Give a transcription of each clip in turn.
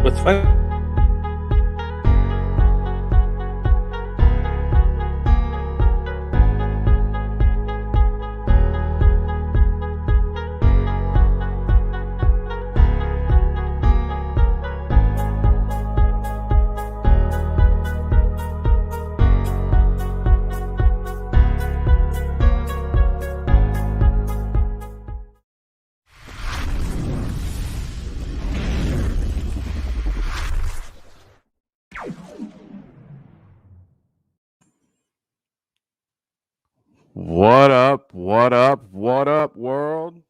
What's funny? What up? What up? What up, world?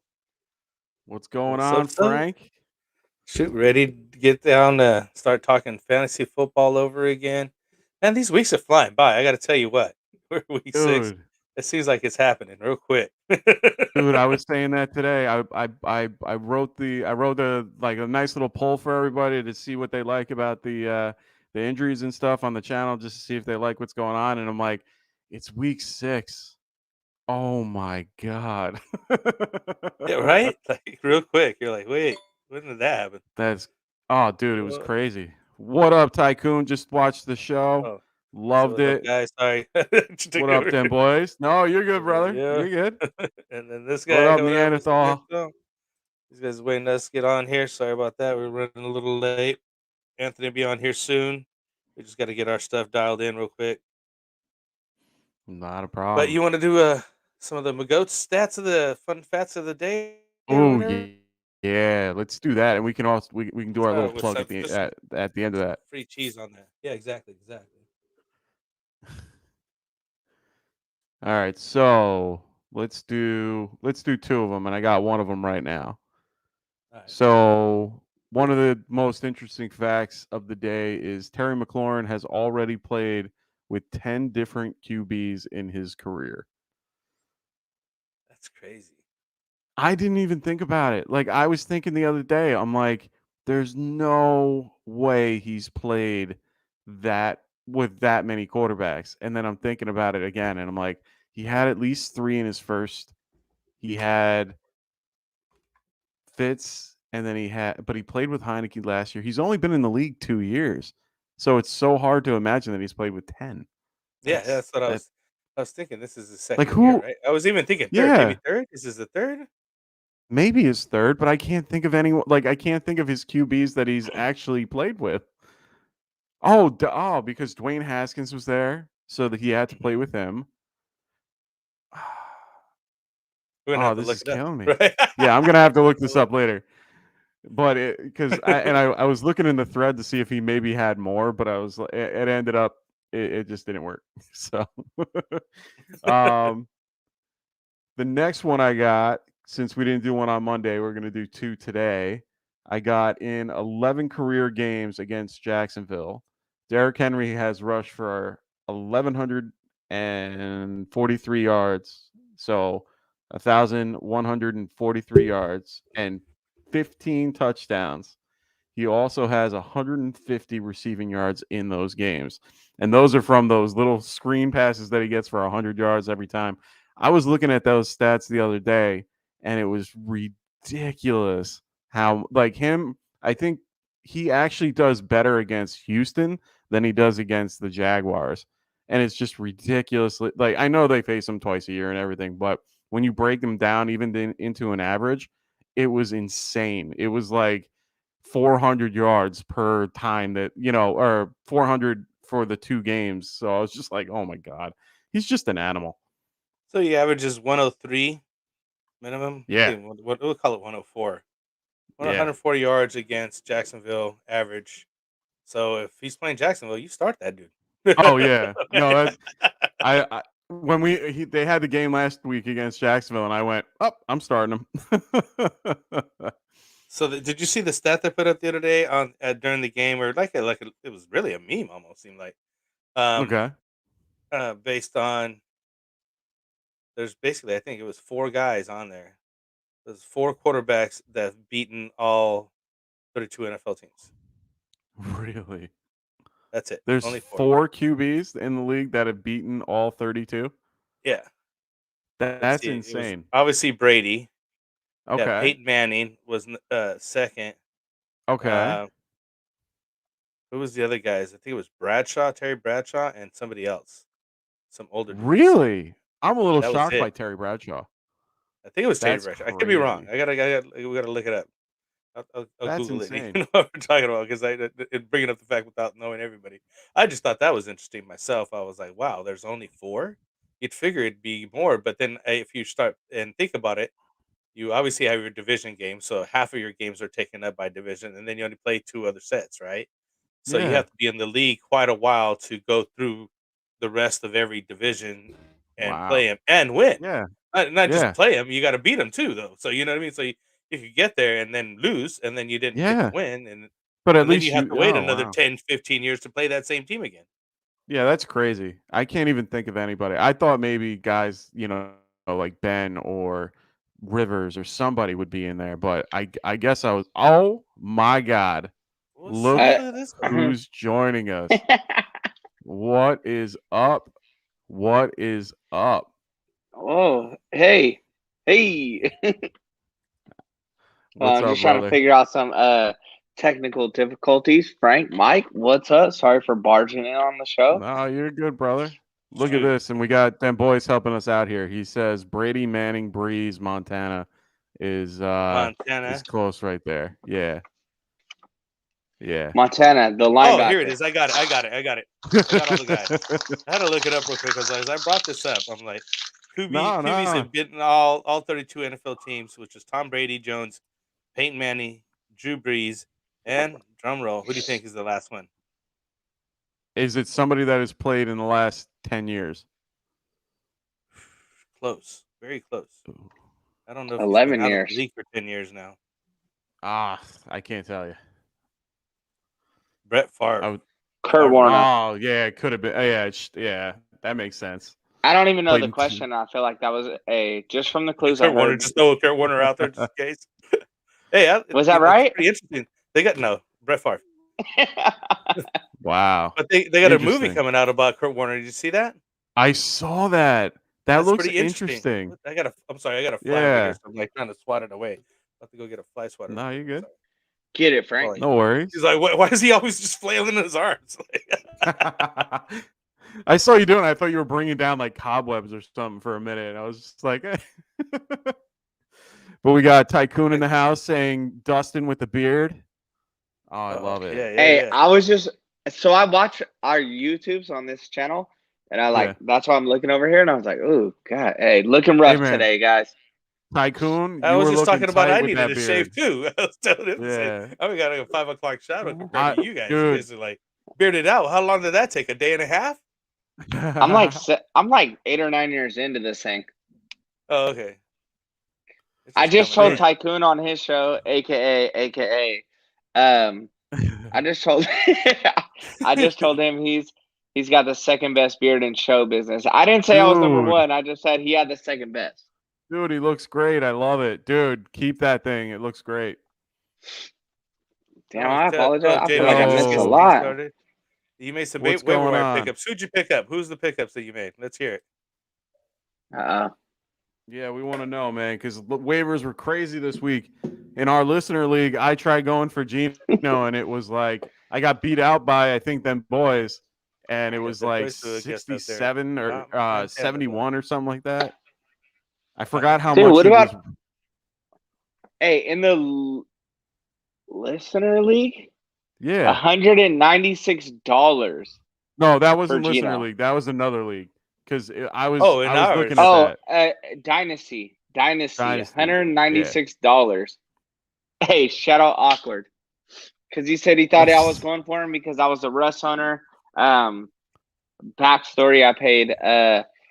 What's going What's on, up, son? Frank? Shoot, ready to get down to start talking fantasy football over again. Man, these weeks are flying by. I got to tell you what, we're week 6. Dude, It seems like it's happening real quick. I was saying that today. I wrote a like a nice little poll for everybody to see what they like about the injuries and stuff on the channel, just to see if they like what's going on. And I'm like, it's week 6. Oh my god. Yeah, right? Like real quick. You're like, wait, when did that happen? Dude, it was Well, crazy. What up, Tycoon? Just watched the show. oh, so Loved what's up, it. guys? Sorry, to What take up, over. then, boys? No, you're good, brother. Yeah, You're good. and then this What guy up, coming up is the next Neanderthal? one. These guys waiting us to get on here. Sorry about that. We're running a little late. Anthony will be on here soon. We just got to get our stuff dialed in real quick. Not a But problem. you want to do some of the Magoat stats of the fun facts of the day or Oh whatever? yeah, let's do that, and we can also we can do our little Start with plug some at the just some at the end of that. free cheese on there. Yeah, exactly. All right, so let's do 2 of them, and I got one of them right now. All right. So one of the most interesting facts of the day is Terry McLaurin has already played with 10 different QBs in his career. That's crazy. I didn't even think about it. Like, I was thinking the other day, I'm like, there's no way he's played that with that many quarterbacks. And then I'm thinking about it again, and I'm like, he had at least 3 in his first. He had Fitz, and then but he played with Heineke last year. He's only been in the league 2 years. So it's so hard to imagine that he's played with 10. Yeah, That's that's what that I was thinking. This is the like second year, who right? I was even thinking third, maybe yeah, third. Is this the third? maybe his third, but I can't think of anyone. Like, I can't think of his QBs that he's actually played with. Because Dwayne Haskins was there, so that he had to play Mhm. with him. We're gonna Oh, have to this look is it up, killing me. right? Yeah, I'm gonna have to look this Well, up later. But because I was looking in the thread to see if he maybe had more, but it ended up it just didn't work. So, um, the next one I got, since we didn't do one on Monday, we're gonna do 2 today. I got in 11 career games against Jacksonville. Derrick Henry has rushed for 1,143 yards, so 1,143 yards and 15 touchdowns. He also has 150 receiving yards in those games. And those are from those little screen passes that he gets for 100 yards every time. I was looking at those stats the other day, and it was ridiculous how, like, him, I think he actually does better against Houston than he does against the Jaguars. And it's just ridiculously, like, I know they face him twice a year and everything, but when you break them down even into an average, it was insane. It was like 400 yards per time or 400 for the 2 games. So I was just like, oh my God, he's just an animal. so he averages 103 minimum. Yeah. What we'll call it 104. Yeah. 104 yards against Jacksonville average. So if he's playing Jacksonville, you start that dude. Oh yeah. No, that's I when they had the game last week against Jacksonville, and I went, oh, I'm starting him. So did you see the stat they put up the other day on during the game, or it was really a meme almost seemed like, um, Okay. based on there's basically I think it was 4 guys on there. There's 4 quarterbacks that have beaten all 32 NFL teams. Really? That's it. There's Only 4. 4 QBs in the league that have beaten all 32. Yeah. Let's That's see. It was insane. obviously Brady. Yeah, Okay. Peyton Manning was second. Okay. Uh, Who was the other guys? I think it was Terry Bradshaw, and somebody else, some older dudes. Really? I'm a little That was shocked by it. Terry Bradshaw. I think it was Terry That's Bradshaw. I could be wrong. crazy. We gotta look it up. I'll That's Google it. You insane. know what we're talking about because bringing up the fact without knowing everybody. I just thought that was interesting myself. I was like, wow, there's only four. You'd figure it'd be more, but then if you start and think about it, you obviously have your division games, so half of your games are taken up by division, and then you only play two other sets, right? So you Yeah. have to be in the league quite a while to go through the rest of every division and Wow. play them and win. Yeah. Not just Yeah. play them, you gotta beat them too, though. So, you know what I mean? So, if you get there and then lose, and then you didn't get to Yeah. win, But at and then least you have you to wait oh, another wow. 10, 15 years to play that same team again. Yeah, that's crazy. I can't even think of anybody. I thought maybe guys, like Ben or Rivers or somebody would be in there, but I guess I was oh my God. Well, Look see, look at this guy. who's joining us. What is up? What is up? Oh, hey. Well, What's I'm up, just trying to brother? figure out some technical difficulties. Frank, Mike, what's up? Sorry for barging in on the show. No, you're good, brother. Look at Shoot. this, and we got them boys helping us out here. He says Brady, Manning, Breeze, Montana is Montana. close right there. Yeah. Yeah. Montana, the Oh, here it linebacker. is. I got it. I got all the guys. I had to look it up real quick because as I brought this up, I'm like, QBs have beaten all 32 NFL teams, which is Tom Brady, Jones, Peyton Manning, Drew Brees, and drum roll. Who do you think is the last one? Is it somebody that has played in the last 10 years? Close, very close. I don't know if he's 11 been out of years. the league for 10 years now. I can't tell you. Brett Favre. Kurt Warner. Oh, yeah, it could have been. Yeah, that makes sense. I don't even know Played the in question. I feel like that was just from the clues I Kurt Warner. heard. Just throw Kurt Warner out there just in case. Hey, Was that it's right? pretty interesting. They got Brett Favre. Wow. But they got a movie coming out about Kurt Warner. Did you see that? I saw that. That looks pretty interesting. I'm sorry, I got a fly Yeah. over here, so I'm like trying to swat it away. I have to go get a fly swatter. No, you're good. Sorry. Get it, Frank. No worries. He's like, why is he always just flailing his arms? I saw you doing it. I thought you were bringing down like cobwebs or something for a minute. I was just like, eh. But we got Tycoon in the house saying Dustin with the beard. Oh, I love it. Yeah. I was just I watch our YouTubes on this channel, and that's why I'm looking over here, and I was like, oh God, hey, looking rough today, guys. Tycoon, I was just talking about I needed a shave too. I was telling him, I got a 5 o'clock shadow compared to you guys. You guys are like bearded out. How long did that take? A day and a half? I'm like 8 or 9 years into this thing. Oh, okay. I just told Tycoon on his show, aka. I just told him he's got the second best beard in show business. I didn't say I was number one. I just said he had the second best. Dude, he looks great. I love it. Dude, keep that thing. It looks great. Damn, I apologize. I feel like I missed a lot. You made some waiver wire pickups. Who'd you pick up? Who's the pickups that you made? Let's hear it. Yeah, we want to know, man, because waivers were crazy this week. In our listener league, I tried going for Gino, and it was like I got beat out by, I think, them boys, and it was like 67 or 71 or something like that. I forgot how much. What about? Hey, in the listener league, yeah, $196. No, that wasn't listener league. That was another league. Because I was looking at that. Dynasty, $196. Yeah. Hey, shout out Awkward, because he said he thought I was going for him because I was a Russ owner. Backstory: I paid.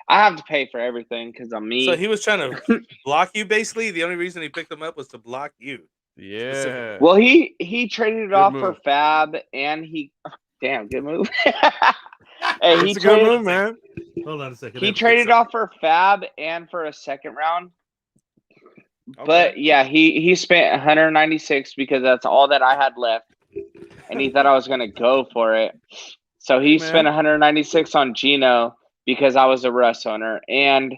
I have to pay for everything because I'm me. So he was trying to block you. Basically, the only reason he picked him up was to block you. Yeah. Well, he traded it off for Fab, and damn good move. Hey, it's a good move, man. Hold on a second. He traded off for Fab and for a second round. Okay. But yeah, he spent 196 because that's all that I had left, and he thought I was gonna go for it. So he spent 196 on Gino because I was a Russ owner, and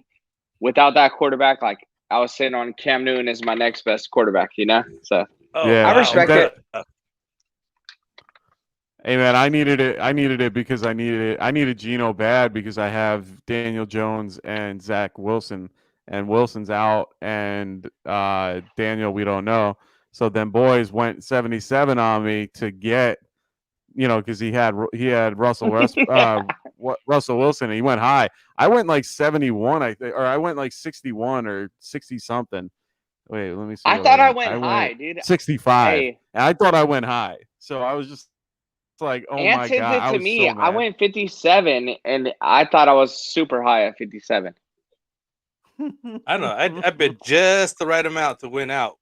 without that quarterback, like I was sitting on Cam Newton as my next best quarterback, So I respect it. Hey man, I needed it. I needed it because I needed it. I needed Geno bad because I have Daniel Jones and Zach Wilson, and Wilson's out, and Daniel we don't know. So then boys went 77 on me to get, because he had Russell Russell Wilson, and he went high. I went like 71, I think, or I went like 61 or 60 something. Wait, let me see. I What thought I went. went I high, went dude. 65, Hey, and I thought I went high. So I was just like, oh Ant my sent god, it I to was me. so I mad. went 57, and I thought I was super high at 57. I don't know. I bet just the right amount to win out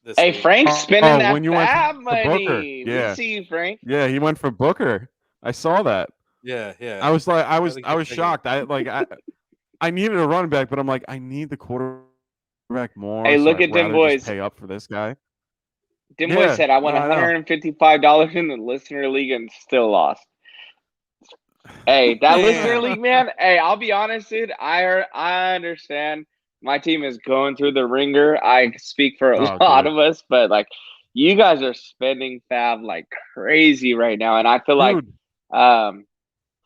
this Hey, week. Frank's spending Oh, that when you went fab for Booker, money. We yeah, see you, Frank. yeah, he went for Booker. I saw that. Yeah, yeah. I was like, I Gotta was get that game. shocked. I needed a running back, but I'm like, I need the quarterback more, Hey, so look I'd at Dim rather just Boys. pay up for this guy. Dim Boys Yeah, said I no, won I know. $155 in the listener league and still lost. Hey, that listener Man. league, man. Hey, I'll be honest, dude. I understand. My team is going through the ringer. I speak for a Oh, lot dude. of us, but like, you guys are spending fab like crazy right now, and I feel like, Dude, um,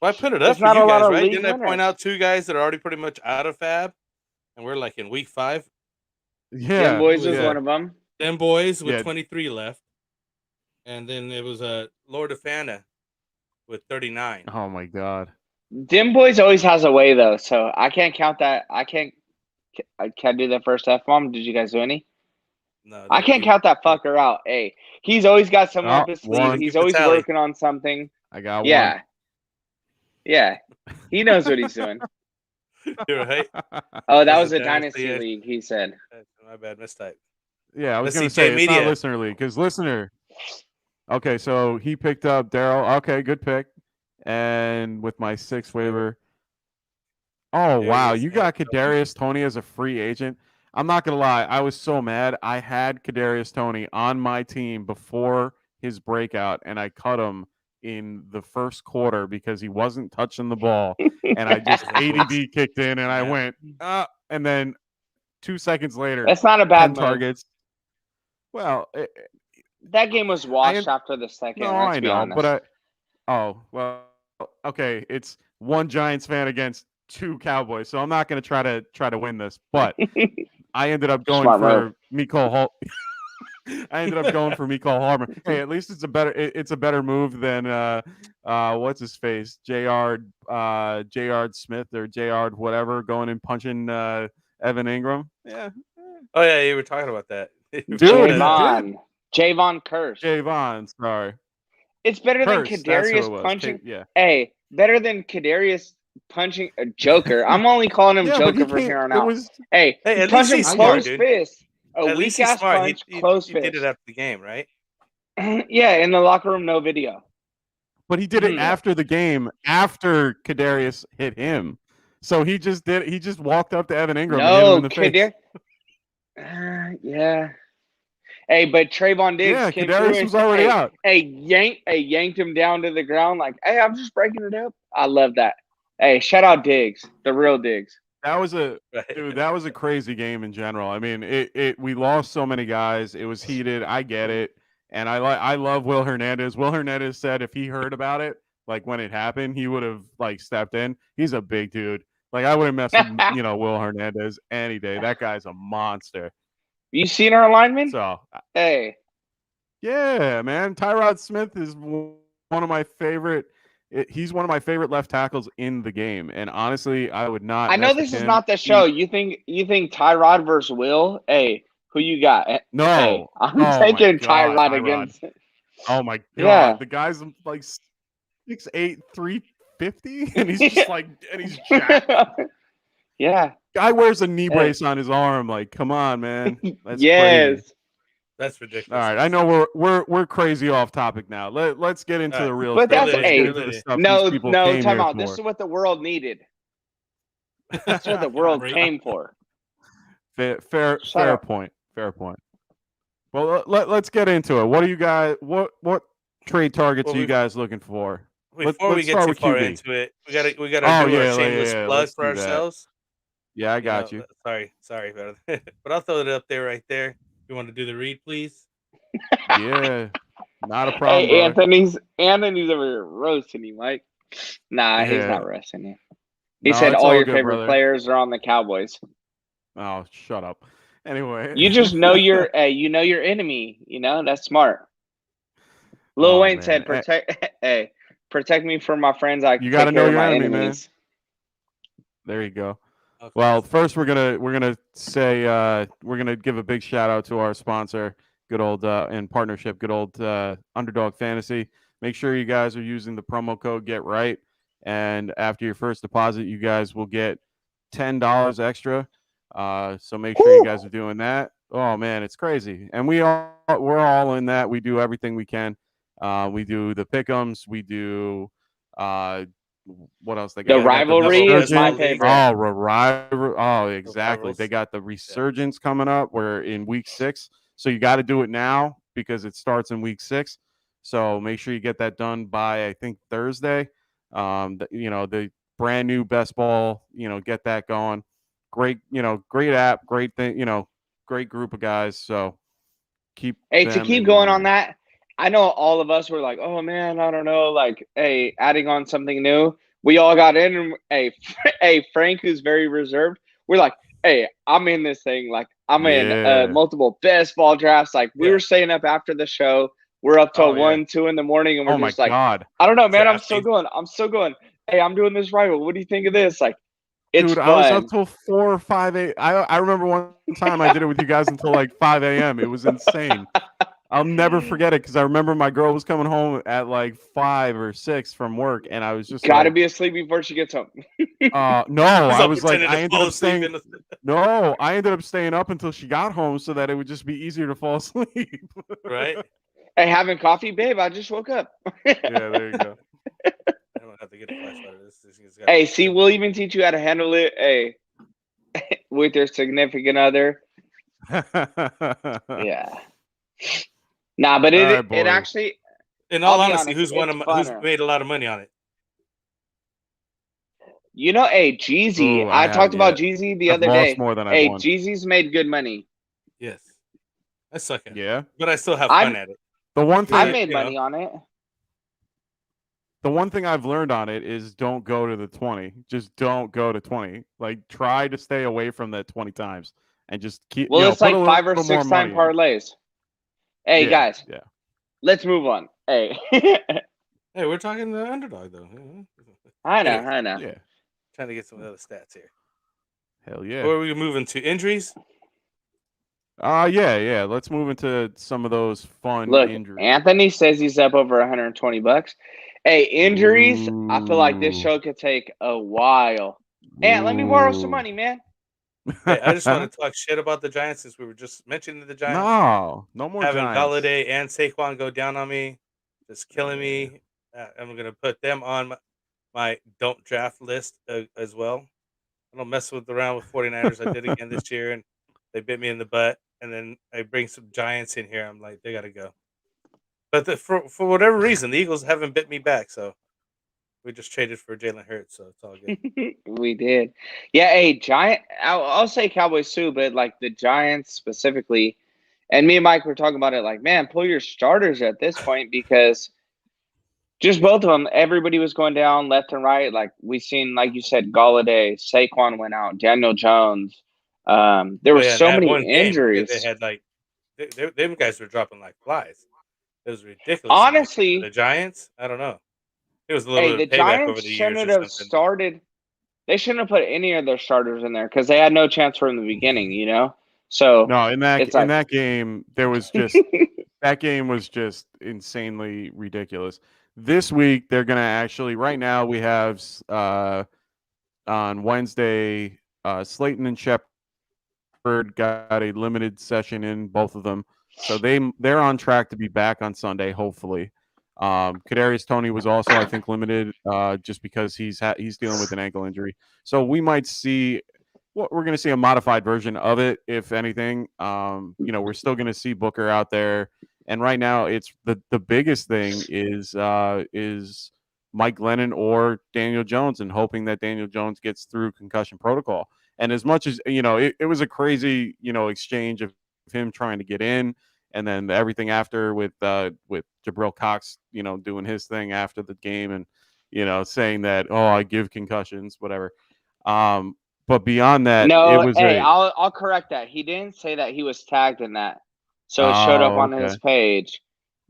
Well, I put it up it's for not you a lot guys, of right? league Didn't I point winners. out 2 guys that are already pretty much out of fab, and we're like in week 5? Dim yeah, Boys was was one yeah, of them. Them boys with yeah. 23 left, and then it was Lord of Fana with 39. Oh my god. Dim Boys always has a way though, so I can't count that. I can't do the first F bomb. Did you guys do any? No, I can't he count that fucker out. Hey, he's always got something Oh, up his sleeve. one. He's keep the always tally. working on something. I got Yeah, yeah. He knows what he's doing. You're right. Oh, that As was a dynasty, dynasty league. He said. my bad, mistype. Yeah, I was Let's gonna see, J say it's not Media. listener league because listener. Okay, so he picked up Daryl. Okay, good pick. And with my 6th waiver. Oh wow, Darius you and got Tony. Kadarius Toney as a free agent. I'm not gonna lie, I was so mad. I had Kadarius Toney on my team before his breakout, and I cut him in the first quarter because he wasn't touching the ball, and I just As a blitz. ADD kicked in, and I Yeah. went, and then 2 seconds later, That's not a 10 bad move. targets. Well, That game was washed after the second. no, Let's I be know, honest. well, okay, it's one Giants fan against 2 Cowboys, so I'm not going to try to win this, but I ended up going Smart move. for Mecole I ended up going for Mecole Hardman. Hey, at least it's a better move than what's his face, J.R. Smith or J.R. whatever going and punching Evan Ingram. Yeah, Oh yeah, you were talking about that. dude, he did. Javon Curse. Javon, sorry. It's better than Curse, that's who Kadarius it was. punching. Yeah. Hey, better than Kadarius punching a Joker. I'm only calling him Yeah, but Joker he from can't. here on It out. was. Hey, Hey, he at punched least him he's I get smart, closed it. dude. fist. A At least weak he's ass smart. punch, closed He did it fist. after the game, right? Yeah, in the locker room, no video. But he did it Yeah. after the game, after Kadarius hit him. So he just did. He just walked up to Evan Ingram and hit him in the face. Yeah. Hey, but Trayvon Diggs Yeah, came through Kadarius and was already out. yanked him down to the ground like, hey, I'm just breaking it up. I love that. Hey, shout out Diggs, the real Diggs. That was a Right. dude. That was a crazy game in general. I mean, we lost so many guys. It was heated. I get it, and I love Will Hernandez. Will Hernandez said if he heard about it, like when it happened, he would have like stepped in. He's a big dude. Like I wouldn't mess with Will Hernandez any day. That guy's a monster. You seen our lineman? So Hey. yeah, man. Tyrod Smith is one of my favorite. He's one of my favorite left tackles in the game, and honestly, I would not. I know mess this with is him. not the show. You think Tyrod versus Will? Hey, who you got? Hey, No. I'm Oh my taking God, Tyrod Tyrod. against. Oh my God, Yeah. the guy's like 6'8", 350, and he's just like, and he's jacked. Yeah. Guy wears a knee brace on his arm. Like, come on, man, that's Yes. crazy. That's All ridiculous. right, I know we're crazy off topic now. Let's get into the real But stuff. that's Let's get into the stuff these people came time here out. for. This is what the world needed. That's what the world Right. came for. Fair up. point. Fair point. Well, let's get into it. What do you guys? What trade targets are you guys looking for? Before we get too far into it, we gotta do our shameless plug for ourselves. Yeah, I got you. Sorry about it. But I'll throw it up there right there. You want to do the read, please? Yeah. Not a problem, Hey, brother. Anthony's over here roasting you, Mike. Nah, he's Yeah. not roasting you. He No, said it's all all your good, favorite brother. players are on the Cowboys. Oh, shut up. Anyway. You just know your enemy. You know, that's smart. Lil Oh, Wayne man. said, protect me from my friends. I You can got take to care know of your my enemy, man. enemies. There you go. Okay. Well, first we're gonna say we're gonna give a big shout out to our sponsor, good old in partnership, good old Underdog Fantasy. Make sure you guys are using the promo code Get Right, and after your first deposit, you guys will get $10 extra. So make sure you guys are doing that. Oh man, it's crazy, and we're all in that. We do everything we can. We do the pick'ems. We do what else they got? The They got the rivalry is my resurgence. favorite. Oh, exactly. Rivals. They got the resurgence coming up. We're in week 6, so you got to do it now because it starts in week 6. So make sure you get that done by I think Thursday. The brand new best ball. Get that going. Great, great app, great thing. Great group of guys. So keep Hey, to them keep in going on mind. that, I know all of us were like, oh man, I don't know, like, hey, adding on something new. We all got in, and hey, Frank, who's very reserved, we're like, hey, I'm in this thing. Like, I'm in Yeah. multiple best ball drafts. Like, we Yeah. were staying up after the show. We're up till Oh, yeah. 1, 2 in the morning, and we're Oh my just like, God. I don't know, man. I'm Drafting. still going. Hey, I'm doing this rival. What do you think of this? Like, it's Dude, I was up fun. till 4 or 5 a. I remember one time I did it with you guys until like 5 a.m. It was insane. I'll never forget it because I remember my girl was coming home at like 5 or 6 from work, and I was just Gotta like, be asleep before she gets home. no, He's I all was like, pretending I to ended fall up asleep staying. in the. No, I ended up staying up until she got home so that it would just be easier to fall asleep. Right? Hey, having coffee, babe. I just woke up. Yeah, there you go. I don't have to get a flashlight. This got Hey, see, we'll even teach you how to handle it. Hey, with your significant other. Yeah. Nah, but All it right, it boys. actually. In I'll all be honesty, honest, it's who's funner. made a lot of money on it? You know, hey, Jeezy. Ooh, I I talked haven't about yet. Jeezy the I've other lost day. more than I've Hey, won. Jeezy's made good money. Yes. I suck at it. Yeah. But I still have I'm fun at it. The one I thing, Because made money on it. the one thing I've learned on it is don't go to the 20. Just don't go to 20. Like try to stay away from that 20 times and just keep, Well, it's put a like 5 or little more 6 time money in. parlays. Hey, Yeah, guys, yeah. let's move on. Hey, hey, we're talking the underdog though. I know, Anyways, I know. Yeah. trying to get some other stats here. Hell yeah. Or are we moving to injuries? Yeah. Let's move into some of those fun Look, injuries. Anthony says he's up over $120. Hey, injuries. I feel like this Ooh. show could take a while. Ant, let me borrow some money, man. Hey, I just want to talk shit about the Giants since we were just mentioning the Giants. No more Having Giants. Galladay and Saquon go down on me, just killing me. I'm gonna put them on my don't draft list as well. I don't mess around with 49ers. I did again this year, and they bit me in the butt. And then I bring some Giants in here. I'm like, they gotta go. But for whatever reason, the Eagles haven't bit me back. So we just traded for Jalen Hurts, so it's all good. We did. Yeah, hey, Giant. I'll say Cowboys too, but like the Giants specifically. And me and Mike were talking about it. Like, man, pull your starters at this point because just both of them. Everybody was going down left and right. Like we seen, like you said, Galladay, Saquon went out, Daniel Jones. There Oh were yeah, in so that many one game, they injuries. had like them guys were dropping like flies. It was ridiculous in that game. Honestly, The Giants, I don't know. It was a little hey, bit the of payback Giants over the years or shouldn't have something. started. They shouldn't have put any of their starters in there because they had no chance from the beginning. You know, so No, in it's like that game, there was just that game was just insanely ridiculous. This week, they're gonna actually. Right now, we have on Wednesday, Slayton and Shepard got a limited session in both of them, so they're on track to be back on Sunday, hopefully. Kadarius Toney was also, I think, limited just because he's dealing with an ankle injury. So we might see we're going to see a modified version of it, if anything. We're still going to see Booker out there, and right now, it's the biggest thing is Mike Glennon or Daniel Jones, and hoping that Daniel Jones gets through concussion protocol. And as much as it was a crazy exchange of him trying to get in and then everything after with Jabril Cox, doing his thing after the game and saying that, oh, I give concussions, whatever. But beyond that, it No, was hey, I'll correct that. He didn't say that he was tagged in that, so it showed up on okay. his page.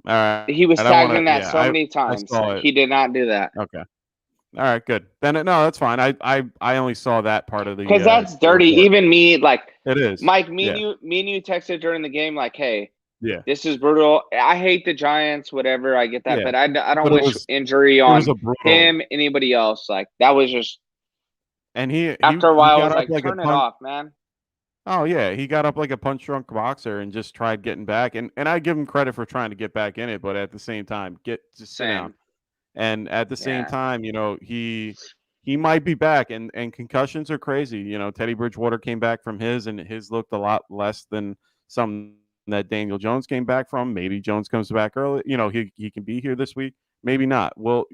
All right. He was I tagged want in to. that Yeah, so many I times. saw it. He did not do that. Okay. All right. Good. Then no, that's fine. I only saw that part of the Because that's dirty. report. Even me, like It is. Mike, me Yeah. and you texted during the game, like, hey, Yeah. this is brutal. I hate the Giants, whatever. I get that, Yeah. but I don't But it wish was injury it on was a brutal. him, anybody else. Like that was just And he after a while, I got was up like, like a turn it punch. off, man. Oh yeah, he got up like a punch drunk boxer and just tried getting back. And I give him credit for trying to get back in it, but at the same time, just sit down. Same. And at the same Yeah. time, he might be back. And concussions are crazy. Teddy Bridgewater came back from his, and his looked a lot less than some that Daniel Jones came back from. Maybe Jones comes back early. He can be here this week. Maybe not. Well,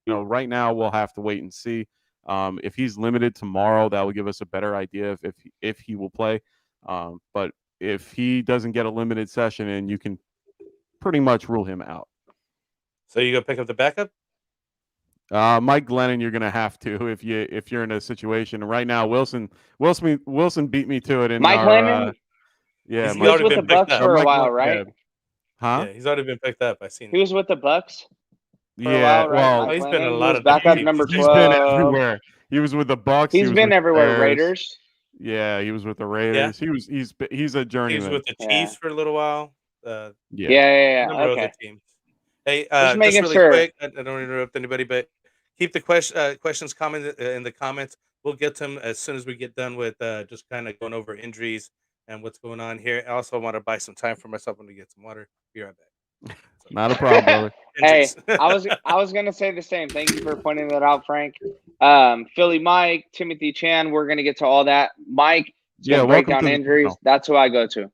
right now we'll have to wait and see. If he's limited tomorrow, that will give us a better idea of if he will play. But if he doesn't get a limited session in, you can pretty much rule him out. So you go pick up the backup? Mike Glennon, you're gonna have to if you're in a situation right now. Wilson beat me to it in Mike Lennon, yeah. He's he was already with the been picked Bucks up. for a Mike while, Glenn- right? Huh? Yeah, he's already been picked up. I seen. He was with the Bucks for a Yeah. while, right? Well, Mike he's been in a Lennon, he lot was of different backup teams. number he's been 12. everywhere. He was with the Bucks. He's he was been with everywhere. the Bears. Raiders. Yeah, he was with the Yeah, Raiders. He's a he was journeyman. with the Yeah. Chiefs for a little while. Uh, Yeah. Yeah. number of other Okay. teams. Hey, Just just making really sure. quick. I don't interrupt anybody, but keep the questions coming in the comments. We'll get to them as soon as we get done with just kind of going over injuries and what's going on here. I also want to buy some time for myself. I'm going to get some water. Be right back. So, Not a problem, brother. Hey, injuries. I was gonna say the same. Thank you for pointing that out, Frank. Philly Mike, Timothy Chan, we're gonna get to all that. Mike is Yeah, gonna break welcome down to the injuries. channel. That's who I go to.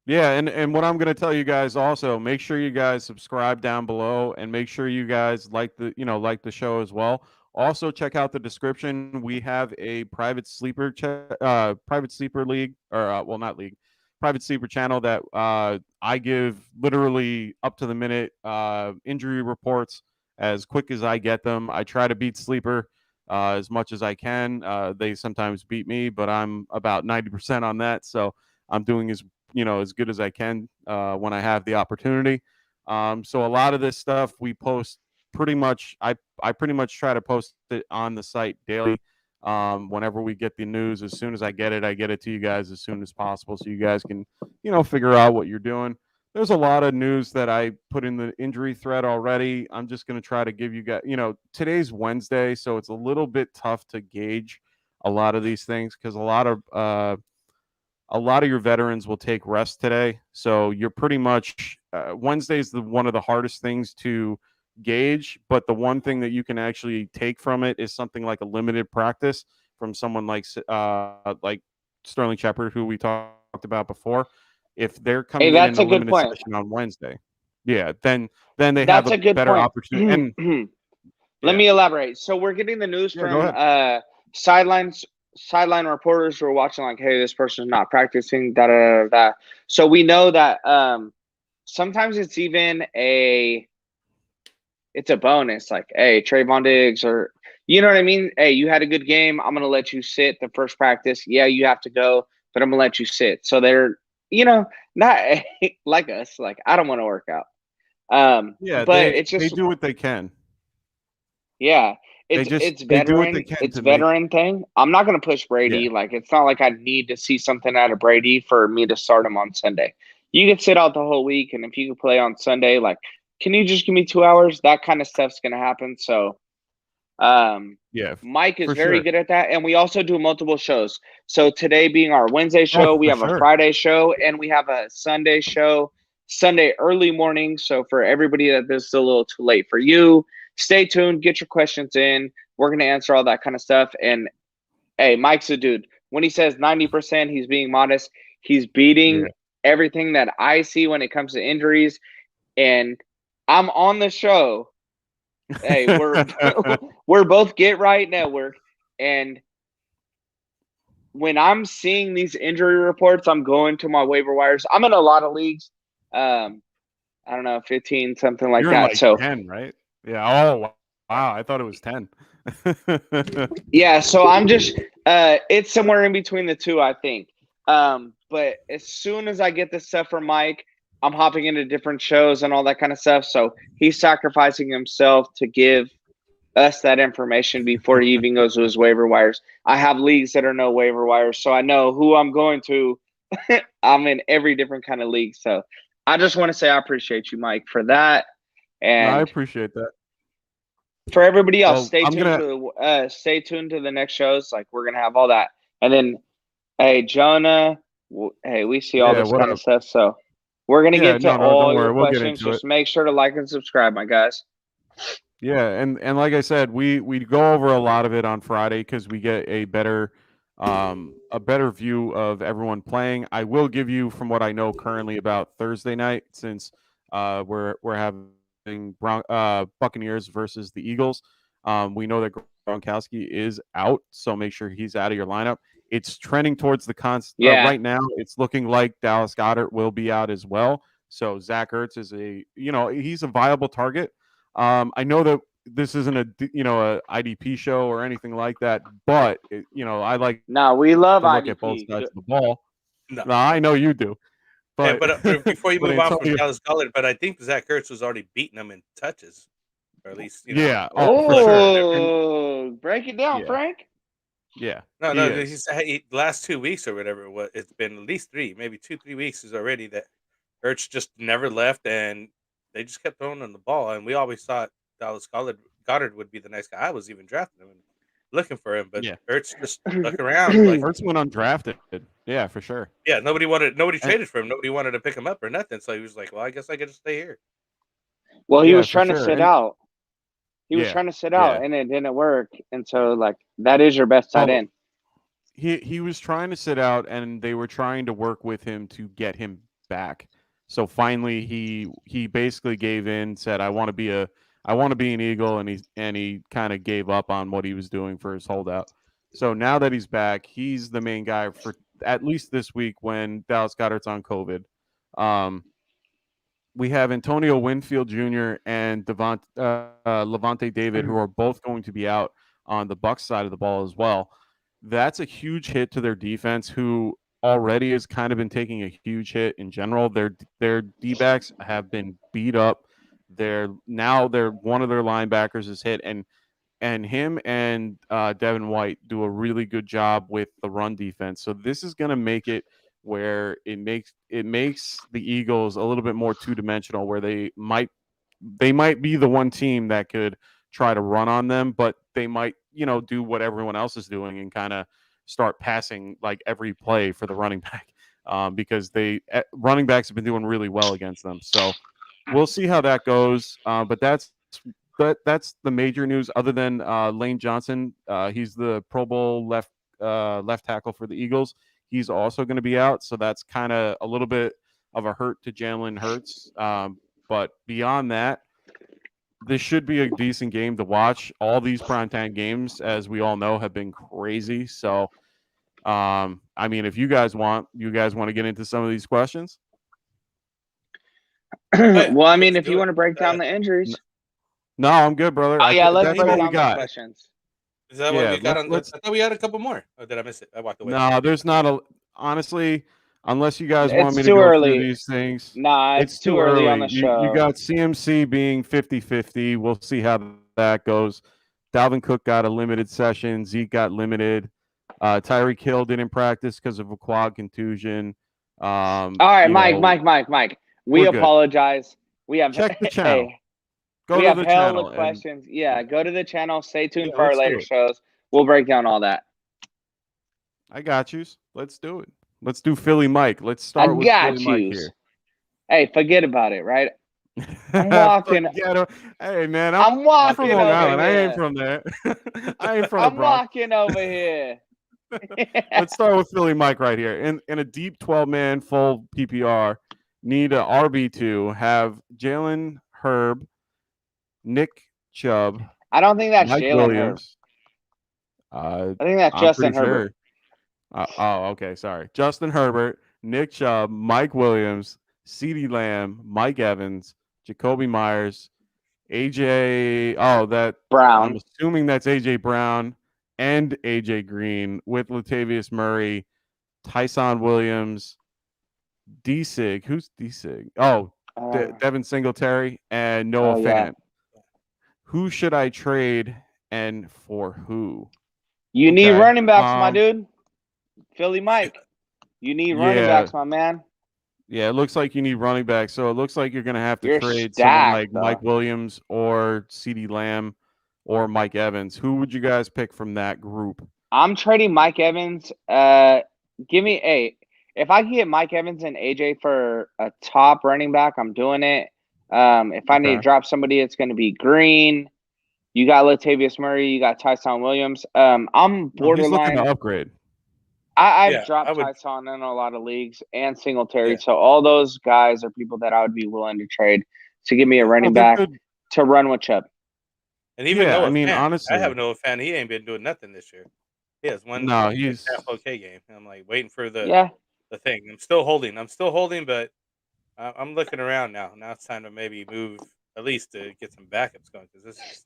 Yeah, and what I'm going to tell you guys also, make sure you guys subscribe down below and make sure you guys like the show as well. Also check out the description. We have a private sleeper league or well, not league. Private sleeper channel that I give literally up to the minute injury reports as quick as I get them. I try to beat sleeper as much as I can. They sometimes beat me, but I'm about 90% on that. So I'm doing as good as I can when I have the opportunity. So a lot of this stuff we post pretty much. I pretty much try to post it on the site daily. Whenever we get the news, as soon as I get it to you guys as soon as possible, so you guys can figure out what you're doing. There's a lot of news that I put in the injury thread already. I'm just going to try to give you guys, today's Wednesday, so it's a little bit tough to gauge a lot of these things because a lot of your veterans will take rest today. So you're pretty much Wednesday's one of the hardest things to gauge. But the one thing that you can actually take from it is something like a limited practice from someone like Sterling Shepard, who we talked about before. If they're coming in that's a a good limited point. session on Wednesday, yeah, then they That's have a a good better point. opportunity. And Let yeah. me elaborate. So we're getting the news Yeah, go from sideline reporters who are watching, like, hey, this person's not practicing, da da da da. So we know that sometimes it's even it's a bonus, like, hey, Trayvon Diggs, or you know what I mean? Hey, you had a good game. I'm gonna let you sit the first practice. Yeah, you have to go, but I'm gonna let you sit. So they're, not like us. Like, I don't want to work out. Yeah, But they it's just, do what they can. yeah, They do what they can it's to make. veteran thing. I'm not gonna push Brady. Yeah. Like, it's not like I need to see something out of Brady for me to start him on Sunday. You can sit out the whole week, and if you can play on Sunday, like, can you just give me 2 hours? That kind of stuff's gonna happen. So Yeah, Mike is for very sure. good at that, and we also do multiple shows. So today being our Wednesday show, Oh, we for have a sure. Friday show, and we have a Sunday show, Sunday early morning. So for everybody that this is a little too late for you, stay tuned, get your questions in. We're going to answer all that kind of stuff. And hey, Mike's a dude. When he says 90%, he's being modest. He's beating everything that I see when it comes to injuries. And I'm on the show. Hey, we're both Get Right Network, and when I'm seeing these injury reports, I'm going to my waiver wires. I'm in a lot of leagues, I don't know, 15, something like You're in that. like So 10, right? Yeah. Oh, wow. I thought it was 10. yeah, so I'm just it's somewhere in between the two, I think. But as soon as I get this stuff from Mike, I'm hopping into different shows and all that kind of stuff. So he's sacrificing himself to give us that information before he even goes to his waiver wires. I have leagues that are no waiver wires, so I know who I'm going to. I'm in every different kind of league. So I just want to say I appreciate you, Mike, for that. No, I And appreciate that. for everybody else, Well, stay tuned to the next shows. Like we're gonna have all that, and then hey Jonah, hey we see all yeah, this what kind of up? stuff. So we're gonna Yeah, get to no, don't all your worry. We'll get questions. into it. Just make sure to like and subscribe, my guys. Yeah, and like I said, we go over a lot of it on Friday because we get a better view of everyone playing. I will give you from what I know currently about Thursday night, since we're having Buccaneers versus the Eagles. We know that Gronkowski is out, so make sure he's out of your lineup. It's trending towards the Yeah, right now. It's looking like Dallas Goedert will be out as well. So Zach Ertz is he's a viable target. I know that this isn't a IDP show or anything like that, but I like no, we love to look at both IDP. sides of the ball. No. No, I know you do, Yeah, but but before you but move on from Antonio, Dallas Goedert, but I think Zach Ertz was already beating him in touches, or at least yeah, like for sure, and Oh, break it down, yeah, Frank. yeah, no, he no, is. the last 2 weeks or whatever. What it's been at least 3, maybe 2, 3 weeks is already that Ertz just never left, and they just kept throwing him the ball, and we always thought Goddard would be the next guy. I was even drafting him and looking for him, but Yeah, Ertz just stuck around. Like, Ertz went undrafted. Yeah, for sure. yeah, nobody And, traded for him. Nobody wanted to pick him up or nothing. So he was like, "Well, I guess I get to stay here." Well, he yeah, was for trying to sure. sit And out. He was yeah, trying to sit yeah. out, and it didn't work. And so, like, that is your best tight Oh, end. he was trying to sit out, and they were trying to work with him to get him back. So finally, he basically gave in, said, I want to be an Eagle," and he kind of gave up on what he was doing for his holdout. So now that he's back, he's the main guy for at least this week when Dallas Goedert's on COVID. We have Antonio Winfield Jr. and Levante David, who are both going to be out on the Bucs side of the ball as well. That's a huge hit to their defense, who already has kind of been taking a huge hit in general. Their D-backs have been beat up. They're one of their linebackers is hit, and him and Devin White do a really good job with the run defense. So this is going to make it where it makes the Eagles a little bit more two-dimensional, where they might be the one team that could try to run on them, but they might do what everyone else is doing and kind of start passing like every play for the running back, because running backs have been doing really well against them. So we'll see how that goes. But that's the major news. Other than Lane Johnson, he's the Pro Bowl left tackle for the Eagles. He's also going to be out, so that's kind of a little bit of a hurt to Jalen Hurts. But beyond that, this should be a decent game to watch. All these primetime games, as we all know, have been crazy. So, I mean, if you guys want to get into some of these questions. Oh, yeah, Well, I mean, let's if do you it. want to break down the injuries, No, I'm good, brother. oh yeah, let's That's break all we down those got. questions. Is that what Yeah, we got on? I let's. thought we had a couple more. Oh, did I miss it? I walked away. No, there's not a. Honestly, unless you guys want It's me to too go through early. these things, Nah, it's too early on the You show. got CMC being 50-50. We'll see how that goes. Dalvin Cook got a limited session. Zeke got limited. Tyreek Hill didn't practice because of a quad contusion. All right, Mike. We we're good. apologize. We have Check the channel. Hey, Go we to have the hella channel. questions. Yeah, go to the channel. Stay tuned Yeah, for our let's do later it. shows. We'll break down all that. I got you. Let's do it. Let's do Philly Mike. Let's I start with got Philly Mike you. here. Hey, forget about it, right? I'm walking. Hey man, I'm walking from Long over Island. here. I ain't from there. I ain't from the I'm Bronx. walking over here. Let's start with Philly Mike right here. In a deep 12-man full PPR, need a RB2, have Jalen Herb, Nick Chubb, I don't think that's Mike Jalen Herb. Williams. I think that's I'm Justin pretty Herbert. sure. Okay, sorry. Justin Herbert, Nick Chubb, Mike Williams, CeeDee Lamb, Mike Evans, Jacoby Myers, AJ. Oh, that Brown. I'm assuming that's AJ Brown and AJ Green with Latavius Murray, Tyson Williams, D-Sig. Who's D-Sig? Oh, Devin Singletary and Noah Fant. Who should I trade and for who? You need running backs, my dude. Philly Mike. You need running backs, my man. Yeah, it looks like you need running backs. So it looks like you're going to have to You're trade stacked, someone like though. Mike Williams or CeeDee Lamb or Mike Evans. Who would you guys pick from that group? I'm trading Mike Evans. Give me if I can get Mike Evans and AJ for a top running back, I'm doing it. If I need to drop somebody, it's going to be Green. You got Latavius Murray. You got Tyson Williams. I'm borderline. He's looking to upgrade. I've dropped Tyson in a lot of leagues and Singletary. Yeah. So all those guys are people that I would be willing to trade to give me a running back to run with Chubb. And even honestly, I have Noah Fant. He ain't been doing nothing this year. He has one he's half okay game. I'm like waiting for the thing. I'm still holding, but I'm looking around now. Now it's time to maybe move at least to get some backups going because this is.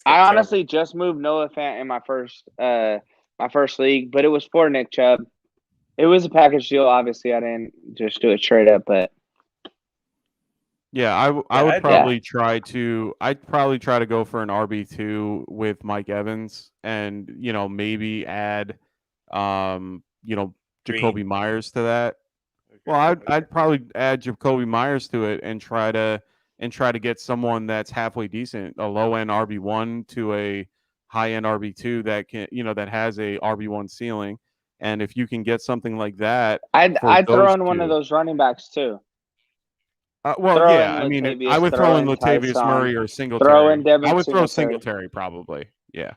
I honestly just moved Noah Fant in my first league, but it was for Nick Chubb. It was a package deal. Obviously, I didn't just do a trade up, but yeah, I would probably try to. I'd probably try to go for an RB2 with Mike Evans, and maybe add, Jacoby Myers to that. Well, I'd probably add Jacoby Myers to it and try to get someone that's halfway decent, a low end RB1 to a high end RB2 that can that has a RB1 ceiling. And if you can get something like that, I'd throw in one of those running backs too. I would throw in Latavius Murray or Singletary. I would throw Singletary probably. Yeah.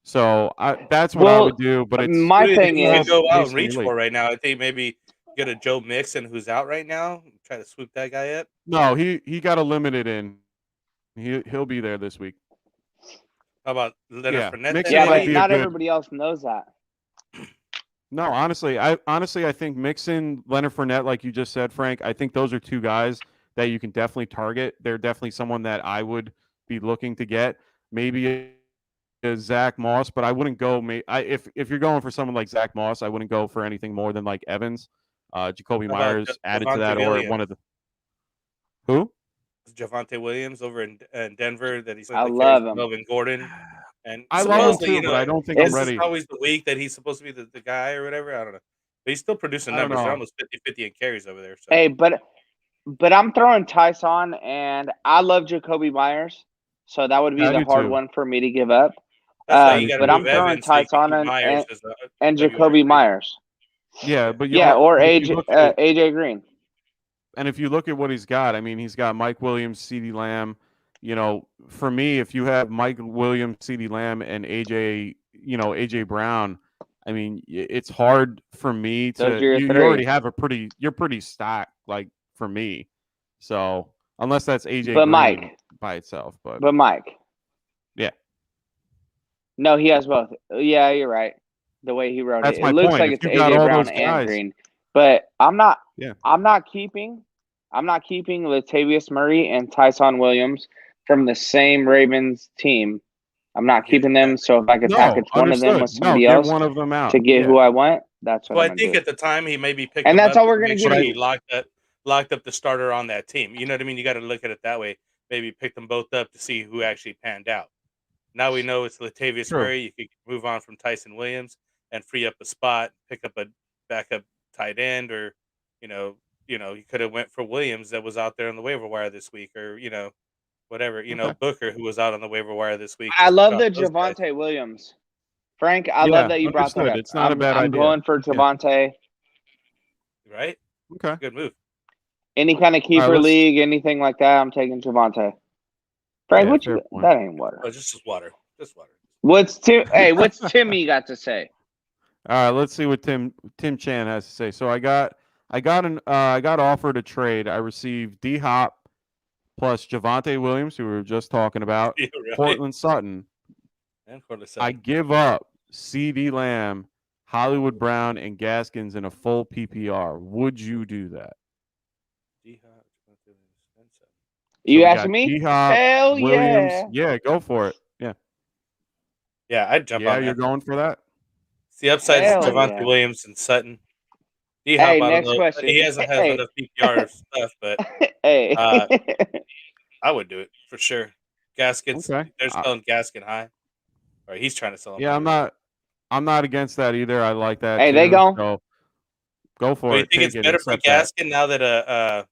So that's what I would do. But it's my thing is go out and reach for right now. I think maybe get a Joe Mixon who's out right now. Try to swoop that guy up. No, he got a limited in. He'll be there this week. How about Leonard Fournette? Yeah, but not everybody else knows that. No, honestly, I think Mixon, Leonard Fournette, like you just said, Frank, I think those are two guys that you can definitely target. They're definitely someone that I would be looking to get. Maybe a Zach Moss, but I wouldn't go. If you're going for someone like Zach Moss, I wouldn't go for anything more than like Evans, Jacoby Myers added to that, Williams? Or one of the who? Javonte Williams over in Denver. That he's I love him. Melvin Gordon. And I love him too, but I don't think I'm ready. This is always the week that he's supposed to be the guy or whatever. I don't know. But he's still producing numbers. They're almost 50-50 in carries over there. So. Hey, but I'm throwing Tyson, and I love Jacoby Myers. So that would be the hard one for me to give up. But I'm throwing Tyson and Jacoby Myers. Yeah, but or AJ Green. And if you look at what he's got, I mean, he's got Mike Williams, CeeDee Lamb. For me, if you have Mike Williams, CeeDee Lamb, and AJ Brown, I mean, it's hard for me to. You already have you're pretty stacked, like for me. So unless that's AJ, but Green Mike by itself, but Mike, yeah, no, he has both. Yeah, you're right. The way he wrote it looks point. like it's AJ Brown and Green. But I'm not keeping Latavius Murray and Tyson Williams from the same Ravens team. I'm not keeping them. So if I could package one of them with somebody else one of them out. to get who I want, that's what I'm I think do. At the time he maybe picked and him that's up all we're going to get. He locked up the starter on that team. You know what I mean? You got to look at it that way. Maybe pick them both up to see who actually panned out. Now we know it's Latavius Murray. You could move on from Tyson Williams and free up a spot, pick up a backup tight end, or you could have went for Williams that was out there on the waiver wire this week, or whatever, Booker who was out on the waiver wire this week. I love the Javonte Williams, Frank. I love that you brought that up. It's not a bad idea. I'm going for Javonte. Right? Okay. Good move. Any kind of keeper league, anything like that, I'm taking Javonte. Frank, that ain't water. Oh, just water. Just water. What's Timmy got to say? All right, let's see what Tim Chan has to say. So I got offered a trade. I received D Hop plus Javonte Williams, who we were just talking about, Cortland Sutton. And Cortland Sutton. I give up CeeDee Lamb, Hollywood Brown, and Gaskins in a full PPR. Would you do that? So. You we asking got me? D-Hop, Hell Williams. yeah. Yeah, go for it. Yeah. Yeah, I'd jump Yeah, on you're that. going for that? The upside's Hell Javonte yeah. Williams and Sutton. D-Hop, Hey, I don't next know. question. He hasn't had Hey. enough PPR stuff, but Hey. I would do it for sure. Gaskets, Okay. they're selling Gasket high, or he's trying to sell them Yeah, high. Rather. I'm not against that either. I like that Hey, they too. go. So go But for you it. think Take it's it. better for Accept that. Gaskin now that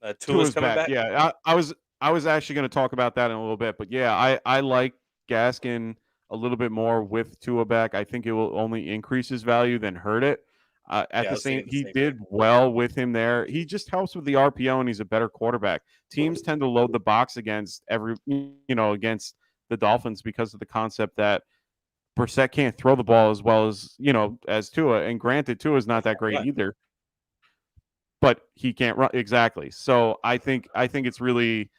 Tua's Tua's coming back. back? Yeah, I was actually going to talk about that in a little bit, but yeah, I like Gaskin a little bit more with Tua back. I think it will only increase his value than hurt it. At Yeah, I the was same, thinking the he same did thing. well with him there. He just helps with the RPO, and he's a better quarterback. Teams tend to load the box against against the Dolphins because of the concept that Brissett can't throw the ball as well as Tua. And granted, Tua is not that great Right. either, but he can't run exactly. So I think it's really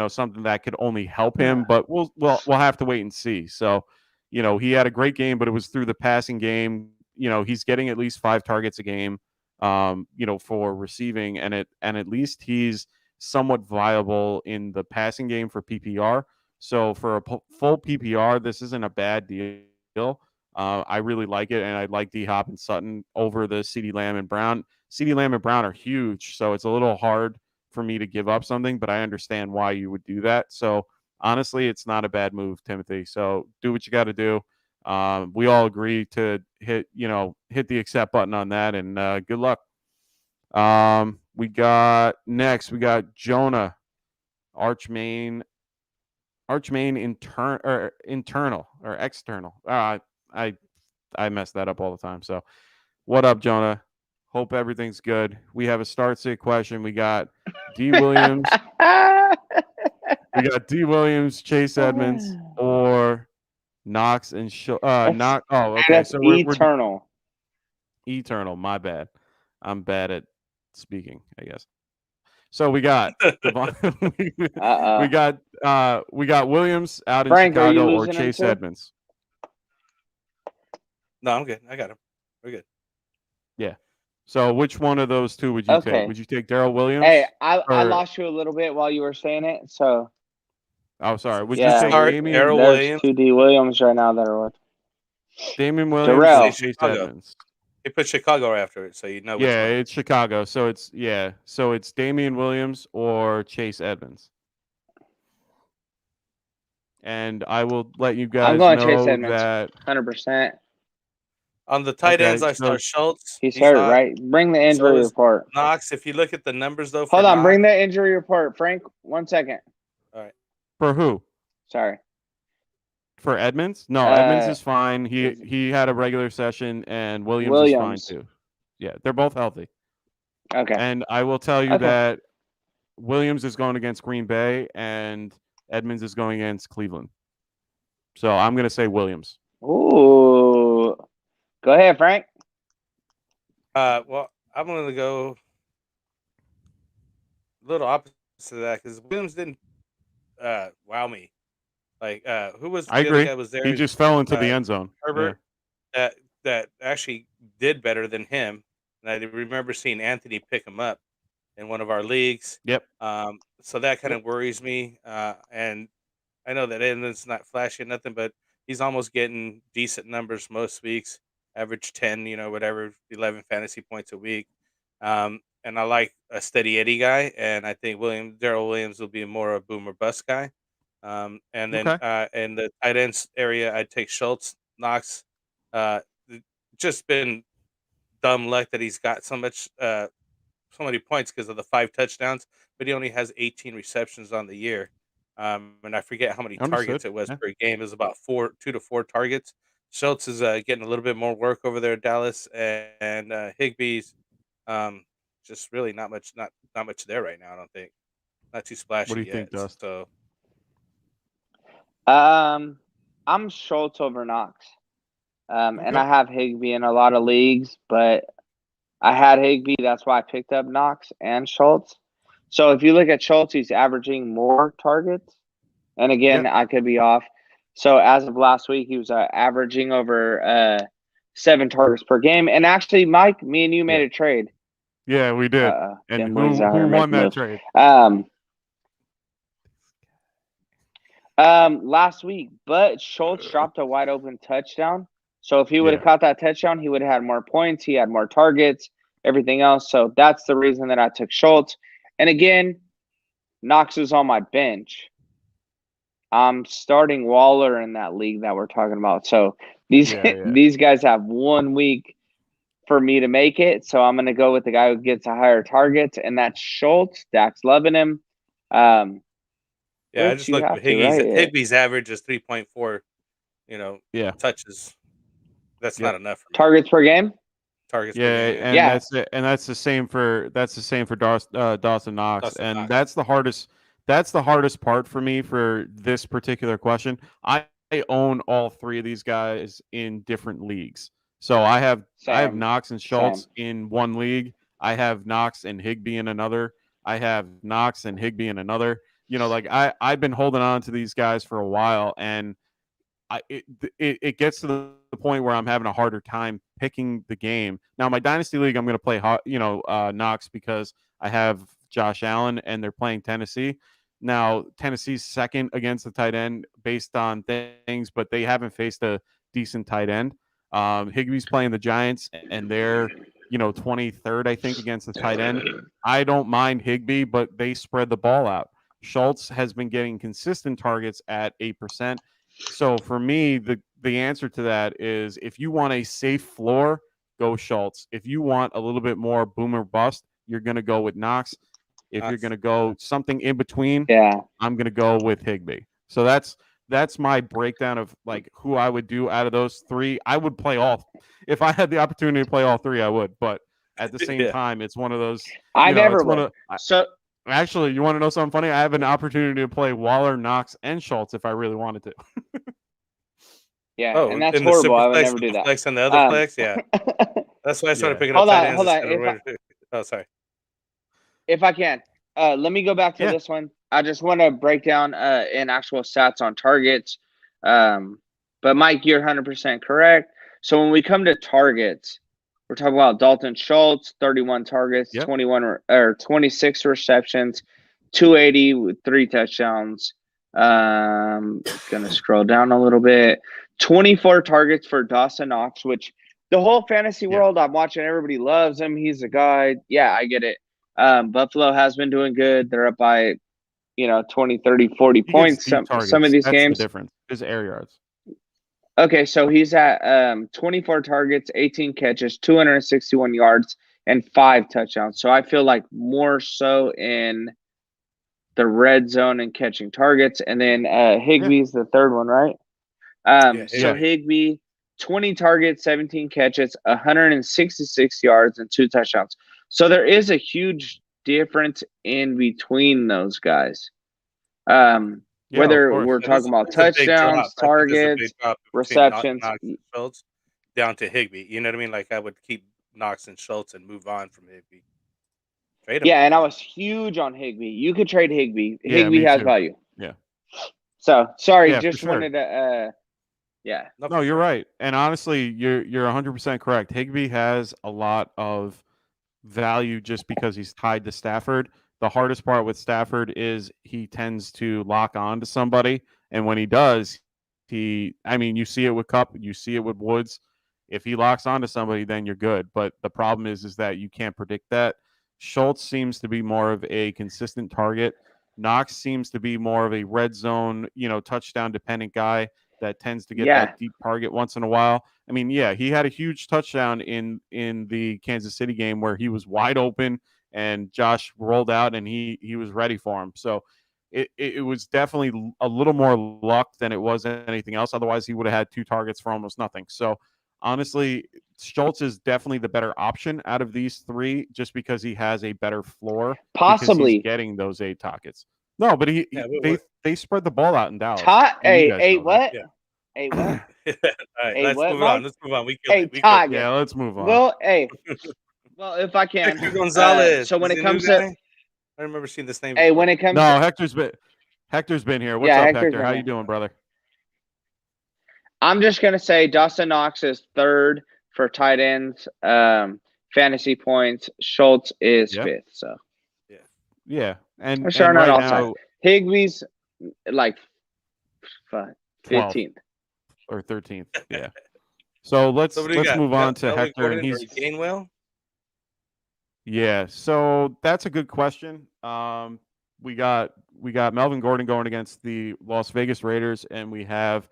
something that could only help him, but we'll have to wait and see. So he had a great game, but it was through the passing game. He's getting at least 5 targets a game, for receiving, and at least he's somewhat viable in the passing game for PPR. So for a full PPR, this isn't a bad deal. I really like it, and I like D Hop and Sutton over the CeeDee Lamb and Brown. CeeDee Lamb and Brown are huge, so it's a little hard for me to give up something, but I understand why you would do that. So honestly, it's not a bad move, Timothy. So do what you got to do. We all agree to hit the accept button on that, and good luck. We got Jonah Archmain internal or external. I mess that up all the time. So what up, Jonah? Hope everything's good. We have a start sit question. We got D Williams. We got D Williams, Chase Edmonds, or Knox and Knox. Oh, okay. That's So we're eternal. eternal. My bad. I'm bad at speaking, I guess. So we got we got Williams out in Frank, are you Chicago or losing him Chase too? Edmonds. No, I'm good. I got him. We're good. Yeah. So which one of those two would you take? Okay. Would you take Darrell Williams? Hey, I or- lost you a little bit while you were saying it. So Oh, sorry. Would Yeah. you take Start Damian, Darrell there's Williams. 2 D Williams right now that are with. Damian Williams Darrell. or Chase Chicago. Edmonds? They put Chicago right after it, so you know which Yeah, one. it's Chicago. So it's Damian Williams or Chase Edmonds. And I will let you guys I'm going know Chase Edmonds. that 100%. On the tight ends, I so start Schultz. He's hurt, not. right? Bring the So injury is report. Knox. If you look at the numbers, though, for Hold on. Knox, Bring the injury report, Frank. 1 second. all right. for who? Sorry. For Edmonds? No, Edmonds is fine. He had a regular session, and Williams is fine too. Yeah, they're both healthy. Okay. And I will tell you Okay. that Williams is going against Green Bay, and Edmonds is going against Cleveland. So I'm going to say Williams. Ooh. Go ahead, Frank. Well, I'm going to go a little opposite of that because Williams didn't wow me. Like, who was I the other agree. guy was there? He just fell into the end zone. Herbert that actually did better than him. And I remember seeing Anthony pick him up in one of our leagues. Yep. So that kind of worries me. And I know that Edmonds not flashy or nothing, but he's almost getting decent numbers most weeks, average 10, whatever, 11 fantasy points a week. And I like a steady Eddie guy, and I think Darrell Williams will be more a boom or bust guy. And then in the tight ends area, I'd take Schultz, Knox. Just been dumb luck that he's got so many points because of the 5 touchdowns, but he only has 18 receptions on the year. And I forget how many targets it was per game. It was about 2 to 4 targets. Schultz is getting a little bit more work over there at Dallas, and Higbee's just really not much there right now. I don't think not too splashy. What do you think, yet. Dust? So, I'm Schultz over Knox. And I have Higbee in a lot of leagues, but I had Higbee. That's why I picked up Knox and Schultz. So if you look at Schultz, he's averaging more targets. And again, I could be off. So as of last week, he was averaging over 7 targets per game. And actually, Mike, me and you made a trade. Yeah, we did. And Them who boys out here won making that moves. trade? Last week, but Schultz dropped a wide open touchdown. So if he would have caught that touchdown, he would have had more points. He had more targets, everything else. So that's the reason that I took Schultz. And again, Knox is on my bench. I'm starting Waller in that league that we're talking about. So these guys have 1 week for me to make it. So I'm going to go with the guy who gets a higher target, and that's Schultz. Dak's loving him. Yeah, I just you looked have at to, right? Higbee's average is 3.4, touches. That's not enough for me. Targets per game? Targets per game. And that's it. And that's the same for Dawson Knox. And that's the hardest part for me for this particular question. I own all three of these guys in different leagues. So I have Knox and Schultz in one league. I have Knox and Higbee in another. I have Knox and Higbee in another. Like I've been holding on to these guys for a while, and it gets to the point where I'm having a harder time picking the game. Now, my dynasty league, I'm going to play Knox because I have Josh Allen and they're playing Tennessee. Now, Tennessee's second against the tight end based on things, but they haven't faced a decent tight end. Higbee's playing the Giants, and they're 23rd, I think, against the tight end. I don't mind Higbee, but they spread the ball out. Schultz has been getting consistent targets at 8%. So for me, the answer to that is if you want a safe floor, go Schultz. If you want a little bit more boomer bust, you're going to go with Knox. If you're going to go something in between, I'm going to go with Higbee. So that's my breakdown of like who I would do out of those three. I would play all. If I had the opportunity to play all three, I would. But at the same time, it's one of those. I never would. Actually, you want to know something funny? I have an opportunity to play Waller, Knox, and Schultz if I really wanted to. And that's horrible. I would never do that. Flex and the other flex, that's why I started picking up tight ends. Hold on. Sorry. If I can, let me go back to this one. I just want to break down in actual stats on targets. But Mike, you're 100% correct. So when we come to targets, we're talking about Dalton Schultz, 31 targets, 26 receptions, 280 with 3 touchdowns. Gonna scroll down a little bit. 24 targets for Dawson Knox, which the whole fantasy world I'm watching, everybody loves him. He's a guy. Yeah, I get it. Buffalo has been doing good. They're up by 20, 30, 40 points some of these games. The difference is air yards. Okay, so he's at 24 targets, 18 catches, 261 yards, and 5 touchdowns. So I feel like more so in the red zone and catching targets. And then Higbee's the third one, right? So Higbee, 20 targets, 17 catches, 166 yards, and 2 touchdowns. So there is a huge difference in between those guys. Whether we're talking about touchdowns, targets, receptions, Schultz down to Higbee. You know what I mean? Like I would keep Knox and Schultz and move on from Higbee. Trade him. And I was huge on Higbee. You could trade Higbee. Higbee has value. Yeah. So sorry, wanted to. No, you're right. And honestly, you're 100% correct. Higbee has a lot of value just because he's tied to Stafford. The hardest part with Stafford is he tends to lock on to somebody. And when he does, you see it with Kupp, you see it with Woods. If he locks onto somebody, then you're good. But the problem is that you can't predict that. Schultz seems to be more of a consistent target. Knox seems to be more of a red zone, touchdown dependent guy that tends to get that deep target once in a while. I mean, he had a huge touchdown in the Kansas City game where he was wide open and Josh rolled out and he was ready for him. So it was definitely a little more luck than it was anything else. Otherwise, he would have had 2 targets for almost nothing. So honestly, Schultz is definitely the better option out of these 3 just because he has a better floor. Possibly. He's getting those 8 targets. No, but they spread the ball out in Dallas. What? All right, let's move on. Let's move on. Let's move on. Well, if I can. Hector Gonzalez. So when it comes to, I remember seeing this name. When it comes to Hector's been here. What's up, Hector? How you doing, brother? I'm just gonna say Dawson Knox is 3rd for tight ends. fantasy points. Schultz is Yeah. 5th. So Yeah. we're starting on right all now, sides. Higby's like 12th 15th. or 13th. Yeah. So So what do you let's got? move on to Melvin Hector, and Gordon or he's Gainwell? yeah. So that's a good question. We got Melvin Gordon going against the Las Vegas Raiders, and we have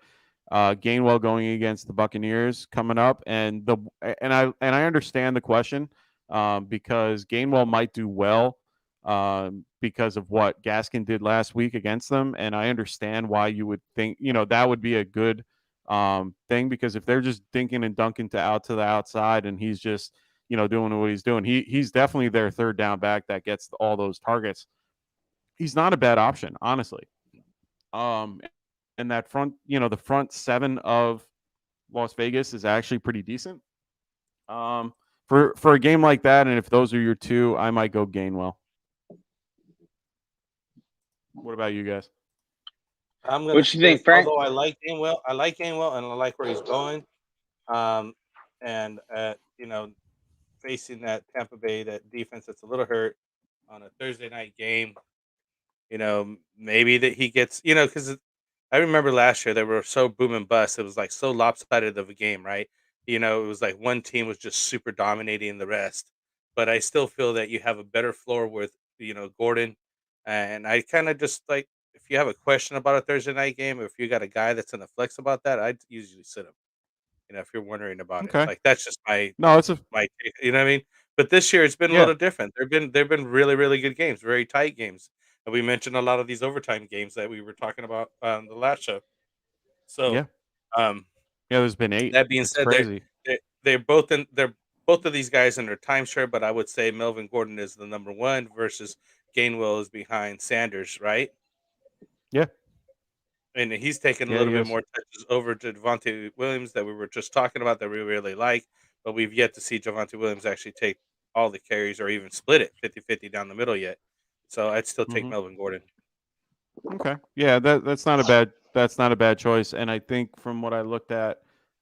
Gainwell going against the Buccaneers coming up. And I understand the question because Gainwell might do well because of what Gaskin did last week against them, and I understand why you would think that would be a good thing, because if they're just dinking and dunking out to the outside, and he's just doing what he's doing, he's definitely their third down back that gets all those targets. He's not a bad option, honestly. Um, and that front, the front seven of Las Vegas is actually pretty decent. For a game like that, and if those are your two, I might go Gainwell. What about you guys? I'm gonna What you think, stick. Frank? Although I like Gainwell, and I like where he's going. And facing that Tampa Bay, that defense that's a little hurt on a Thursday night game. Maybe that he gets, because I remember last year they were so boom and bust. It was like so lopsided of a game, right? It was like one team was just super dominating the rest. But I still feel that you have a better floor with, Gordon. And I kind of just like, if you have a question about a Thursday night game, or if you got a guy that's in the flex about that, I'd usually sit him. If you're wondering about it, Okay. like that's just my No, it's a my take, you know what I mean? But this year it's been a yeah, little different. There've been really, really good games, very tight games. And we mentioned a lot of these overtime games that we were talking about on the last show. So, yeah, um, yeah. There's been 8. that being It's said, crazy. they're both of these guys in their timeshare, but I would say Melvin Gordon is the number one versus Gainwell is behind Sanders, right? Yeah, And he's taken a yeah. little He bit is. more touches over to Devontae Williams that we were just talking about that we really like, but we've yet to see Devontae Williams actually take all the carries or even split it 50-50 down the middle yet. So I'd still take Mm-hmm. Melvin Gordon. Okay. Yeah, that's not a bad choice. And I think from what I looked at,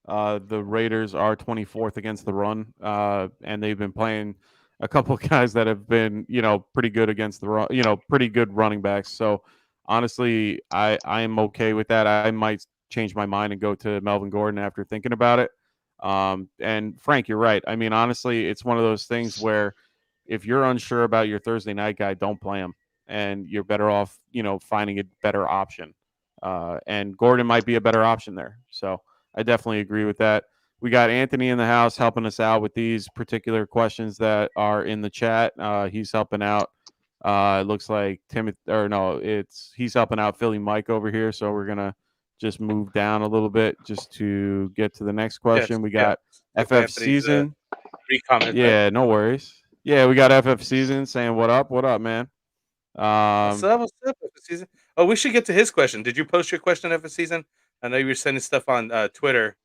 the Raiders are 24th against the run, and they've been playing a couple of guys that have been pretty good against the run, pretty good running backs. So honestly, I am okay with that. I might change my mind and go to Melvin Gordon after thinking about it. And Frank, you're right. I mean, honestly, it's one of those things where if you're unsure about your Thursday night guy, don't play him, and you're better off, finding a better option. And Gordon might be a better option there. So I definitely agree with that. We got Anthony in the house helping us out with these particular questions that are in the chat. He's helping out. It looks like Timothy, or no, he's helping out Philly Mike over here. So we're gonna just move down a little bit just to get to the next Yes, question. We yeah. got Skip FF Anthony's Season. re-comment there. Yeah, no worries. Yeah, we got FF Season saying what up, man. What's up? What's up? F season. Oh, we should get to his question. Did you post your question F season? I know you were sending stuff on Twitter,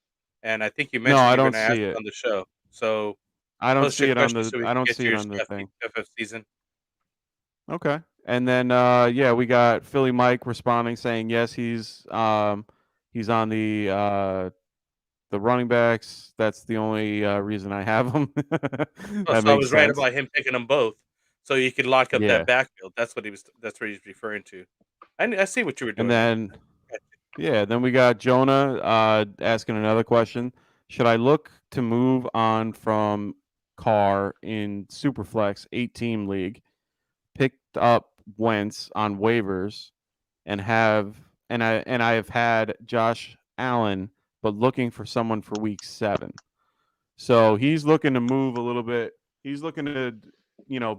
and I think you No, mentioned I you're going don't to ask see it it. on the show. So I don't post see your it on question the so we I can don't get see to it your on the stuff, thing. FF season. Okay. And then yeah, we got Philly Mike responding saying yes, he's on the running backs. That's the only reason I have him. Oh, That so I makes was right sense. about him picking them both, so you could lock up that Yeah. backfield. That's what he's referring to. I see what you were And doing there. then yeah, then we got Jonah asking another question. Should I look to move on from Carr in Superflex 8-team league? Picked up Wentz on waivers and I have had Josh Allen, but looking for someone for week 7. So he's looking to move a little bit. He's looking to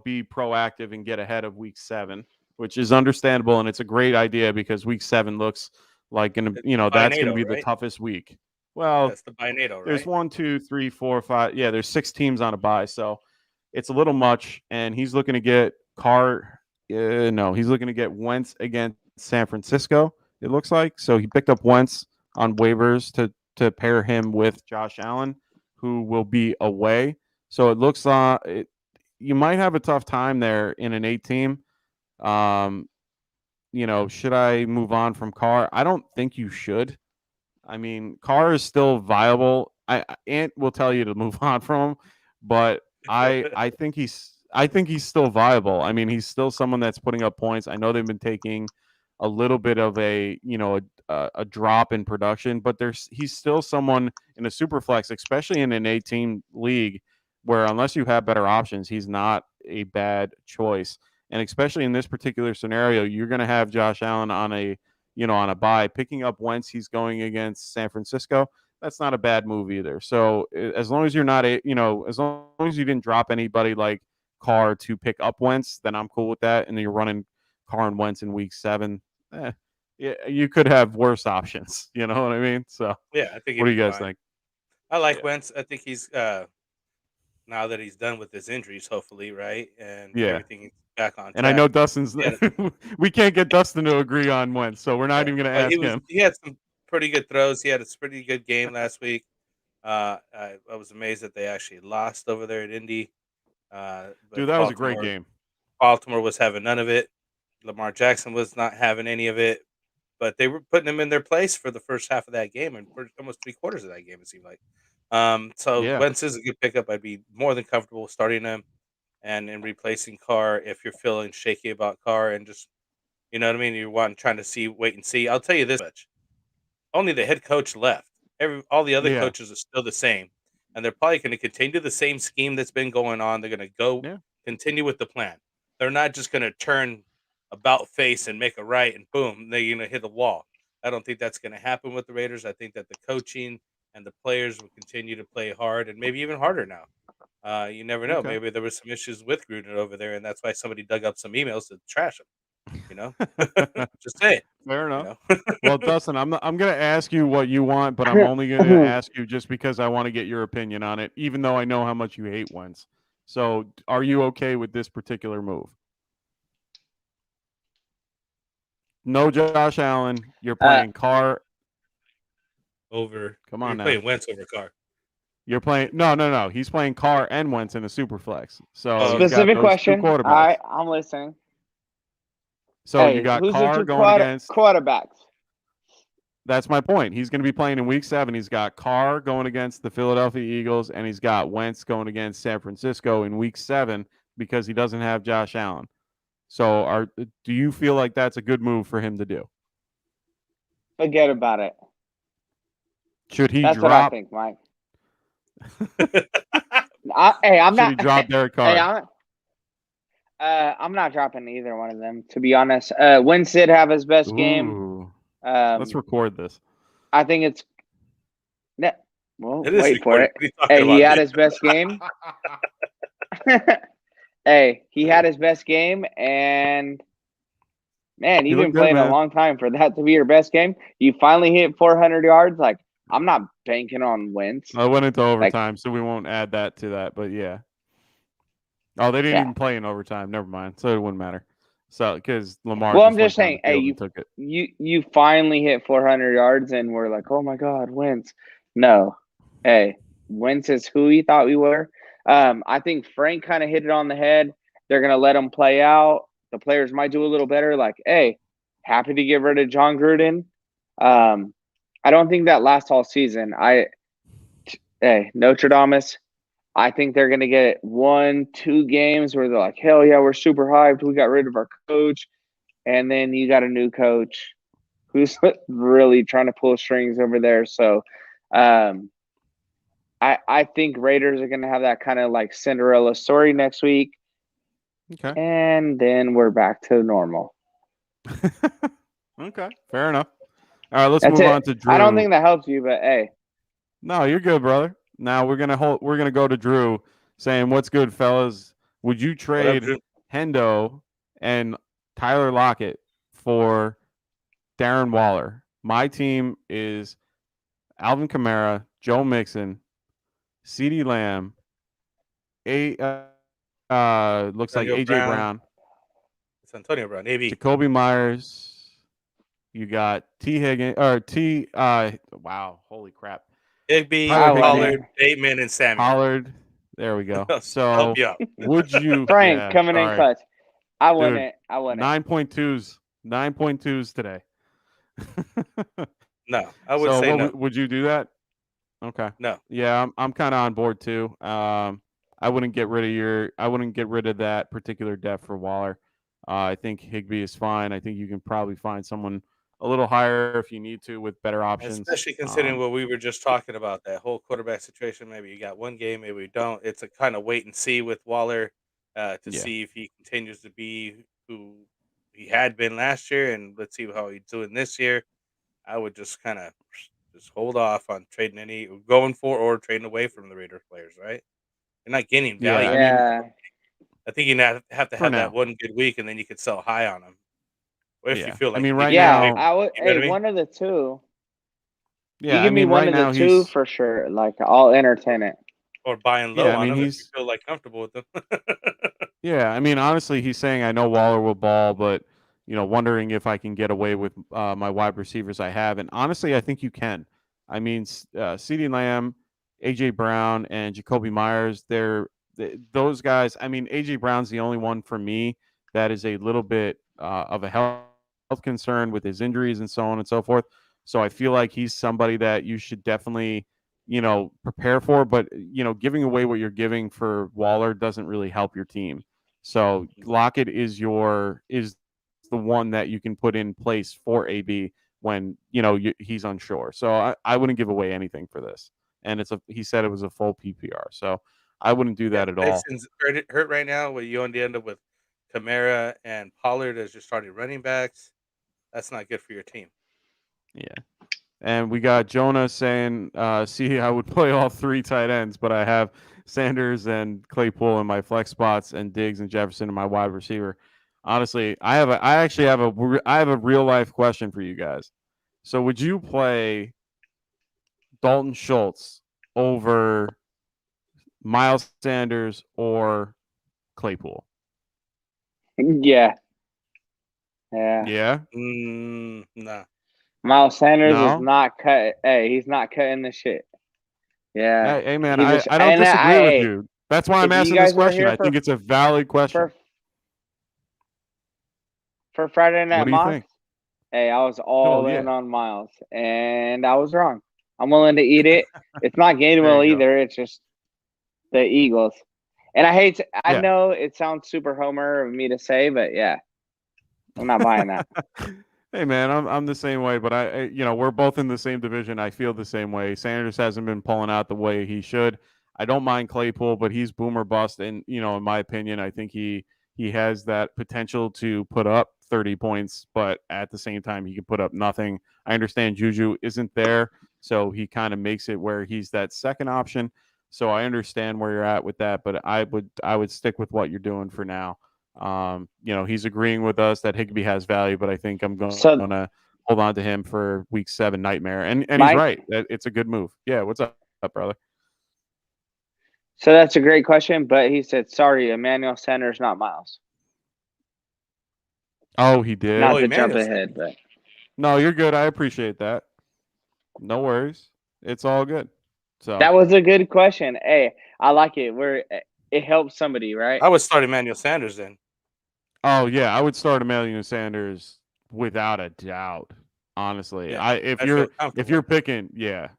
be proactive and get ahead of week 7, which is understandable, and it's a great idea because week 7 looks like It's the that's gonna Binado, be the right? toughest week. Well, That's the Binado, there's right? 1, 2, 3, 4, 5. Yeah, there's 6 teams on a bye, so it's a little much. And he's looking to get Carr. No, he's looking to get Wentz against San Francisco. It looks like so he picked up Wentz on waivers to pair him with Josh Allen, who will be away. So it looks like you might have a tough time there in an 8-team. Should I move on from Carr? I don't think you should. I mean, Carr is still viable. Ant will tell you to move on from him, but I think he's still viable. I mean, he's still someone that's putting up points. I know they've been taking a little bit of a drop in production, but he's still someone in a super flex, especially in an 18 league, where unless you have better options, he's not a bad choice. And especially in this particular scenario, you're going to have Josh Allen on a bye, picking up Wentz. He's going against San Francisco. That's not a bad move either. So as long as you're not as long as you didn't drop anybody like Carr to pick up Wentz, then I'm cool with that. And then you're running Carr and Wentz in week 7. Yeah, you could have worse options. You know what I mean? So Yeah, I think what he'd do be you guys fine. think? I like Yeah. Wentz. I think he's now that he's done with his injuries, hopefully, right, and Yeah. everything is back on And I track. know Dustin's. Yeah, We can't get Dustin to agree on Wentz, so we're not yeah. even going to But ask him. he had some pretty good throws. He had a pretty good game last week. I was amazed that they actually lost over there at Indy. But Dude, that was a great game. Baltimore was having none of it. Lamar Jackson was not having any of it. But they were putting him in their place for the first half of that game and for almost 3 quarters of that game, it seemed like. So Yeah. Wentz is a good pickup. I'd be more than comfortable starting him and in replacing Carr if you're feeling shaky about Carr and just you know what I mean. You're trying to wait and see. I'll tell you this much: only the head coach left. All the other Yeah. coaches are still the same, and they're probably going to continue the same scheme that's been going on. They're going to go Yeah. continue with the plan. They're not just going to turn about face and make a right and boom, they're going to hit the wall. I don't think that's going to happen with the Raiders. I think that the coaching and the players will continue to play hard and maybe even harder now. You never know. Okay. Maybe there was some issues with Gruden over there, and that's why somebody dug up some emails to trash him. You know, just say it. Fair You enough. know, Well, Dustin, I'm going to ask you what you want, but I'm only going to ask you just because I want to get your opinion on it, even though I know how much you hate Wentz. So, are you okay with this particular move? No Josh Allen. You're playing Carr. over. Come You're on now. playing Wentz over Carr. You're playing no. He's playing Carr and Wentz in a super flex. So he's got Specific those question. 2 All quarterbacks. right, I'm listening. So you Hey, got who's the Carr two going against. quarterbacks? That's my point. He's going to be playing in week 7. He's got Carr going against the Philadelphia Eagles, and he's got Wentz going against San Francisco in week 7 because he doesn't have Josh Allen. So do you feel like that's a good move for him to do? Forget about it. Should he That's what I drop? think, Mike. I'm Should not. he drop Derek Carr? Hey, I'm not dropping either one of them, to be honest. Wentz did have his best game. Ooh. Let's record this. I think it's. Well, It is wait for recorded. it. What are you talking Hey, he about, had dude? his best game. Hey, he had his best game, and man, He you've looked been good, playing a man. long time for that to be your best game. You finally hit 400 yards. Like, I'm not banking on Wentz. I went into overtime, so we won't add that to that. But yeah. Oh, they didn't even play in overtime. Never mind. So it wouldn't matter. So because Lamar. Well, just I'm just went down saying. the field Hey, and took it. you finally hit 400 yards, and we're like, oh my God, Wentz. No, hey, Wentz is who he thought we were. I think Frank kind of hit it on the head. They're gonna let him play out. The players might do a little better. Like, hey, happy to get rid of John Gruden. I don't think that lasts all season. Hey, Notre Dame. I think they're going to get 1-2 games where they're like, hell yeah, we're super hyped. We got rid of our coach. And then you got a new coach who's really trying to pull strings over there. So I think Raiders are going to have that kind of like Cinderella story next week. Okay. And then we're back to normal. Okay. Fair enough. All right, let's move on to Drew. I don't think that helps you, but hey. No, you're good, brother. Now we're gonna go to Drew saying, "What's good, fellas? Would you trade Hendo and Tyler Lockett for Darren Waller? My team is Alvin Kamara, Joe Mixon, CeeDee Lamb, looks like AJ Brown. It's Antonio Brown, AB. Jacoby Myers. You got T. Higgins or T. Wow, holy crap! Higby, Pollard, Bateman, and Samuel. Pollard. There we go. So help you out. would you Frank coming in clutch? I won Dude, it. I won it. 9.2s today. No, I would say no. Would you do that? Okay. No. Yeah, I'm kind of on board too. I wouldn't get rid of that particular depth for Waller. I think Higbee is fine. I think you can probably find someone a little higher if you need to with better options. Especially considering what we were just talking about, that whole quarterback situation. Maybe you got one game, maybe we don't. It's a kind of wait and see with Waller to Yeah. see if he continues to be who he had been last year, and let's see how he's doing this year. I would just kind of just hold off on trading any going for or trading away from the Raiders players. Right? You're not gaining Yeah, value. I mean, Yeah. I think you have to for have that now. one good week, and then you could sell high on them. Or if you Yeah. feel I like mean, you need right to get Yeah, away now, from, I would. you know Hey, what I mean? one of the two. You yeah, I give me mean, one right of the now two he's for sure. Like I'll entertain it. Or buying yeah, low I on mean, them if you he's feel like comfortable with them. yeah, I mean, honestly, he's saying I know Waller will ball, but wondering if I can get away with my wide receivers I have, and honestly, I think you can. I mean, CeeDee Lamb, AJ Brown, and Jacoby Myers, those guys. I mean, AJ Brown's the only one for me that is a little bit of a health concern with his injuries and so on and so forth. So I feel like he's somebody that you should definitely prepare for. But giving away what you're giving for Waller doesn't really help your team. So Lockett is the one that you can put in place for AB when he's unsure. So I wouldn't give away anything for this. And he said it was a full PPR, so I wouldn't do Yeah, that at all. Texans hurt right now. Where you only end up with Kamara and Pollard as your starting running backs. That's not good for your team. Yeah. And we got Jonah saying, see, I would play all three tight ends, but I have Sanders and Claypool in my flex spots and Diggs and Jefferson in my wide receiver. Honestly, I actually have a real life question for you guys. So would you play Dalton Schultz over Miles Sanders or Claypool? Yeah. Yeah. Yeah? Nah. Miles Sanders is No? not cut. Hey, he's not cutting the shit. Yeah. Hey man, He just I don't and disagree with hey, you. That's why I'm if you asking this guys were question. here I think it's a valid question. for Friday What Night do you Moss, think? hey, I was Oh all in yeah. on Miles, and I was wrong. I'm willing to eat it. It's not There Gainwell you go. either. It's just the Eagles. And I Yeah. know it sounds super homer of me to say, but yeah, I'm not buying that. Hey man, I'm the same way, but we're both in the same division. I feel the same way. Sanders hasn't been pulling out the way he should. I don't mind Claypool, but he's boomer bust, and in my opinion, I think he has that potential to put up 30 points, but at the same time, he can put up nothing. I understand Juju isn't there, so he kind of makes it where he's that second option. So I understand where you're at with that, but I would stick with what you're doing for now. He's agreeing with us that Higbee has value, but I think I'm going So, to hold on to him for week 7 nightmare. And he's Mike, right. It's a good move. Yeah, what's up, brother? so that's a great question, but he said, sorry, Emmanuel Sanders, not Miles. Oh, he did. Not Oh, to jump Emmanuel ahead, Sanders. but No, you're good. I appreciate that. No worries. It's all good. So, that was a good question. Hey, I like it. It helps somebody, right? I would start Emmanuel Sanders then. oh yeah, I would start Emmanuel Sanders without a doubt. Honestly, Yeah, I if I feel you're comfortable. picking, yeah,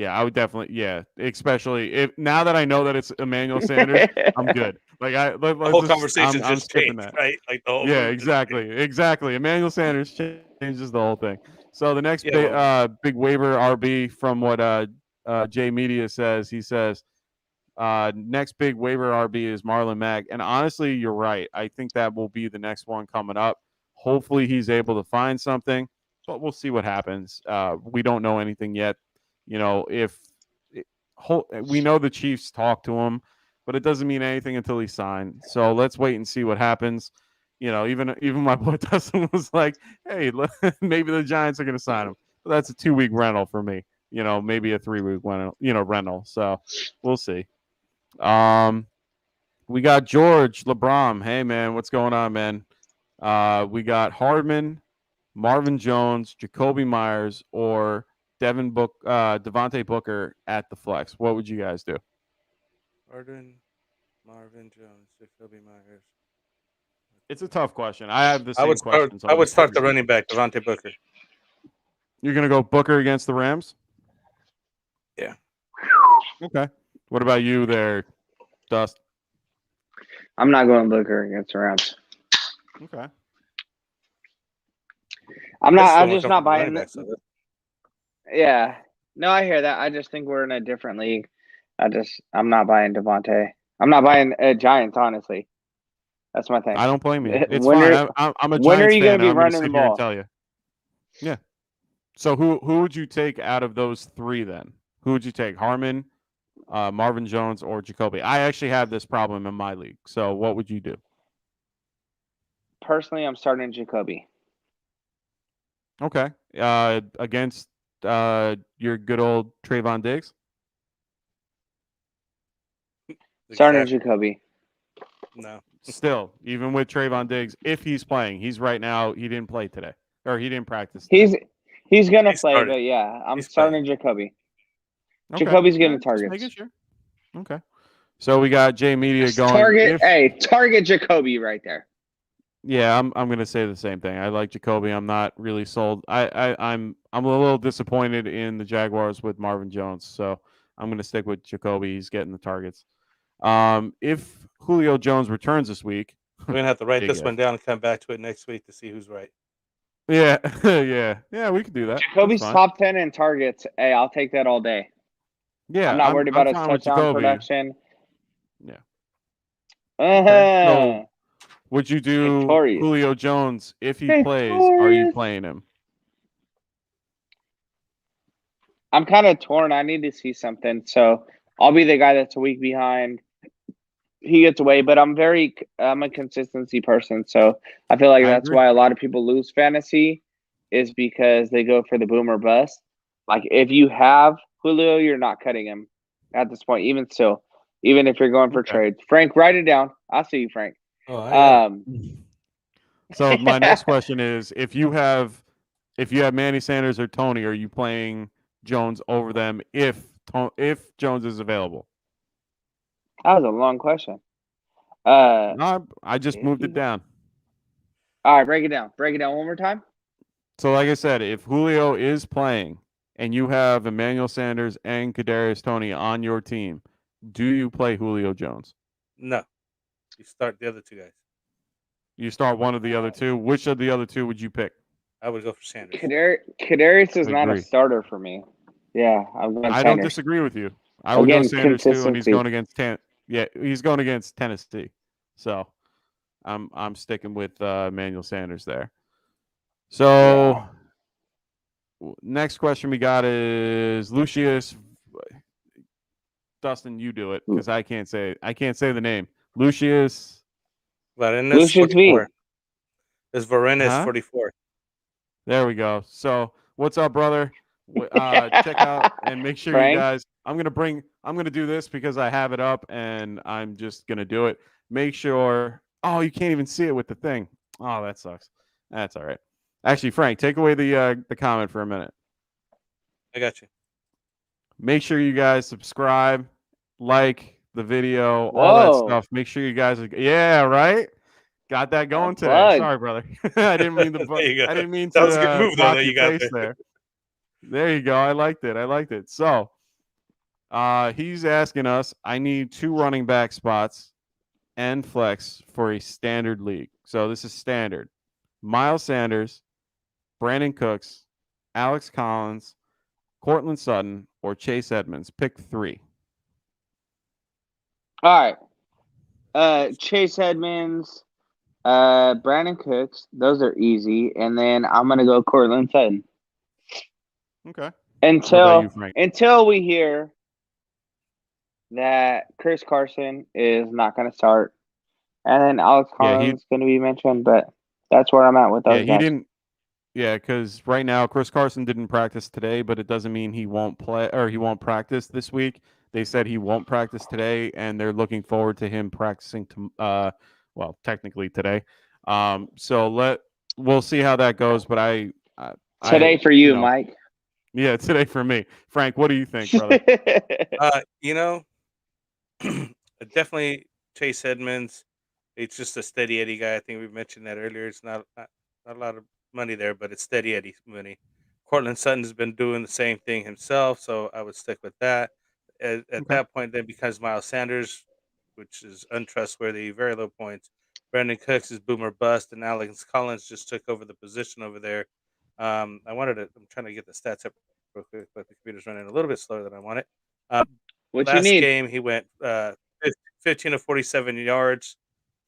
I would definitely, especially if now that I know that it's Emmanuel Sanders, I'm good. Like The let's whole just conversation I'm just skipping changed, that. right? Like the whole Yeah, mood just changed. exactly. Emmanuel Sanders changes the whole thing. So the next Yeah, well, big waiver RB from what Jay Media says, he says next big waiver RB is Marlon Mack. And honestly, you're right. I think that will be the next one coming up. Hopefully he's able to find something, but we'll see what happens. We don't know anything yet. If we know the Chiefs talk to him, but it doesn't mean anything until he's signed. So let's wait and see what happens. Even my boy Dustin was like, "Hey, maybe the Giants are going to sign him." But that's a 2-week rental for me. Maybe a 3-week rental. So we'll see. We got George LeBron. Hey man, what's going on, man? We got Hardman, Marvin Jones, Jacoby Myers, or Devontae Booker at the flex. What would you guys do? Arden, Marvin Jones, Jacoby Myers. It's a tough question. I have the I would same start. questions I would almost start every the week. running back, Devontae Booker. You're gonna go Booker against the Rams? Yeah. Okay. What about you there, Dust. I'm not going Booker against the Rams. Okay. I'm That's the I'm more just not comfortable running buying. back. So Yeah. No, I hear that. I just think we're in a different league. I'm not buying Devontae. I'm not buying Giants, honestly. That's my thing. I don't blame you. It's When fine. are I'm a when are Giants you fan, going to and be I'm going to running the sit here and ball? tell you. Yeah. So who would you take out of those three then? Who would you take? Harmon, Marvin Jones, or Jacoby? I actually have this problem in my league. So what would you do? Personally, I'm starting Jacoby. Okay. Against your good old Trayvon Diggs? Starting exactly. Jacoby. No. Still, even with Trayvon Diggs, if he's playing, he's right now, he didn't play today. Or he didn't practice today. He's going to He play, started. but yeah, I'm He's starting playing. Jacoby. Okay. Jacoby's All getting right, just making targets. sure. Okay. So we got Jay Media going. Target Jacoby right there. Yeah, I'm gonna say the same thing. I like Jacoby. I'm not really sold. I'm a little disappointed in the Jaguars with Marvin Jones, so I'm gonna stick with Jacoby. He's getting the targets. If Julio Jones returns this week, We're gonna have to write big this if. one down and come back to it next week to see who's right. Yeah, yeah, we could do that. Jacoby's That's fine. top 10 in targets. Hey, I'll take that all day. Yeah, I'm not worried about his fine with touchdown Jacoby. production. Yeah. Uh-huh. Okay. So would you do Victorious. Julio Jones if he plays? Are you playing him? I'm kind of torn. I need to see something. So I'll be the guy that's a week behind. He gets away, but I'm a consistency person. So I feel like I that's agree. why a lot of people lose fantasy is because they go for the boom or bust. Like if you have Julio, you're not cutting him at this point, even still, even if you're going for Okay. trades. Frank, write it down. I'll see you, Frank. Oh, I got it. So my next question is: if you have Manny Sanders or Tony, are you playing Jones over them if Jones is available? That was a long question. No, I just moved it down. All right, break it down. Break it down one more time. So, like I said, if Julio is playing and you have Emmanuel Sanders and Kadarius Toney on your team, do you play Julio Jones? No. You start the other two guys. You start one of the other two. Which of the other two would you pick? I would go for Sanders. Kadarius is I not a agree. starter for me. Yeah, I'm going I Sanders. don't disagree with you. I would go Again, Sanders too, and he's consistency. going against he's going against Tennessee. So I'm sticking with Emmanuel Sanders there. So next question we got is Lucius. Dustin, you do it because I can't say the name. Lucius. Varenas 44. It's Varenas 44. There we go. So what's up, brother? Check out and make sure Frank? you guys. I'm gonna do this because I have it up and I'm just gonna do it. Make sure. Oh, you can't even see it with the thing. Oh, that sucks. That's all right. Actually, Frank, take away the comment for a minute. I got you. Make sure you guys subscribe, like the video, all that stuff. Make sure you guys right. Got that going today. Sorry, brother. I didn't mean to. I didn't mean to. That was a good move, though, that you got there. There you go. I liked it. So, he's asking us. I need 2 running back spots and flex for a standard league. So this is standard. Miles Sanders, Brandon Cooks, Alex Collins, Cortland Sutton, or Chase Edmonds. Pick 3. All right. Chase Edmonds, Brandon Cooks. Those are easy. And then I'm going to go Cortland Sutton. Okay. Until we hear that Chris Carson is not going to start. And then Alex Collins is going to be mentioned. But that's where I'm at with those guys. Yeah, because right now Chris Carson didn't practice today, but it doesn't mean he won't play or he won't practice this week. They said he won't practice today, and they're looking forward to him practicing technically today. So we'll see how that goes. But today for you, Mike. Yeah, today for me. Frank, what do you think, brother? Definitely Chase Edmonds. It's just a steady Eddie guy. I think we mentioned that earlier. It's not a lot of money there, but it's steady Eddie money. Cortland Sutton's been doing the same thing himself, so I would stick with that. At that point, then becomes Miles Sanders, which is untrustworthy, very low points. Brandon Cooks is boomer bust, and Alex Collins just took over the position over there. I'm trying to get the stats up real quick, but the computer's running a little bit slower than I want it. What you Last need? game, he went 15 of 47 yards,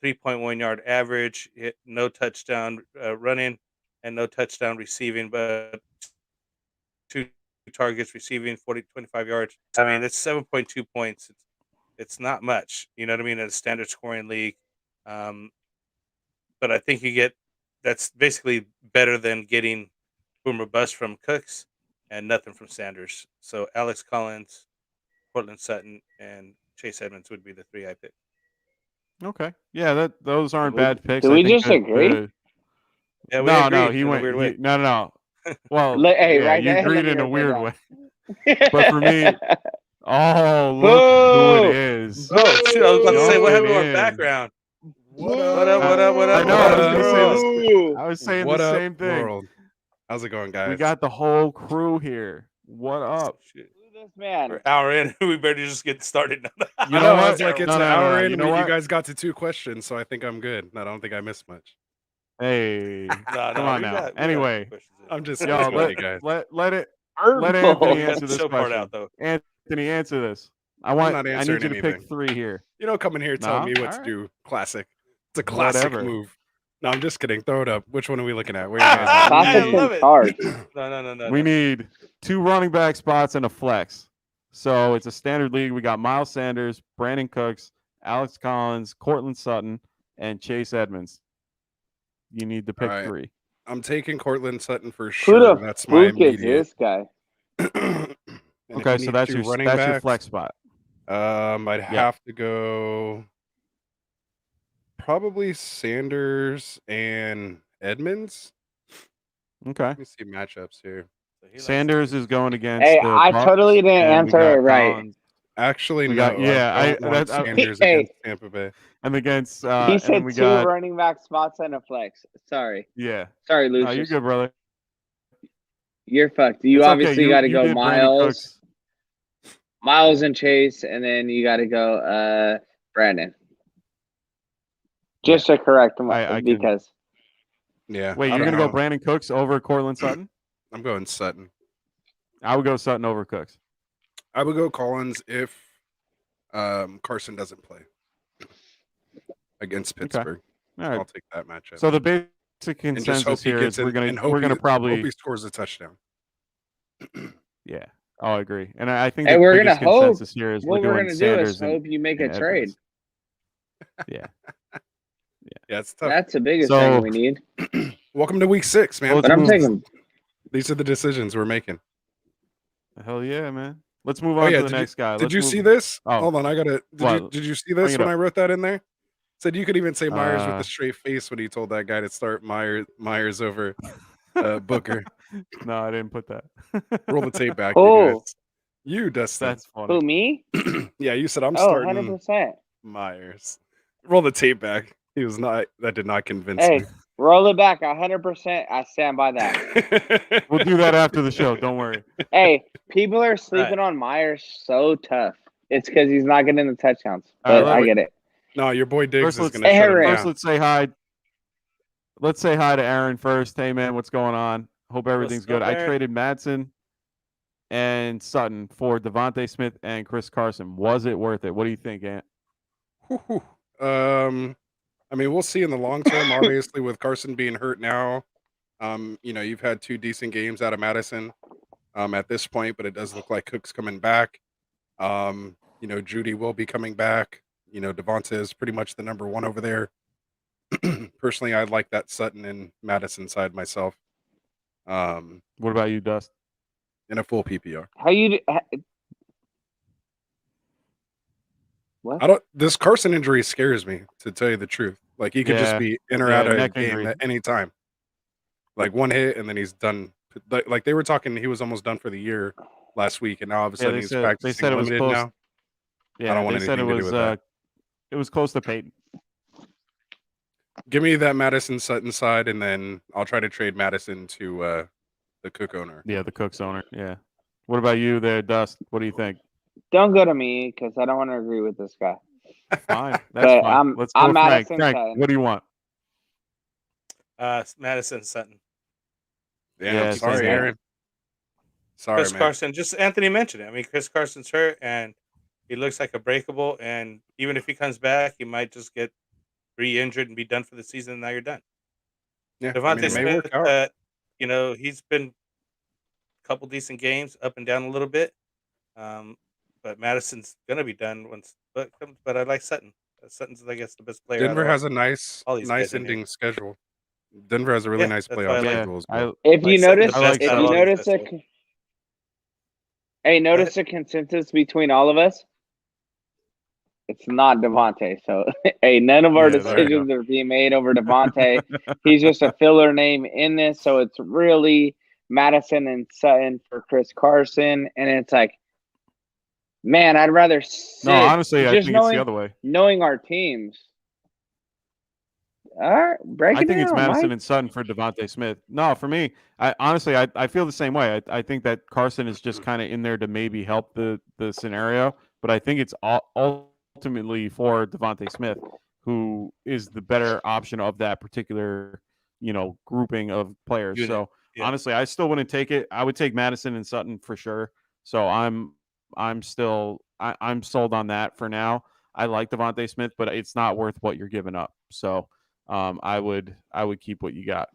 3.1 yard average, no touchdown running, and no touchdown receiving, but 2 targets receiving, 25 yards. I mean, it's 7.2 points. It's not much, you know what I mean, in a standard scoring league. But I think that's basically better than getting boomer bust from Cooks and nothing from Sanders. So Alex Collins, Cortland Sutton, and Chase Edmonds would be the 3 I picked. Okay. Yeah, those aren't bad picks. Do I we think just agree? Yeah, we no, agreed he in a went. weird way. No. Well, Hey, yeah, right you there, agreed let in me a write weird that way. But for me, oh, look who it is. Oh, shoot, I was about to say, what happened to our Jumping in. background? What What up, what up, what I up, know. what I was up, gonna say bro? this. I was saying What the up, same thing. world? How's it going, guys? We got the whole crew here. What up? Shit. This man. We're an hour in, we better just get started. You know, I was what? like, it's No, an no, hour no, in. you know You what? guys got to 2 questions, so I think I'm good. I don't think I missed much. Hey, No, come on now. Anyway, I'm just yo, with you guys. let Anthony Hurtful. answer this show part question. out, though. Anthony, answer this. I not need answering you to anything. pick 3 here. You don't come in here telling No? me what to Alright. do. Classic. It's a classic Whatever. move. No, I'm just kidding. Throw it up. Which one are we looking at? Where are you guys at? I Classic love and it. charge. No. We need 2 running back spots and a flex. So it's a standard league. We got Miles Sanders, Brandon Cooks, Alex Collins, Cortland Sutton, and Chase Edmonds. You need to pick Alright. 3. I'm taking Cortland Sutton for Who sure. the That's my fuck is immediate. this guy? And if Okay, we so need that's 2 your running backs, flex spot. I'd have to go probably Sanders and Edmonds. Okay. Let me see matchups here. Sanders is going against Hey, the I Bucs, totally didn't and we answer got it right. Collins, Actually, We no. got- yeah, I don't want I- Sanders Hey. against Tampa Bay. and against He and then said we 2 got running back spots and a flex. Sorry, yeah. Lucius. No, you're good, brother. You're fucked. You It's okay. obviously You- got to you go did Brandon Miles, Cooks. and Chase, and then you got to go Brandon. Just to correct him, I can- because Yeah. Wait, I you're don't gonna go know. Brandon Cooks over Cortland Sutton? I'm going Sutton. I would go Sutton over Cooks. I would go Collins if Carson doesn't play against Pittsburgh. All right. I'll take that matchup. So the basic and just hope consensus he here gets is we're in, gonna and hope we're gonna he- probably hope he scores a touchdown. yeah. Oh, I agree. And I think Hey, the we're gonna biggest hope. consensus here is what we're we're doing gonna do is Sanders and, hope you make a and trade. Edmonds. Yeah. Yeah, it's tough. That's the biggest So- thing we need. Welcome to week 6, man. Well, But I'm move- taking. These are the decisions we're making. Hell yeah, man. Let's move Oh, on yeah, to the did you- next guy. Did Let's you move- see this? Oh. Hold on, I gotta. What? Did you see Bring this it when up. I wrote that in there? Said you could even say Myers with Uh, a straight face when he told that guy to start Myers over Booker. No, I didn't put that. Roll the tape back, Oh. you guys. You, Dustin. That's funny. Who, me? Yeah, you said I'm Oh, starting 100%. Myers. Roll the tape back. He was not. That did not convince Hey, roll it back 100%. I stand by that. me. We'll do that after the show. Don't worry. Hey, people are sleeping on Myers so tough. It's because he's not getting the touchdowns. All But right, I get it. No, your boy Diggs First, is let's- going to shut him Aaron. First, down. let's say hi. Let's say hi to Aaron first. Hey, man, what's going on? Hope everything's good. up, I Aaron? traded Madison and Sutton for Devontae Smith and Chris Carson. Was it worth it? What do you think, Ant? Whew. I mean, we'll see in the long term. Obviously, with Carson being hurt now, you've had 2 decent games out of Madison at this point, but it does look like Cook's coming back. Judy will be coming back. Devonta is pretty much the number 1 over there. Personally, I like that Sutton and Madison side myself. What about you, Dust? In a full PPR. What? This Carson injury scares me, to tell you the truth. Like, he could just Yeah. be in or Yeah, out of a neck game injury. at any time. Like, 1 hit and then he's done. Like, they were talking, he was almost done for the year last week, and now all of a sudden they he's said- practicing they said it was limited close. now. Yeah, don't want they said it anything to do was with that. it was close to Peyton. Give me that Madison Sutton side, and then I'll try to trade Madison to the Cook owner. Yeah, the Cooks owner. Yeah. What about you there, Dust? What do you think? Don't go to me because I don't want to agree with this guy. Fine. That's But fine. Let's go I'm to Frank. Madison Frank, Sutton. what do you want? Madison Sutton. Damn, Yeah, sorry, same here. Aaron. Sorry, Chris man. Carson, just Anthony mentioned it. I mean, Chris Carson's hurt, and he looks like a breakable. And even if he comes back, he might just get re-injured and be done for the season. And now you're done. Yeah, I mean, Devontae it may work Smith, out. he's been a couple decent games, up and down a little bit. But Madison's gonna be done once. But I like Sutton. Sutton's, I guess, the best player. Denver out of has a nice, all these guys nice in here. ending schedule. Denver has a really Yeah, nice that's why I playoff like- schedule as well. If you Like Sutton, notice, the I like best if out Sutton. of you all these notice guys. notice a consensus between all of us. It's not Devontae. So, hey, none of our Yeah, there you decisions are being made over Devontae. He's just a filler name in this. So it's really Madison and Sutton for Chris Carson. And it's like, man, I'd rather sit No, honestly, I just think it's the other way. knowing our teams. All right, break I it think it's down, Madison Mike. and Sutton for Devontae Smith. No, for me, I feel the same way. I think that Carson is just kind of in there to maybe help the scenario, but I think it's ultimately for Devontae Smith, who is the better option of that particular, grouping of players. Unit, So yeah. honestly, I still wouldn't take it. I would take Madison and Sutton for sure. So I'm sold on that for now. I like Devontae Smith, but it's not worth what you're giving up. So I would keep what you got.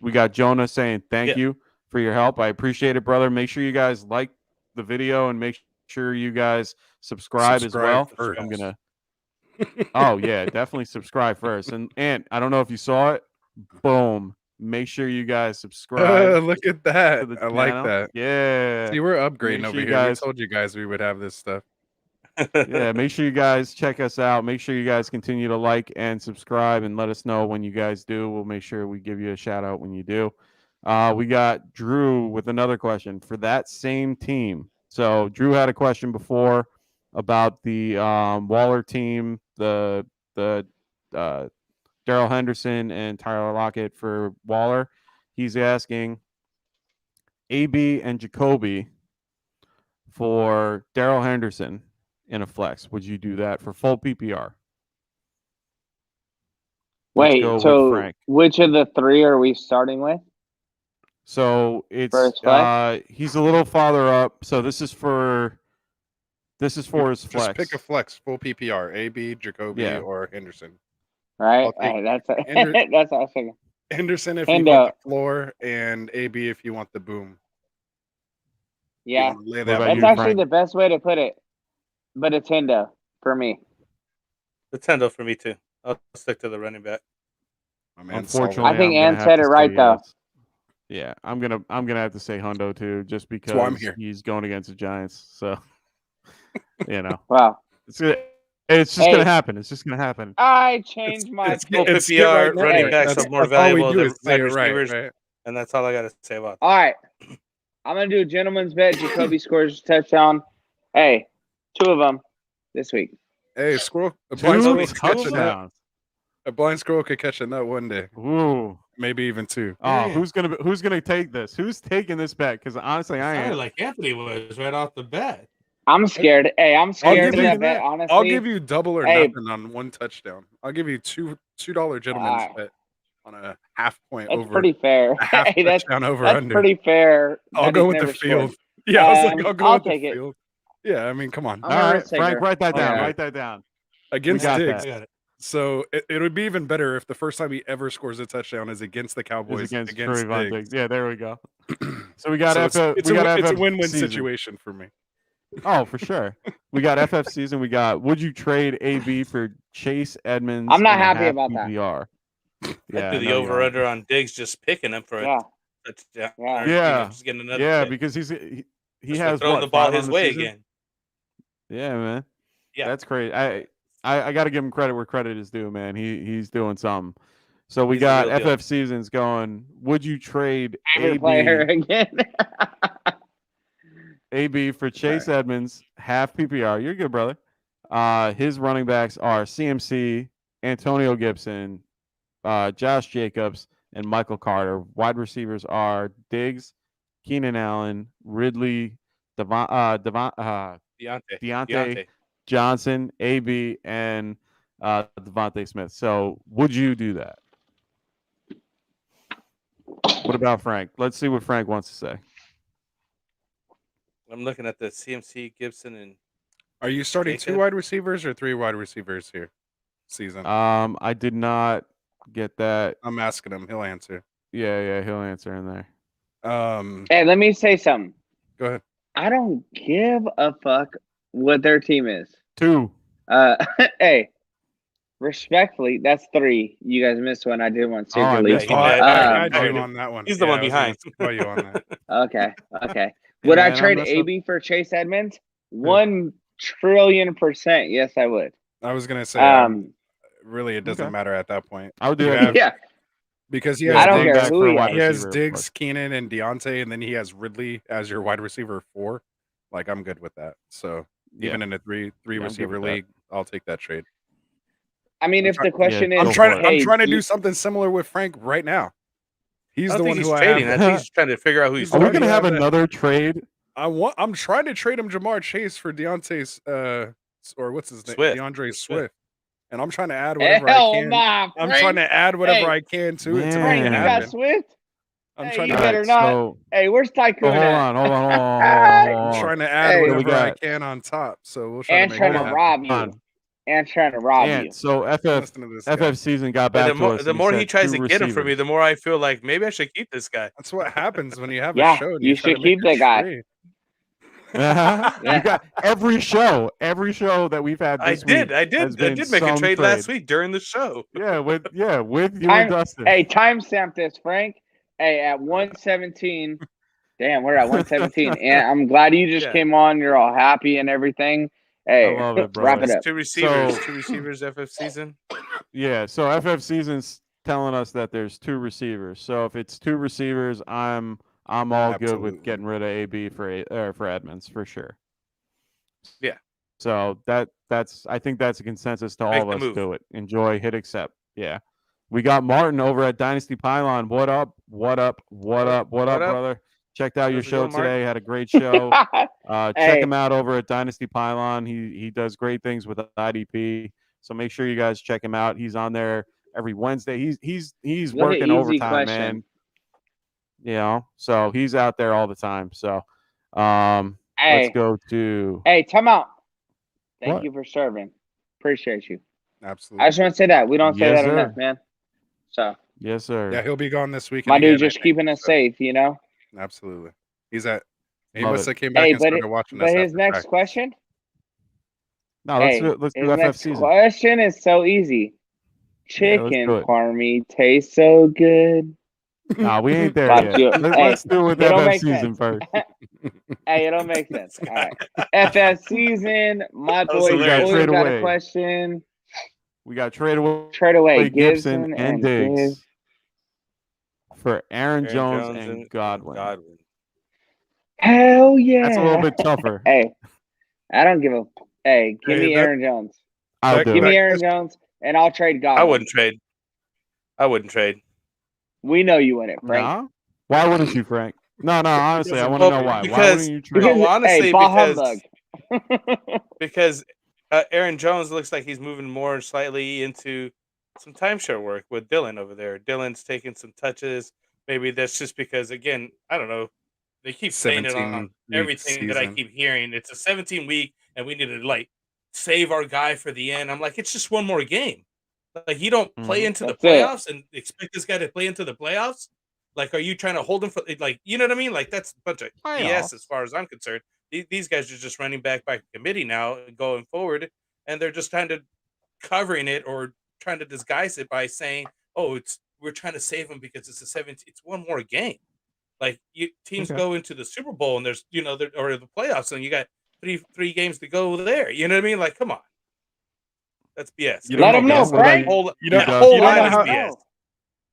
We got Jonah saying thank you for your help. I appreciate it, brother. Make sure you guys like the video and make sure you guys subscribe as well. First. I'm gonna. Oh yeah, definitely subscribe first. And I don't know if you saw it. Boom. Make sure you guys subscribe. Look at that. the I like channel. that. Yeah. See, we're upgrading Make over sure you here. guys- We told you guys we would have this stuff. Yeah, make sure you guys check us out. Make sure you guys continue to like and subscribe and let us know when you guys do. We'll make sure we give you a shout out when you do. We got Drew with another question for that same team. So Drew had a question before about the Waller team, the Daryl Henderson and Tyler Lockett for Waller. He's asking AB and Jacoby for Daryl Henderson in a flex. Would you do that for full PPR? Wait, go with so Frank. which of the three are we starting with? So it's First flex? he's a little farther up. So this is for his Just flex. pick a flex, full PPR, AB, Jacoby, Yeah. or Henderson. Right? I'll take Hey, that's Ender- that's what I was thinking. Henderson if you Hendo. want the floor, and AB if you want the boom. Yeah, Lay What that about that's you, boom. actually Frank? the best way to put it. But it's Hendo for me. It's Hendo for me too. I'll stick to the running back. My man, Unfortunately, I think I'm gonna Ann have said to it right, say though. yes. Yeah, I'm gonna have to say Hundo too, just because why I'm here. he's going against the Giants. So Wow. it's just gonna happen. It's just gonna happen. I changed my It's pick. it's PPR right now. running Hey, backs That's are more all we valuable do than is say wide it right, receivers, right? and that's all I got to say about that. All right. I'm going to do a gentleman's bet. Jacoby scores a touchdown. Hey, 2 of them this week. Hey, squirrel. A 2 blind squirrel could catch a nut. touchdowns. A blind squirrel could catch a nut one day, Ooh. maybe even 2. Oh, Yeah. who's gonna take this? Who's taking this bet? Because honestly, I Sounded am. like Anthony was right off the bat. I'm scared. Hey, I'm scared of give that you bet, that. honestly. I'll give you double or Hey. nothing on one touchdown. I'll give you $2 gentleman's Alright. bet on a half point That's over. pretty fair. A half Hey, that's touchdown over that's under. pretty fair. I'll that go he's with the never scored. field. Yeah, I was like, I'll go I'll with the take it. field. Yeah, I mean, come on. I'm All a right, risk Frank, taker. write that down. Yeah. Write that down. Against got Diggs. that. I got it. So it would be even better if the first time he ever scores a touchdown is against the Is Cowboys against against Trayvon Diggs. Diggs. Yeah, there we go. So we got So FF. it's we got a FF win-win season. situation for me. Oh, for sure. We got FF season. We got. Would you trade AB for Chase Edmonds? I'm not in a happy half about that. PPR? Yeah, I'd do I the know you over aren't. under on Diggs just picking him for Yeah. a touchdown. Yeah. Or, Yeah. just getting another Yeah, pick. because he Just has throwing what, the ball 5 on his the way season? again. Yeah, man. Yeah. That's great. I got to give him credit where credit is due, man. He's doing something. So we He's the got real deal. FF seasons going. Would you trade Favorite player again. AB for Chase Edmonds, half PPR? You're good, brother. His running backs are CMC, Antonio Gibson, Josh Jacobs, and Michael Carter. Wide receivers are Diggs, Keenan Allen, Ridley, Deontay, Deontay. Johnson, AB, and Devontae Smith. So would you do that? What about Frank? Let's see what Frank wants to say. I'm looking at the CMC, Gibson, and Are you starting 2 Jacob? wide receivers or 3 wide receivers here season? I did not get that. I'm asking him. He'll answer. Yeah, he'll answer in there. Hey, let me say something. Go ahead. I don't give a fuck what their team is. 2. Hey, respectfully, that's 3. You guys missed one. I did one Oh, I secretly. missed he one. did. I I got you did. on that one. He's the Yeah, one I was gonna behind. call you on that. Okay. Would I Man, I trade messed up. AB for Chase Edmonds? 1 trillion%. Yes, I would. I was gonna say, really, it doesn't Okay. matter at that point. I would do You it. have- Yeah. Because he Yeah, I has don't going care back who for a he wide has. he has receiver, Diggs, Keenan, and Deontay, and then he has Ridley as your wide receiver 4. Like, I'm good with that. So Yeah. even in a three I'm good receiver with that. league, I'll take that trade. I mean, I'm if try- the question yeah, is, go I'm trying. for To, I'm hey, trying to do do something similar with Frank right now. He's I don't the think one he's who I trading. have. I think he's trying to figure out who he's Are Are we starting. gonna have have it. another trade? I'm trying to trade him Jamar Chase for Deontay's or what's his name? Swift. DeAndre Swift. Swift. And I'm trying to add whatever I hell can. nah, I'm Frank. trying to add whatever Hey, I can to it to Frank, make you it Man. got happen. Swift? I'm Hey, trying you to. better not. Hey, where's Tycoon hold at? on. I'm trying to add Hey. What do we whatever I got? can on top. So we'll try to And make trying it to happen. rob you. on. And trying to rob you. And so Listen to this guy. FF season got And back to us. the and more he said tries 2 to get him from me, receivers. the more I feel like maybe I should keep this guy. That's what happens when you have Yeah, a show and you try should to make keep a that guy. trade. You got every show that we've had I this week. did make a some trade last week during the show. Yeah, with you and Dustin. Hey, timestamp this, Frank. Hey, at 117. Damn, we're at 117. And I'm glad you just Yeah. came on. You're all happy and everything. Hey, I love it, wrap brother. it up. Two receivers, So- two receivers FF season. Yeah, so FF season's telling us that there's 2 receivers. So if it's 2 receivers, I'm all good Absolutely. with getting rid of AB for Edmonds for sure. Yeah. So that's I think that's a consensus to Make all the of us. move. Do it. Enjoy, hit accept. Yeah. We got Martin over at Dynasty Pylon. What up, brother? Checked out your How's it show going, Martin? today. Had a great show. Check Hey. him out over at Dynasty Pylon. He does great things with IDP. So make sure you guys check him out. He's on there every Wednesday. He's Look at working easy overtime, question. man. You know, so he's out there all the time. So let's Hey, go to hey, time out. Thank What? you for serving. Appreciate you. Absolutely. I just want to say that. We don't say Yes, that sir. enough, man. So, yes, sir. Yeah, he'll be gone this weekend. my dude's again, I just think, keeping us so, safe, you know? Absolutely. He Love must it. have came back Hey, and but started watching us. But his after next practice. question? No, let's Hey, do it. Let's do his FF next season. question is so easy. Yeah, let's Chicken do it. parmy tastes so good. Nah, we ain't there Fuck yet. you. Let's do it with It don't FF make season sense. first. Hey, it don't make sense. All right. FF season. My That was boy hilarious. Julian got Trade a question. We got trade away Trade away Gibson and Diggs Diggs. for Aaron Aaron Jones Jones and Godwin. Hell yeah. That's a little bit tougher. Hey, I don't give a. Hey, give Hey, me that- Aaron Jones. I'll that- do Give it. me Aaron Jones, and I'll trade Godwin. I wouldn't trade. We know you win it, Frank. Nah? Why wouldn't you, Frank? No, honestly, I want to Well, know why. Why because- wouldn't you trade? No, honestly, hey, bah because- humbug. Because Aaron Jones looks like he's moving more slightly into some timeshare work with Dylan over there. Dylan's taking some touches. Maybe that's just because, again, I don't know. They keep saying it on 17-week everything that I season. keep hearing. It's a 17-week, and we need to save our guy for the end. I'm like, it's just one more game. Like, you don't play into the That's it. playoffs and expect this guy to play into the playoffs. Like, are you trying to hold him for you know what I mean? Like, that's a bunch of BS Playoffs. as far as I'm concerned. These guys are just running back by committee now going forward, and they're just kind of covering it or trying to disguise it by saying, "Oh, we're trying to save him because it's a 17. It's one more game." Like teams Okay. go into the Super Bowl and there's or the playoffs and you got three games to go there. You know what I mean? Like, come on, that's BS. You Let don't him know know, BS. Frank. You don't- That whole you don't line know is how- BS.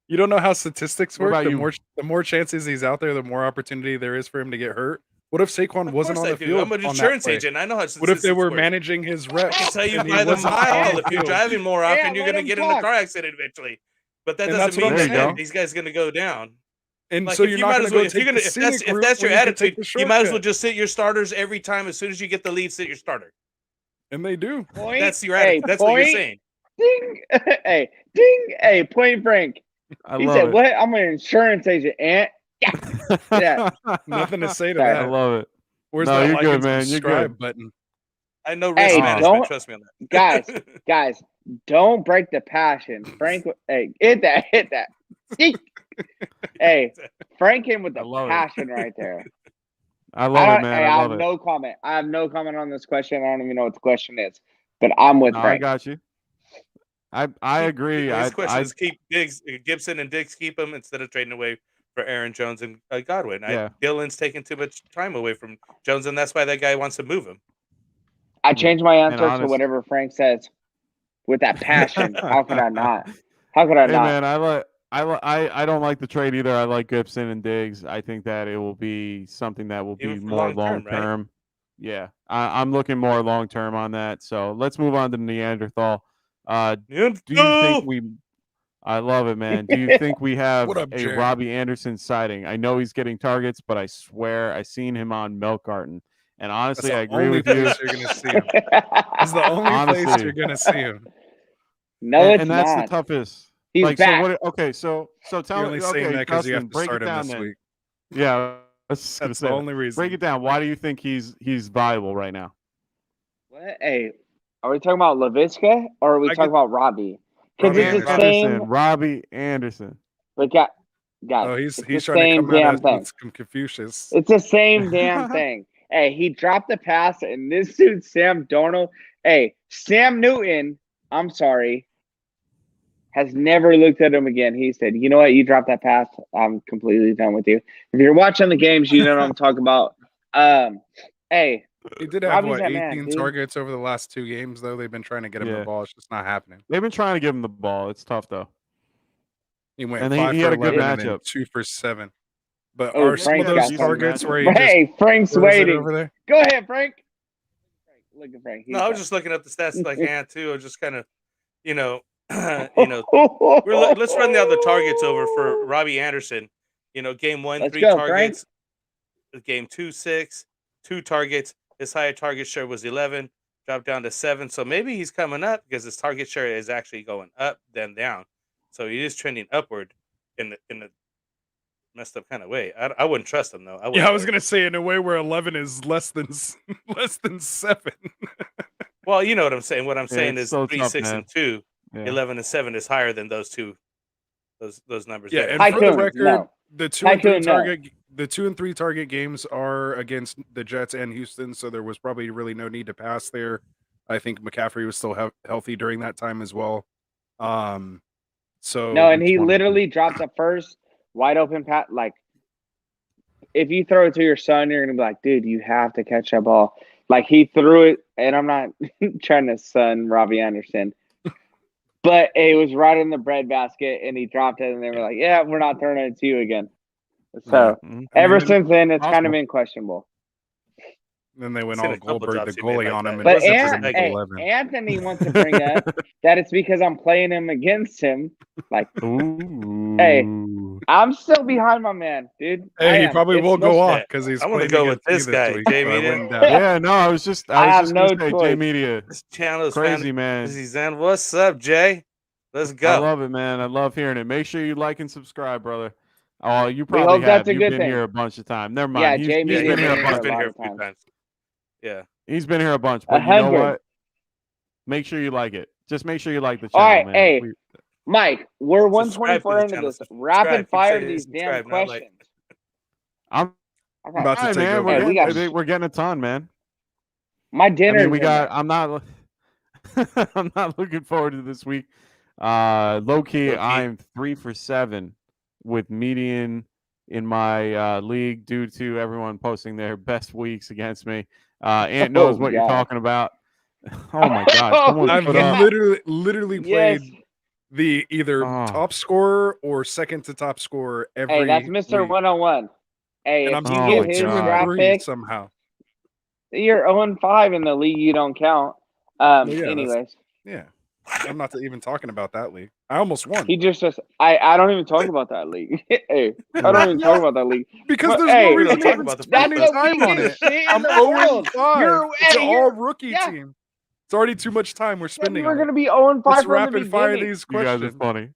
You don't know how statistics What work. about The more chances he's out there, the more opportunity there is for him to get hurt. What if Saquon Of wasn't course on I the do. field? I'm an on that insurance play? agent. I know how. What if they statistics were work. managing his I reps? can tell you and he by the wasn't on mile the if you're field? driving more often, Yeah, you're let going to him get in a talk. car accident eventually. But that And doesn't that's what mean I'm that saying. these guys going to go down. And Like, so if you're you not might going as to well, go if you're take gonna, the if that's scenic route your when you can take attitude, the you might as well shortcut. just sit your starters every time as soon as you get the lead. Sit your starter. And they do. Point. That's your attitude. That's what you're saying. Ding. Hey, ding. Hey, Point Frank. I He love said, it. "What? I'm an insurance agent, Aunt." Yeah. Nothing to say to Sorry. I that. love it. Where's No, that you're like good, and man. You're subscribe good. button? I know Hey, risk management. don't- Trust me on that. Guys, don't break the passion. Frank, hey, hit that. Ding. Hey, Frank came with I the love it. passion right there. I love it, man. Hey, I I love have it. no comment. I have no comment on this question. I don't even know what the question is, but I'm with No, I Frank. got you. I agree. His question I is keep Gibson and Diggs keep him instead of trading away for Aaron Jones and Godwin. Yeah. Dylan's taking too much time away from Jones, and that's why that guy wants to move him. I changed my answer to honest- whatever Frank says with that passion. How could I not? How could I Hey not? man, I don't like the trade either. I like Gibson and Diggs. I think that it will be something that will Even be for more long-term, long term. Yeah, I'm looking more long term on that. So let's move on to Neanderthal. Do you think we? I love it, man. Do you think we have What up, a Jay? Robbie Anderson sighting? I know he's getting targets, but I swear I seen him on Milk Carton. And honestly, I agree with you. Place you're gonna see him. It's the only place Honestly. you're gonna see him. No, it's and that's not. the toughest. He's like, back. so what? Okay, so tell You're me. only saying Okay, that because you have Dustin, to break start it him down this then. week. Yeah, that's the only reason. Break it down. Why do you think he's viable right now? What? Hey, are we talking about LaVisca or are we talking about Robbie? Because Robbie it's the Anderson. same. Robbie Anderson. But guys, Oh, it's he's the trying to same come at damn us thing. with some Confucius. It's the same damn thing. Hey, he dropped the pass, and this dude, Sam Darnold. Hey, Sam Newton, I'm sorry, has never looked at him again. He said, "You know what? You dropped that pass. I'm completely done with you." If you're watching the games, you know what I'm talking about. Hey, He did have Robbie's that 18 man, dude. targets over the last 2 games, though. They've been trying to get him the Yeah. ball. It's just not happening. They've been trying to give him the ball. It's tough though. He went And 5 he for had a good 11 and then matchup. 2 for 7. But Oh, are some of Frank those got targets some where he just Hey, Frank's what is it waiting. over there? Go ahead, Frank. Look at Frank. No, I was just looking up the stats like Ant too. I was just kind of, let's run the other targets over for Robbie Anderson. Game 1, Let's 3 go, targets. Game 2, 6, 2 targets. His higher target share was 11, dropped down to 7. So maybe he's coming up because his target share is actually going up then down. So he is trending upward in a messed up kind of way. I wouldn't trust him though. Yeah, I was gonna say in a way where 11 is less than 7. Well, you know what I'm saying. What I'm saying it's is so 3, tough, 6, man. and 2. Yeah. 11 and 7 is higher than those two. Those numbers. Yeah, there. and for the Tycoon, record, no. the 2 and 3 Tycoon, no. target the 2 and 3 target games are against the Jets and Houston, so there was probably really no need to pass there. I think McCaffrey was still healthy during that time as well. So No, and he literally dropped the first wide open pass. Like, if you throw it to your son, you're gonna be like, dude, you have to catch that ball. Like, he threw it, and I'm not trying to son Robbie Anderson, but it was right in the breadbasket, and he dropped it, and they were like, yeah, we're not throwing it to you again. So ever since then, it's kind of been questionable. Then they went Seen all a couple Goldberg the drops he made goalie like on that. him. It But wasn't just like a hey, 11. Anthony wants to bring up that it's because I'm playing him against him. Like, Ooh. hey, I'm still behind my man, dude. Hey, he am. probably It's will no go sweat. off because he's I wanna playing go with against this me guy, week, Jay so I Media. wouldn't doubt it. Yeah, no, I was just I have gonna no say J choice. Media. This channel is Crazy, man. Zen. What's up, Jay? Let's go. I love it, man. I love hearing it. Make sure you like and subscribe, brother. Oh, you hope probably that's have. a You've good been thing. here a bunch of times. Never Yeah, mind. He's Jamie been here a been bunch. He's been here a few times. times. Yeah. He's been here a bunch. But you know 100. what? Make sure you like it. Just make sure you like the All channel, right, man. hey, Mike, we're Subscribe to 124 the into channel. this. Subscribe. Rapid Keep fire saying these damn subscribe, not like- questions. I'm I I'm about got, to Hey, take man, over. Hey, we got- we're getting a ton, man. my I dinner's mean, we in got. there. I'm not. I'm not looking forward to this week. Low key, I'm 3 for 7 with median in my league due to everyone posting their best weeks against me. Ant knows what you're God. talking about. Oh my gosh! Someone I've put up. literally Yes. played the either Oh. top scorer or second to top scorer every Hey, that's Mr. week. 101. Hey, And if I'm you Oh get my his 2 God. draft and 3 pick, somehow. you're 0-5 in the league. You don't count. Well, yeah, Anyways, Yeah, I'm not even talking about that league. I almost won he just I don't even talk about that league. Hey, I don't even talk about that league. because But, there's hey, no we reason don't to talk even about the spend that's any the time on weakest it. shit in I'm the 0 world. 5. You're- It's hey, an you're- all rookie yeah. team. It's already too much time we're Said spending we were on going it. to be 0-5 Let's from the rapid fire beginning. these You guys questions. are funny.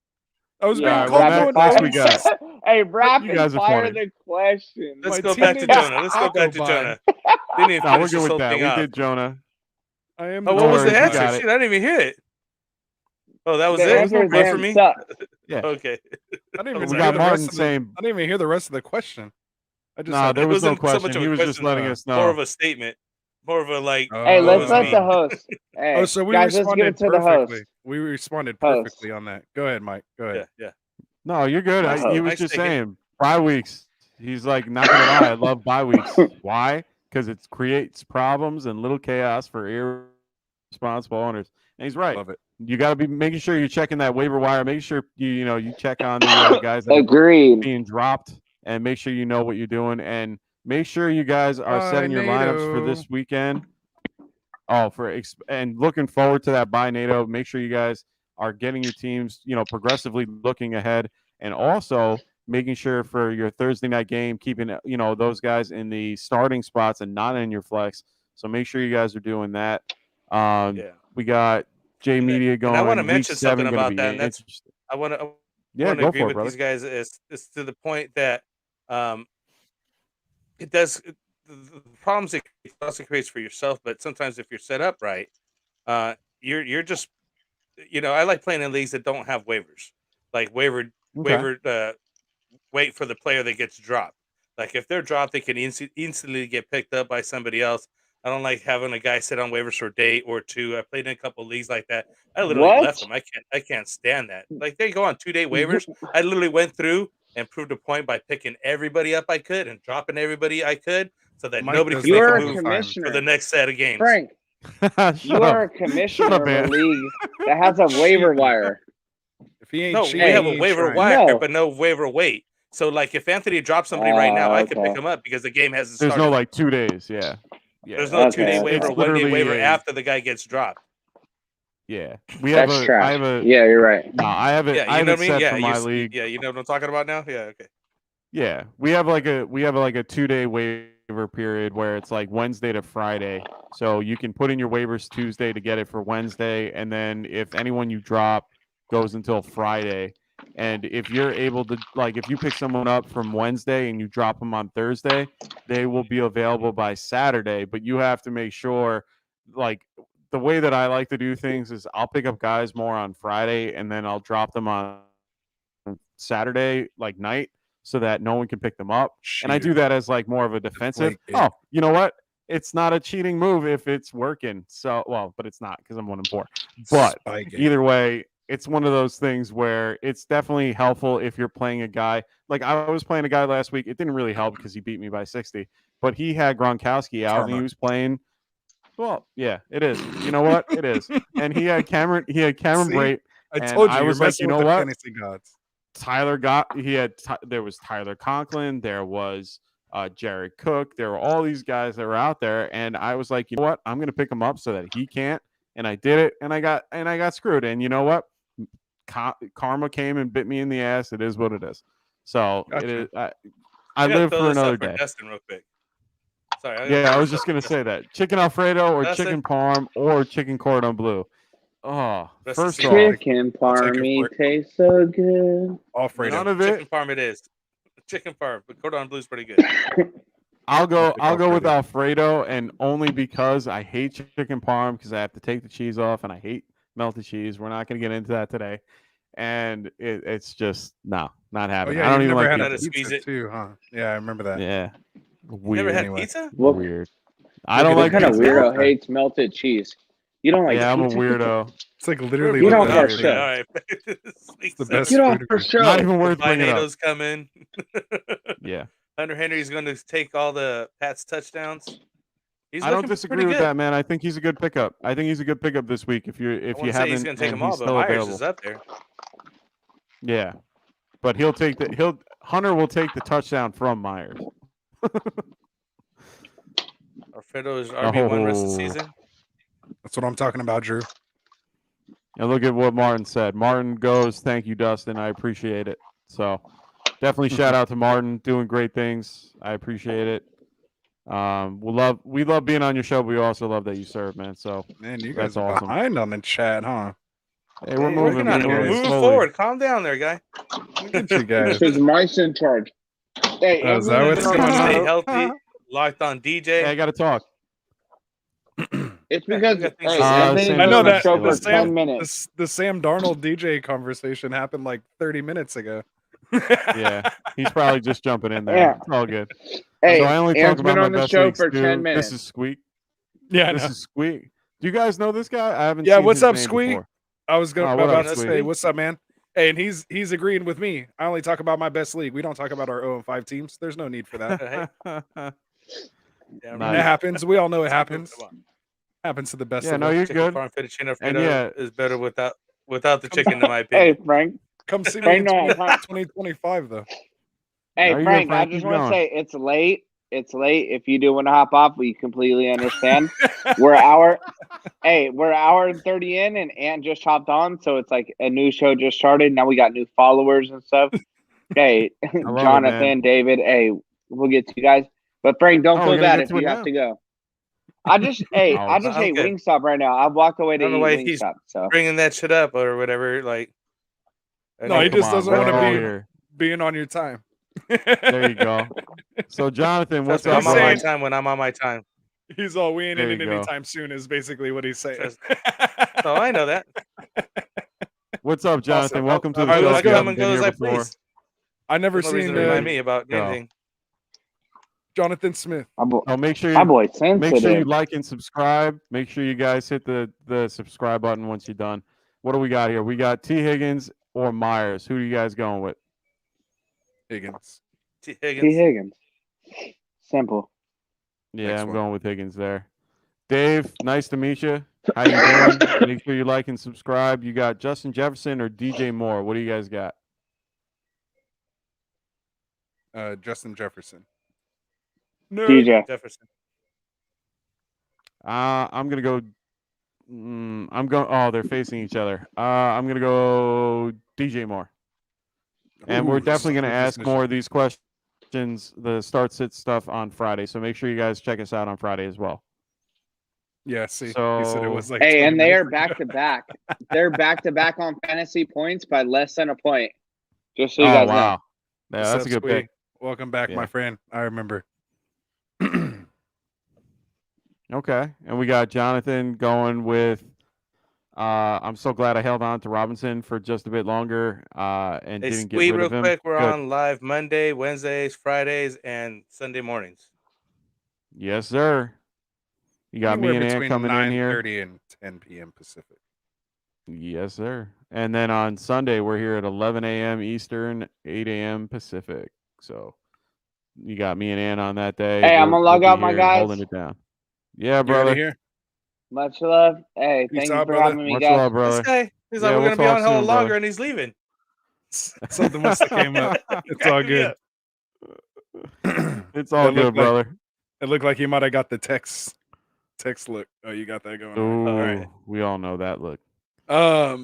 I was Yeah, being well, calm next going. we got- Hey, You rapid guys are fire funny. the question. Let's My go team back to didn't Jonah. Let's go back to Taco Jonah. Didn't even No, finish we're this good whole with that. thing We off. did Jonah. I am. Oh, the what was the worries, we answer? got it. Shit, I didn't even hear it. Oh, that was The it? answer is Right for me? Yeah. Okay. I didn't even We hear got the Martin rest of the. saying- I didn't even hear the rest of the question. I just. Nah, had- there It was no wasn't so much question. of He a was just question, letting us know. more of a statement. More of a like. Hey, woe let's is let me. the host. Hey, Oh, so we guys, let's give responded it to the host. perfectly. We responded Host. perfectly on that. Go ahead, Mike. Go ahead. Yeah. No, you're good. My He host. was Nice just taking- saying bye weeks. He's like, not gonna lie, I love bye weeks. Why? Because it creates problems and little chaos for irresponsible owners. And he's right. Love it. You got to be making sure you're checking that waiver wire. Make sure you check on the guys that are Agreed. being dropped, and make sure you know what you're doing, and make sure you guys are setting your lineups for this weekend. Oh, and looking forward to that bye NATO. Make sure you guys are getting your teams, progressively looking ahead, and also making sure for your Thursday night game, keeping those guys in the starting spots and not in your flex. So make sure you guys are doing that. Yeah. We got J Media going. And I want to Week mention 7 something gonna about be that. And that's interesting. I want to Yeah, go agree for it, with brother. these guys is to the point that it does the problems it also creates for yourself, but sometimes if you're set up right, you're just I like playing in leagues that don't have waivers. Like waiver wait for the player that gets dropped. Like if they're dropped, they can instantly get picked up by somebody else. I don't like having a guy sit on waivers for a day or two. I played in a couple of leagues like that. I literally What? left them. I can't stand that. Like they go on 2-day waivers. I literally went through and proved a point by picking everybody up I could and dropping everybody I could, so that Mike nobody does could You make are a a move commissioner. for the next set of games. Frank, Shut you up. are a commissioner of a man. league that has a waiver wire. If he ain't No, cheating, we have he a ain't waiver trying. wire, No. but no waiver wait. So, like, if Anthony drops somebody right now, I could pick okay. him up because the game hasn't There's started. no 2 days. Yeah. There's no Okay, 2-day okay. waiver, It's 1-day literally waiver a- after the guy gets dropped. Yeah. We have That's I trash. have a. Yeah, you're right. No, I have it. Yeah, I you have know it what I mean? set Yeah, for my league. yeah, you know what I'm talking about now? Yeah, okay. Yeah, we have like a 2-day waiver period where it's like Wednesday to Friday. So you can put in your waivers Tuesday to get it for Wednesday, and then if anyone you drop goes until Friday. And if you're able to, if you pick someone up from Wednesday and you drop them on Thursday, they will be available by Saturday. But you have to make sure, the way that I like to do things is I'll pick up guys more on Friday and then I'll drop them on Saturday, night, so that no one can pick them up. And I do that as more of a defensive. Deflate it. Oh, you know what? It's not a cheating move if it's working. So, but it's not because I'm 1-4. But Spike it. either way, it's one of those things where it's definitely helpful if you're playing a guy. Like I was playing a guy last week. It didn't really help because he beat me by 60, but he had Gronkowski out and he Karma. was playing. Well, yeah, it is. You know what? It is. And he had Cameron. He had Cameron See? Brate. I and told you, I you're was like, messing you know with the what? fantasy gods. There was Tyler Conklin. There was Jared Cook. There were all these guys that were out there. And I was like, you know what? I'm going to pick him up so that he can't. And I did it. And I got screwed. And you know what? Karma came and bit me in the ass. It is what it is. So Gotcha. it is. I I gotta live throw for this out another for day. Dustin real quick. Sorry. Yeah, I was just gonna say that chicken Alfredo or Dustin? chicken parm or chicken cordon bleu. Oh, Rest in first peace. off, Chicken I'll take it parmy for it. tastes so good. Alfredo. none of Chicken it. parm it is. Chicken parm, but cordon bleu is pretty good. I'll go with Alfredo. Alfredo, and only because I hate chicken parm because I have to take the cheese off, and I hate melted cheese. We're not gonna get into that today, and it's just not Oh happening. yeah, I don't you even never like had How to pizza squeeze it. too, huh? Yeah, I remember that. Yeah, You weird. never had Anyway. pizza? What Weird. I Look don't at like kind of pizza. weirdo Okay. hates melted cheese? You don't like Yeah, I'm a pizza? weirdo. It's like We're literally Get the off best our thing. show. All right. It's the best Get off food. our show. Not even The worth bringing up. Binados come in. Yeah, Hunter Henry's going to take all the Pats touchdowns. He's I don't looking disagree pretty with good. that, man. I think he's a good pickup. I think he's a good pickup this week. If I you wouldn't say haven't, he's going to take and them all, he's but still Myers available. is up there. Yeah, but Hunter will take the touchdown from Myers. Alfredo is RB1 rest of the season. That's what I'm talking about, Drew. And look at what Martin said. Martin goes, "Thank you, Dustin. I appreciate it." So definitely shout out to Martin, doing great things. I appreciate it. We love being on your show, but we also love that you serve, man. So Man, you that's guys are awesome. behind on the chat, huh? Hey, we're Hey, moving. working on it. We're We're moving moving slowly. forward. Calm down there, guy. Look at you guys. Because Mike's in charge. Hey, Oh, is Andrew, that you've what's been on going the on? Stay show. healthy. Locked on Hey, I DJ. got to talk. It's Yeah, because we got things hey, to say. Anthony's Sam been I know on the that show the for Sam- 10 minutes. the Sam Darnold DJ conversation happened like 30 minutes ago. Yeah, he's probably just jumping in there. Yeah. It's all good. Hey, So I only talk Aaron's about been my on the best show leagues for too. 10 minutes. This is Squeak. Yeah, I This know. is Squeak. Do you guys know this guy? I haven't Yeah, seen what's his up, name Squeak? before. I was Oh, what about up, to Squeak? say, what's up, man? Hey, and he's agreeing with me. I only talk about my best league. We don't talk about our 0-5 teams. There's no need for that. Yeah, And Nice. it happens. We all know it Come happens. on. Happens to the best Yeah, of no, us. you're Chicken good. farm fettuccine And Alfredo yeah, is better without the chicken, in my Hey, opinion. Frank. Come see me Frank, in no, 2025, though. Hey, No, you're good, Frank, I Frank. just Keep want to going. say it's late. It's late. If you do want to hop off, we completely understand. We're hour and 30 in, and Ant just hopped on, so it's like a new show just started. Now we got new followers and stuff. Hey, love it, Jonathan, man. David. Hey, we'll get to you guys. But Frank, don't Oh, feel we're gonna bad get if to it you have now. to go. I just hate I'm hate good. Wingstop right now. I've walked away I to don't know eat why he's Wingstop. So bringing that shit up or whatever. Like, I No, know he Come just on, doesn't we're want all to be here. being on your time. There you go. So Jonathan, what's Trust me, up, I'm on my brother? saying- time when I'm on my time. He's all, we ain't There in you it go. anytime soon, is basically what he's saying. Trust- No, I know that. What's up, Jonathan? Awesome. Welcome to All the right, show. let's If you go. Come haven't and been go as here I before. please. I never There's no reason seen to remind There me about go. anything. Jonathan Smith. Oh, make sure my you boy sensitive. like and subscribe. Make sure you guys hit the subscribe button once you're done. What do we got here? We got T. Higgins or Myers. Who are you guys going with? Higgins. T. T. Higgins. Higgins. Simple. Yeah, Next I'm one. going with Higgins there. Dave, nice to meet you. How you doing? Make sure you like and subscribe. You got Justin Jefferson or DJ Moore. What do you guys got? Justin Jefferson. DJ. Jefferson. I'm gonna go. I'm going. Oh, they're facing each other. I'm gonna go DJ Moore. And we're Ooh, definitely going to split ask decision. more of these questions, the start sit stuff on Friday. So make sure you guys check us out on Friday as well. Yeah, see, he said it So was like. Hey, 20 and they are minutes back ago. to back. They're back to back on fantasy points by less than a point. Just so oh you guys know. wow, yeah, What's that's up, a good Squee? pick. Welcome back, Yeah. my friend. I remember. Okay, and we got Jonathan going with. I'm so glad I held on to Robinson for just a bit longer and Hey, didn't get Squee, rid real of him. quick. We're Good. on live Monday, Wednesdays, Fridays, and Sunday mornings. Yes, sir. You got me Anywhere and Ann between coming in here. 9:30 and 10 p.m. Pacific. Yes, sir. And then on Sunday, we're here at 11 a.m. Eastern, 8 a.m. Pacific. So you got me and Ann on that day. Hey, I'm gonna log be out, my here guys. holding it down. Yeah, You brother. ready here? Much love. Hey, Peace thank you out, for brother. having me, Much guys. love, brother. This guy, he's Yeah, like, we're we'll gonna be on talk hella soon, longer, brother. and he's leaving. Something must have came up. It's all good. It's all good, brother. It looked like you might have got the text look. Oh, you got that going on. All right. Ooh, we all know that look. Oh,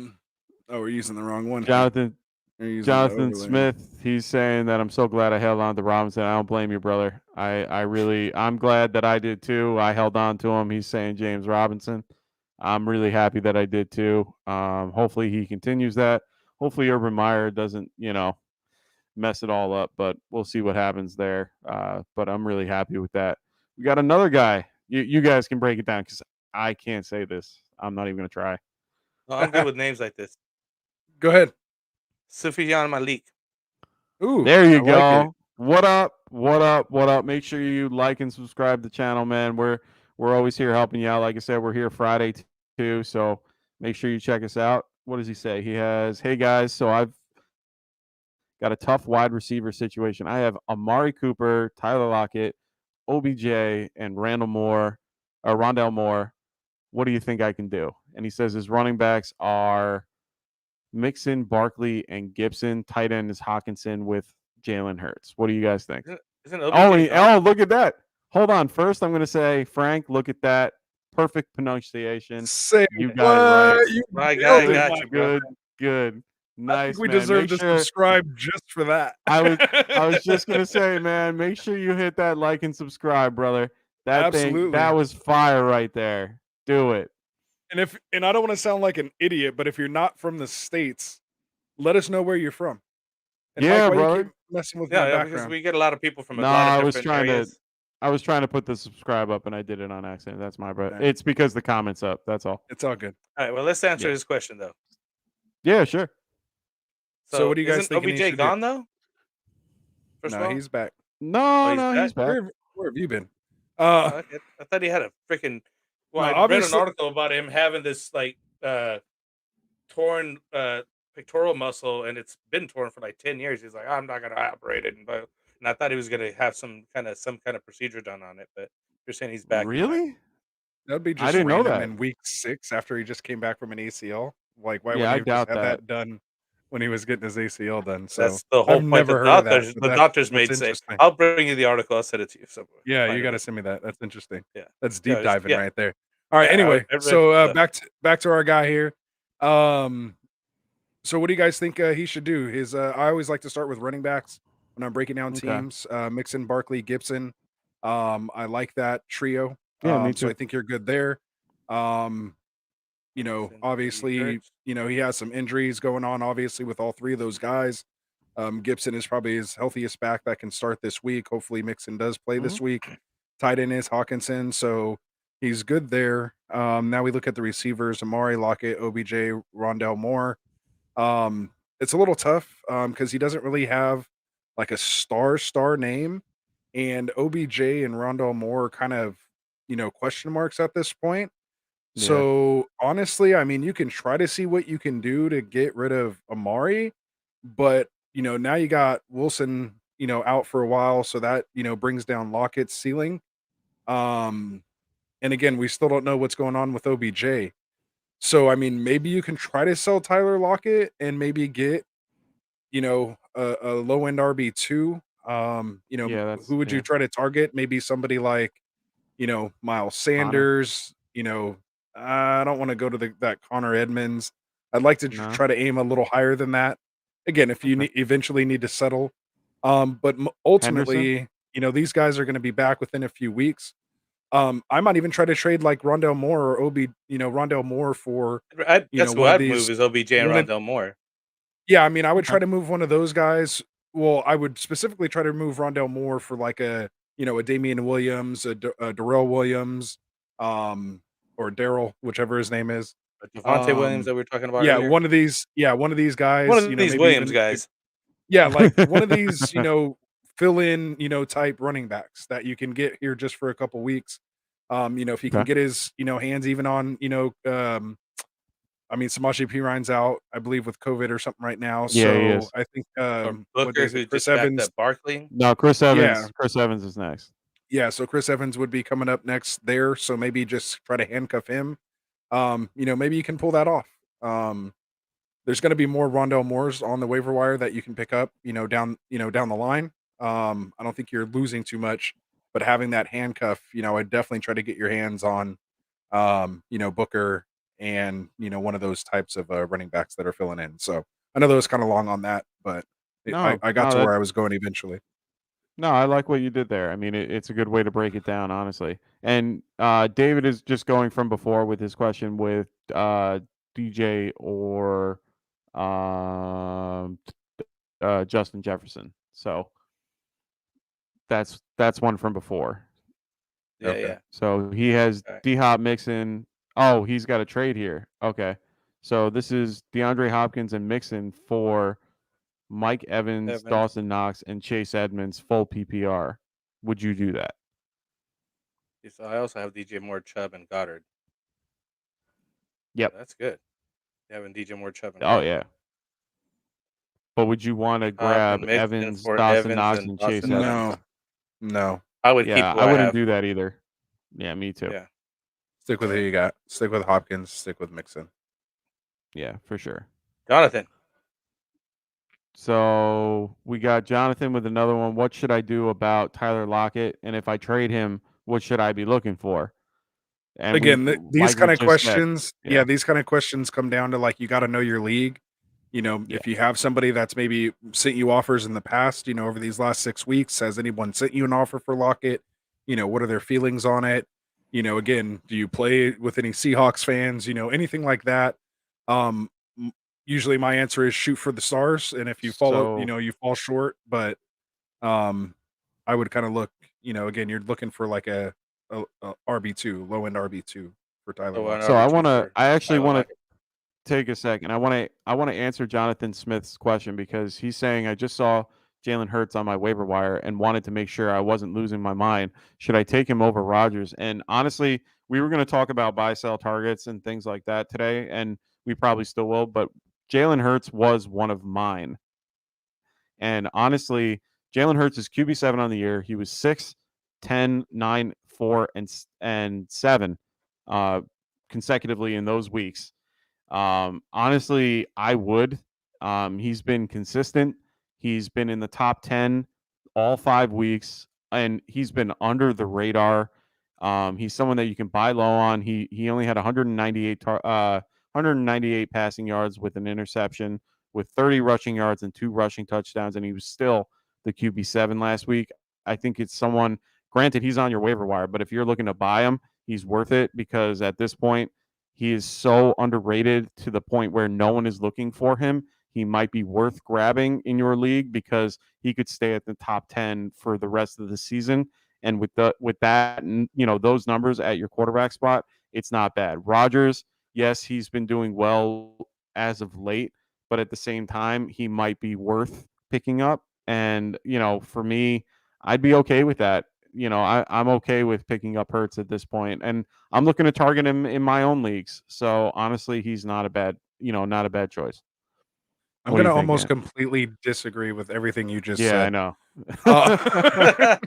we're using the wrong one. Jonathan We're using the Jonathan overlay. Smith, he's saying that I'm so glad I held on to Robinson. I don't blame you, brother. I'm glad that I did too. I held on to him. He's saying James Robinson. I'm really happy that I did too. Hopefully he continues that. Hopefully Urban Meyer doesn't, mess it all up, but we'll see what happens there. But I'm really happy with that. We got another guy. You guys can break it down because I can't say this. I'm not even going to try. No, I'm good with names like this. Go ahead. Sufyan Malik. Ooh, There you I go. like it. What up? What up? What up? Make sure you like and subscribe to the channel, man. We're always here helping you out. Like I said, we're here Friday too, so make sure you check us out. What does he say? He has, hey guys, so I've got a tough wide receiver situation. I have Amari Cooper, Tyler Lockett, OBJ, and Rondell Moore. What do you think I can do? And he says his running backs are Mixon, Barkley, and Gibson. Tight end is Hawkinson with Jalen Hurts. What do you guys think? Isn't OBJ gone? Look at that. Hold on. First, I'm going to say, Frank, look at that. Perfect pronunciation. Say You got it right. You My guy nailed it, got my you, bro. Good. Nice, we man. deserve Make to sure subscribe just for that. I was just gonna say, man, make sure you hit that like and subscribe, brother. That Absolutely. was fire right there. Do it. And I don't want to sound like an idiot, but if you're not from the States, let us know where you're from. And Yeah, Mike, why brother. you keep messing with my Yeah, because background? we get a lot of people from a No, lot of I was different trying areas. to put the subscribe up and I did it on accident. That's my bad. Okay. It's because the comments up. That's all. It's all good. All right, well, let's answer Yeah. this question though. Yeah, sure. So what do you guys isn't think he OBJ should do? gone though? First of No, all, he's back. No, he's he's back. Where have you been? Oh, okay. I thought he had a freaking. Well, No, I read an obviously- article about him having this like torn pectoral muscle, and it's been torn for like 10 years. He's like, I'm not gonna operate it, and I thought he was gonna have some kind of procedure done on it, but you're saying he's back. Really? That'd be I just didn't know random that. in week 6 after he just came back from an ACL. Like, why Yeah, I would they just doubt have that. that done when he was getting his ACL done? So That's the whole I've point. never The heard of doctors, that. the doctors made that's say, interesting. I'll bring you the article. I'll send it to you somewhere. Yeah, Find you it. got to send me that. That's interesting. Yeah. That's deep it's- diving yeah. right there. All right. Yeah, Anyway, I read so stuff. back to our guy here. So what do you guys think he should do? I always like to start with running backs when I'm breaking down Okay. teams. Mixon, Barkley, Gibson. I like that trio. Yeah, me So too. I think you're good there. Gibson, Obviously, Hurts. he has some injuries going on, obviously, with all three of those guys. Gibson is probably his healthiest back that can start this week. Hopefully, Mixon does play this week. Tight end is Hawkinson, so he's good there. Now we look at the receivers: Amari, Lockett, OBJ, Rondell Moore. It's a little tough because he doesn't really have like a star name, and OBJ and Rondell Moore are kind of question marks at this point. Yeah. So honestly, I mean, you can try to see what you can do to get rid of Amari, but now you got Wilson, out for a while, so that brings down Lockett's ceiling. And again, we still don't know what's going on with OBJ. So I mean, maybe you can try to sell Tyler Lockett and maybe get a low end RB2. Yeah, who would you try to target? Maybe somebody like Miles Sanders. I don't want to go to that Connor Edmonds. I'd like to No. try to aim a little higher than that. Again, if you eventually need to settle, but ultimately, these guys are going to be back within a few weeks. I might even try to trade like Rondell Moore or Rondell Moore for. That's who one of I'd these- move is OBJ and one of- Rondell Moore. Yeah, I mean, I would Okay. try to move one of those guys. Well, I would specifically try to move Rondell Moore for like a Damian Williams, a Darrell Williams, or Daryl, whichever his name is. Devontae Williams that we were talking about Yeah, earlier. one of these guys. One of these maybe Williams even- guys. Yeah, like one of these, fill in, type running backs that you can get here just for a couple weeks. If he can Okay. get his, hands even on, I mean, Samaje Perine's out, I believe, with COVID or something right now. Yeah, he So is. I think Or what Booker, is it, who Chris just backed Evans. up Barkley. No, Chris Evans. Yeah. Chris Evans is next. Yeah, so Chris Evans would be coming up next there. So maybe just try to handcuff him. Maybe you can pull that off. There's going to be more Rondell Moores on the waiver wire that you can pick up, down the line. I don't think you're losing too much, but having that handcuff, I'd definitely try to get your hands on, Booker and one of those types of running backs that are filling in. So I know that was kind of long on that, but I got to where I was going eventually. No, I like what you did there. I mean, it's a good way to break it down, honestly. And David is just going from before with his question with DJ or Justin Jefferson. So that's one from before. Yeah, Okay. yeah. So he has Alright. D-Hop Mixon. Oh, he's got a trade here. Okay. So this is DeAndre Hopkins and Mixon for Mike Evans, Dawson Knox, and Chase Edmonds full PPR. Would you do that? So I also have DJ Moore, Chubb, and Goddard. Yep. That's good. Having DJ Moore, Chubb, and Oh, Goddard. yeah. But would you want to grab Mixon Evans, for Dawson Evans Knox, and and Chase Dawson Edmonds? No. I would keep Yeah, who I wouldn't have. do that either. Yeah, me too. Yeah. Stick with who you got. Stick with Hopkins. Stick with Mixon. Yeah, for sure. Jonathan. So we got Jonathan with another one. What should I do about Tyler Lockett? And if I trade him, what should I be looking for? And Again, these like we kind of just said, questions, these kind of questions come down to like you got to know your league. If you have somebody that's maybe sent you offers in the past, over these last 6 weeks, has anyone sent you an offer for Lockett? What are their feelings on it? Again, do you play with any Seahawks fans? Anything like that. Um, Usually my answer is shoot for the stars, and if you follow, So you fall short. But I would kind of look, again, you're looking for like a RB2, low end RB2 for Tyler So an Lockett. so I RB2 want to. for I actually Tyler want Lockett. to take a second. I want to answer Jonathan Smith's question because he's saying I just saw Jalen Hurts on my waiver wire and wanted to make sure I wasn't losing my mind. Should I take him over Rodgers? And honestly, we were going to talk about buy sell targets and things like that today, and we probably still will. But Jalen Hurts was one of mine. And honestly, Jalen Hurts is QB7 on the year. He was 6, 10, 9, 4, and 7 uh, consecutively in those weeks. Honestly, I would. He's been consistent. He's been in the top 10 all 5 weeks, and he's been under the radar. He's someone that you can buy low on. He only had 198 passing yards with an interception, with 30 rushing yards and 2 rushing touchdowns, and he was still the QB7 last week. I think it's someone. Granted, he's on your waiver wire, but if you're looking to buy him, he's worth it because at this point he is so underrated to the point where no one is looking for him. He might be worth grabbing in your league because he could stay at the top 10 for the rest of the season. And with that, those numbers at your quarterback spot, it's not bad. Rodgers, yes, he's been doing well as of late, but at the same time, he might be worth picking up. And, for me, I'd be okay with that. I'm okay with picking up Hurts at this point. And I'm looking to target him in my own leagues. So honestly, he's not a bad choice. I'm What do gonna you think, almost Ant? completely disagree with everything you just Yeah, I said. know. Uh,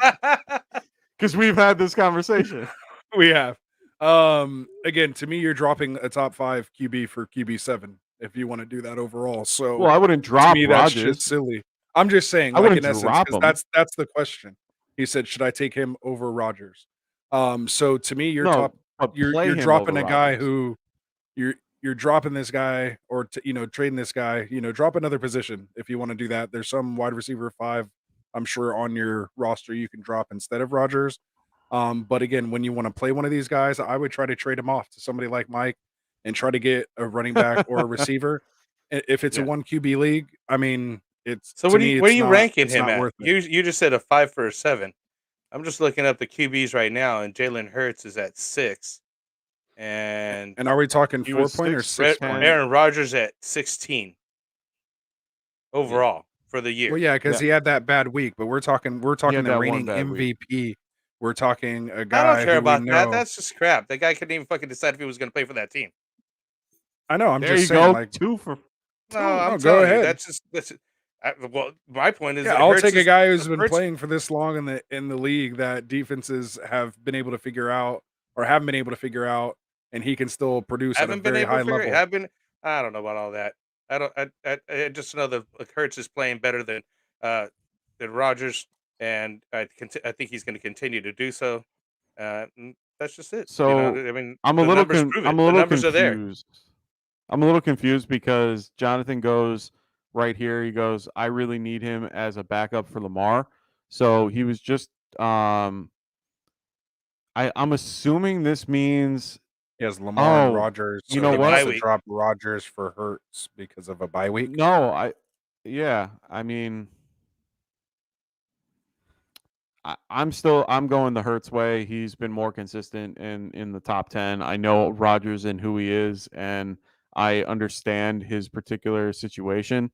Because we've had this conversation. we have. Again, to me, you're dropping a top 5 QB for QB7 if you want to do that overall. So Well, I wouldn't to drop me, that's just Rodgers. silly. I'm just saying, I like wouldn't in essence, drop because him. that's the question. He said, "Should I take him over Rodgers?" So to me, No, but play you're him over dropping a guy Rodgers. who you're you're dropping this guy or trading this guy. Drop another position if you want to do that. There's some wide receiver 5, I'm sure, on your roster you can drop instead of Rodgers. But again, when you want to play one of these guys, I would try to trade him off to somebody like Mike and try to get a running back or a receiver. If it's a Yeah. 1 QB league, I mean, So to me, where are you ranking it's him not at? worth it. You just said a 5 for a 7. I'm just looking up the QBs right now, and Jalen Hurts is at 6, and And are we talking He 4 was point or 6, 6 10. point? Aaron Rodgers at 16 Yeah. overall for the Well, year. yeah, because Yeah. he had that bad week, but we're talking He had the that one reigning bad week. MVP. We're talking a I don't guy care who we about that. know. That's just crap. That guy couldn't even fucking decide if he was going to play for that team. I know. I'm There just you saying, go. like, 2 for No, 2. I'm no, go telling you, ahead. well, my point is Yeah, that I'll Hurts take a is guy who's been Hurts. playing for this long in the league that defenses have been able to figure out or haven't been able to figure out, and he can still produce at a Haven't been very able high to figure it. level. Have been. I don't know about all that. I don't. I just know that Hurts is playing better uh than Rodgers, and I think he's going to continue to do so. That's just it. So I mean, I'm a the little numbers prove it. I'm a The little numbers are there. confused. I'm a little confused because Jonathan goes right here. He goes, I really need him as a backup for Lamar. So he was just I'm assuming this means He has Lamar and oh, Rodgers, you so know he For what? bye wants to week. drop Rodgers for Hurts because of a bye week. No, yeah, I mean I'm going the Hurts way. He's been more consistent in the top 10. I know Rodgers and who he is, and I understand his particular situation.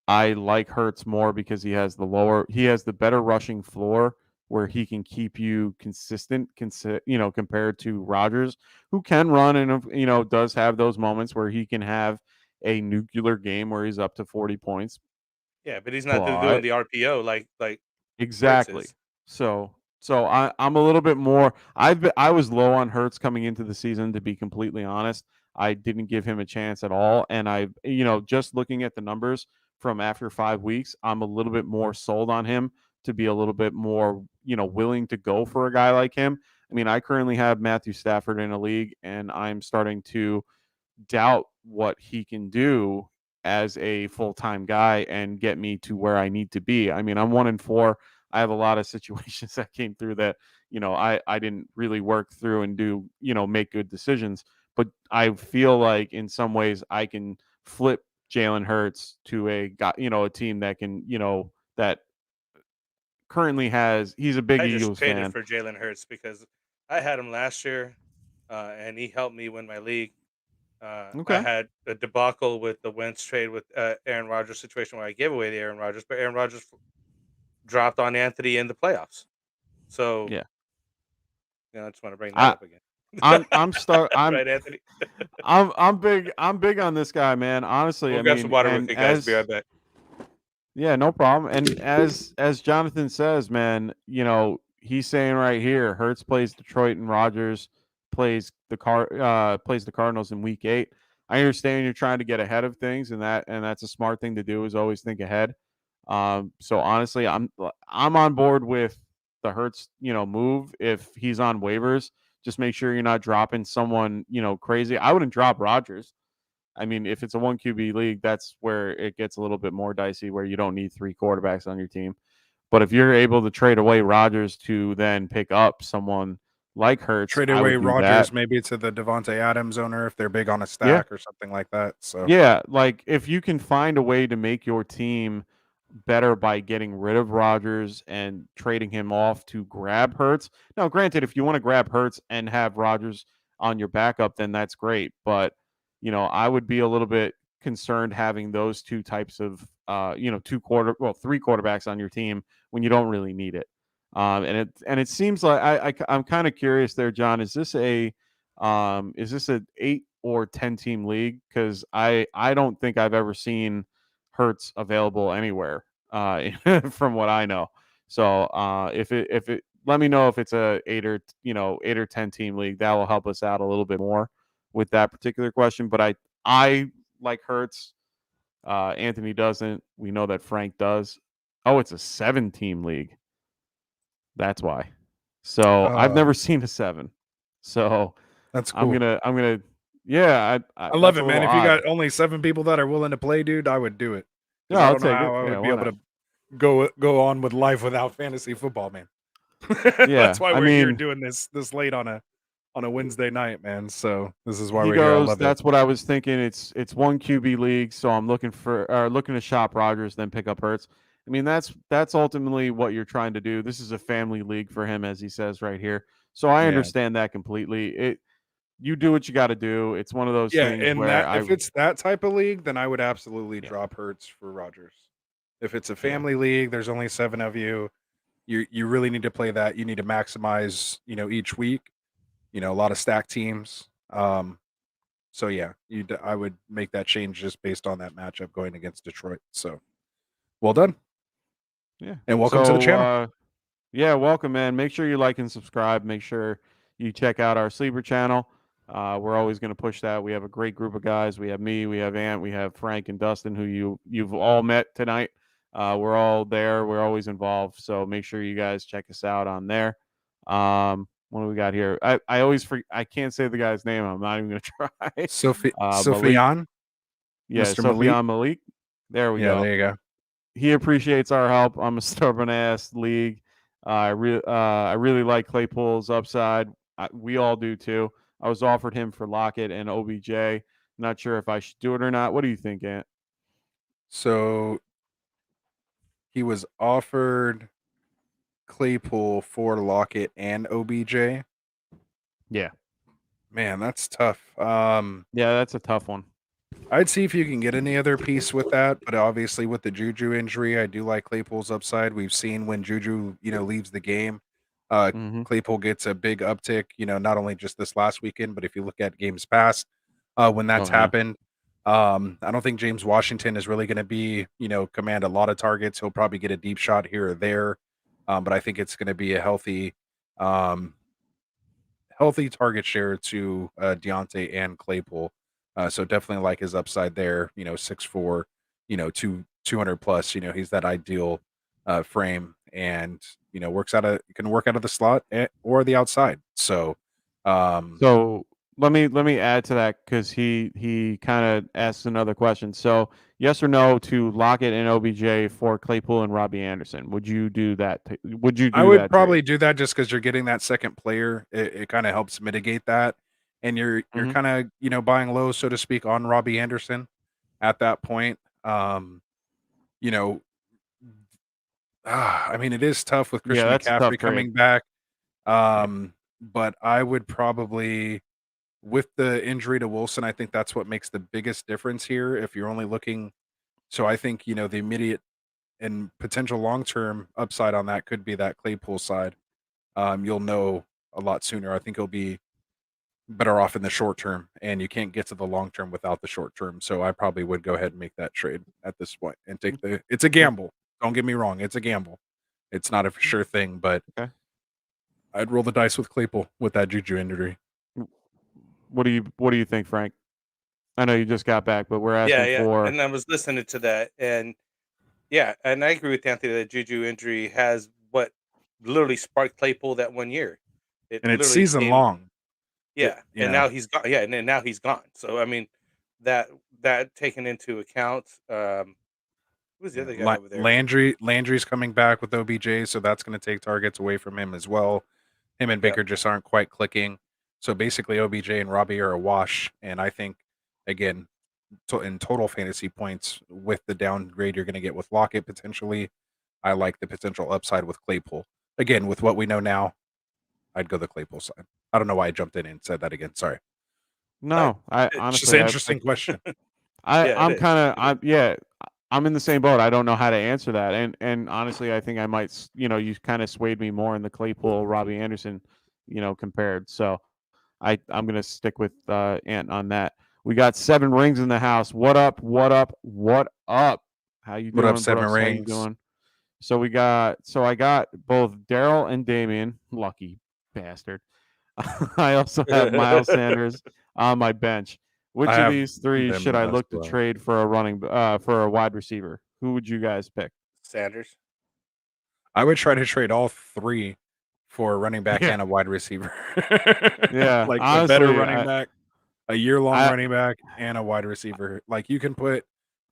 I like Hurts more because he has the better rushing floor where he can keep you consistent, compared to Rodgers, who can run and does have those moments where he can have a nuclear game where he's up to 40 points. Yeah, but he's not doing But the RPO like Hurts exactly. is. So I'm a little bit more. I was low on Hurts coming into the season, to be completely honest. I didn't give him a chance at all, and just looking at the numbers from after 5 weeks, I'm a little bit more sold on him to be a little bit more willing to go for a guy like him. I mean, I currently have Matthew Stafford in a league, and I'm starting to doubt what he can do as a full-time guy and get me to where I need to be. I mean, I'm 1-4. I have a lot of situations that came through that, I didn't really work through and do, make good decisions. But I feel like in some ways I can flip Jalen Hurts to a team that can, that currently he's a big I just Eagles traded fan. for Jalen Hurts because I had him last year, and he helped me win my league. I Okay. had a debacle with the Wentz trade with Aaron Rodgers situation where I gave away the Aaron Rodgers, but Aaron Rodgers dropped on Anthony in the playoffs. So, Yeah. I just want to bring that I up again. I'm start I'm Right, Anthony? I'm big on this guy, man. Honestly, We'll I grab some mean, water real and quick, guys. Be right as back. yeah, no problem. And as Jonathan says, man, he's saying right here, Hurts plays Detroit and Rodgers plays the Cardinals in week 8. I understand you're trying to get ahead of things, and that's a smart thing to do, is always think ahead. So honestly, I'm on board with the Hurts, move if he's on waivers. Just make sure you're not dropping someone, crazy. I wouldn't drop Rodgers. I mean, if it's a 1 QB league, that's where it gets a little bit more dicey, where you don't need 3 quarterbacks on your team. But if you're able to trade away Rodgers to then pick up someone like Hurts, Trade I away would do that. Rodgers maybe to the Devontae Adams owner if they're big on a Yeah. stack or something like that. So Yeah, like if you can find a way to make your team better by getting rid of Rodgers and trading him off to grab Hurts. Now, granted, if you want to grab Hurts and have Rodgers on your backup, then that's great. But I would be a little bit concerned having those two types of three quarterbacks on your team when you don't really need it. And it seems like I'm kind of curious there, John. Is this a 8 or 10 team league? Because I don't think I've ever seen Hurts available anywhere from what I know. So if it let me know if it's a 8 or 10 team league. That will help us out a little bit more with that particular question. But I like Hurts. Anthony doesn't. We know that Frank does. Oh, it's a 7-team league. That's why. So I've never seen a 7. So that's cool. I'm gonna yeah, I love that's it, a man. little If you odd. got only 7 people that are willing to play, dude, I would do it. Yeah, Because I I'll don't know take how it. I Yeah, would be why able not? to go on with life without fantasy football, man. Yeah, That's why I we're here mean, doing this late on a Wednesday night, man. So this is why he we're here. I goes. love it. That's what I was thinking. It's 1 QB league, so I'm looking to shop Rodgers, then pick up Hurts. I mean, that's ultimately what you're trying to do. This is a family league for him, as he says right here. So I Yeah. understand that completely. You do what you got to do. It's one of those Yeah, things and where that if it's that type of league, then I would absolutely Yeah. drop Hurts for Rodgers. If it's a family league, there's only 7 of you. You really need to play that. You need to maximize, each week. A lot of stack teams. So yeah, I would make that change just based on that matchup going against Detroit. So well done, yeah. and welcome to the channel. Yeah, welcome, man. Make sure you like and subscribe. Make sure you check out our Sleeper channel. We're always going to push that. We have a great group of guys. We have me, we have Ant, we have Frank and Dustin, who you've all met tonight. We're all there. We're always involved. So make sure you guys check us out on there. What do we got here? I always forget. I can't say the guy's name. I'm not even going to try. Malik. Sophian, Yeah, Mr. Malik. Sophian Malik. There we Yeah, go. there you go. He appreciates our help. I'm a stubborn ass league. I really like Claypool's upside. We all do too. I was offered him for Lockett and OBJ. Not sure if I should do it or not. What do you think, Ant? So he was offered Claypool for Lockett and OBJ. Yeah. Man, that's tough. Yeah, that's a tough one. I'd see if you can get any other piece with that, but obviously with the Juju injury, I do like Claypool's upside. We've seen when Juju, leaves the game, Claypool gets a big uptick. Not only just this last weekend, but if you look at games past, when that's happened, I don't think James Washington is really going to be, command a lot of targets. He'll probably get a deep shot here or there, but I think it's going to be a healthy target share to Deontay and Claypool. So definitely like his upside there, 6'4", 200 plus, he's that ideal frame and, can work out of the slot or the outside. So, so let me add to that because he kind of asked another question. So Yes or no to Lockett and OBJ for Claypool and Robbie Anderson? Would you do that? Would you do I would that probably trade? do that just because you're getting that second player. It kind of helps mitigate that, and you're Mhm. kind of buying low, so to speak, on Robbie Anderson at that point. You know, I mean, it is tough with Yeah, Christian that's a tough McCaffrey trade. coming back. Yeah. But I would probably, with the injury to Wilson, I think that's what makes the biggest difference here. If you're only looking, so I think the immediate and potential long term upside on that could be that Claypool side. You'll know a lot sooner. I think he'll be better off in the short term, and you can't get to the long term without the short term. So I probably would go ahead and make that trade at this point and take the. It's a Okay. gamble. Don't get me wrong. It's a gamble. It's not a for sure thing, but Okay. I'd roll the dice with Claypool with that Juju injury. What do you think, Frank? I know you just got back, but we're Yeah, asking yeah. for And I was listening to that, and yeah, and I agree with Anthony that Juju injury has what literally sparked Claypool that 1 year. It And it's literally season came, long. yeah, and now he's gone. Yeah, and then now he's gone. So I mean, that that taken into account. Who's the other guy over there? Landry's coming back with OBJ, so that's going to take targets away from him as well. Him and Yep. Baker just aren't quite clicking. So basically, OBJ and Robbie are a wash. And I think, again, in total fantasy points, with the downgrade you're going to get with Lockett potentially, I like the potential upside with Claypool. Again, with what we know now, I'd go the Claypool side. I don't know why I jumped in and said that again. Sorry. no. I It's just an honestly, interesting question. Yeah, it I'm is. kind of, It is. I'm in the same boat. I don't know how to answer that, and honestly, I think I might, you kind of swayed me more in the Claypool Robbie Anderson, compared. So I'm gonna stick with Ant on that. We got 7 rings in the house. What up? What up? What up? How you What up, doing, Seven Brooks? How you Rings? doing? So I got both Daryl and Damian. Lucky bastard. I also have Miles Sanders on my bench. Which I of have these 3 should them I as look to well. trade for a wide receiver? Who would you guys pick? Sanders. I would try to trade all 3 for a running back Yeah, and a wide receiver. yeah. Like a better Honestly, running back, a year-long I running back, and a wide receiver. Like you can put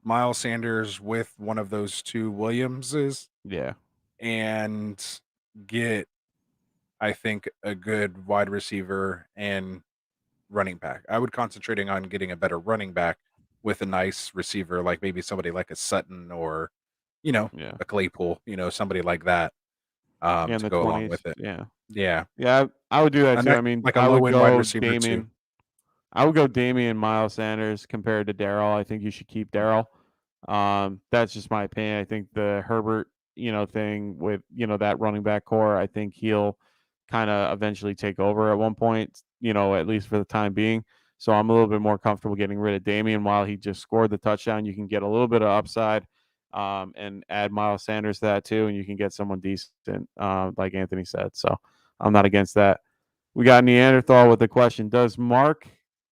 Miles Sanders with one of those 2 Williamses yeah, and get, I think, a good wide receiver and running back. I would concentrating on getting a better running back with a nice receiver, like maybe somebody like a Sutton or, yeah. a Claypool, somebody like that, In to the go along 20s. with it. Yeah, Yeah, yeah. I would do that too. I mean, like a low end wide receiver too. I would go Damian Miles Sanders compared to Daryl. I think you should keep Daryl. That's just my opinion. I think the Herbert, thing with that running back core, I think he'll kind of eventually take over at one point. At least for the time being. So I'm a little bit more comfortable getting rid of Damian while he just scored the touchdown. You can get a little bit of upside, and add Miles Sanders to that too, and you can get someone decent, like Anthony said. So I'm not against that. We got Neanderthal with the question: does Mark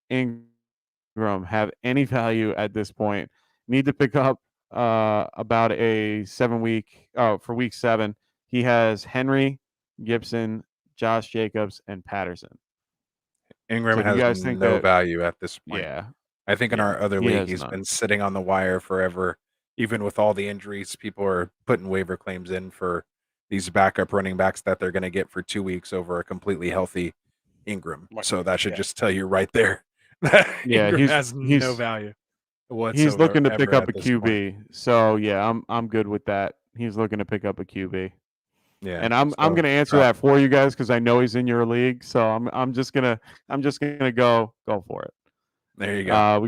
Ingram have any value at this point? Need to pick up about a 7-week. Oh, for week 7, he has Henry, Gibson, Josh Jacobs, and Patterson. Ingram So do you has guys think no that? value at this point. Yeah, I think in yeah, our other he league, has he's none. been sitting on the wire forever. Even with all the injuries, people are putting waiver claims in for these backup running backs that they're going to get for 2 weeks over a completely healthy Ingram. Mark So Ingram. that should Yeah. just tell you right there that Yeah, Ingram has no he's value he's whatsoever looking to pick ever up at a this point. QB. So yeah, I'm good with that. He's looking to pick up a QB. Yeah. And I'm So gonna answer drop. that for you guys because I know he's in your league. So I'm just gonna go for it. There you go.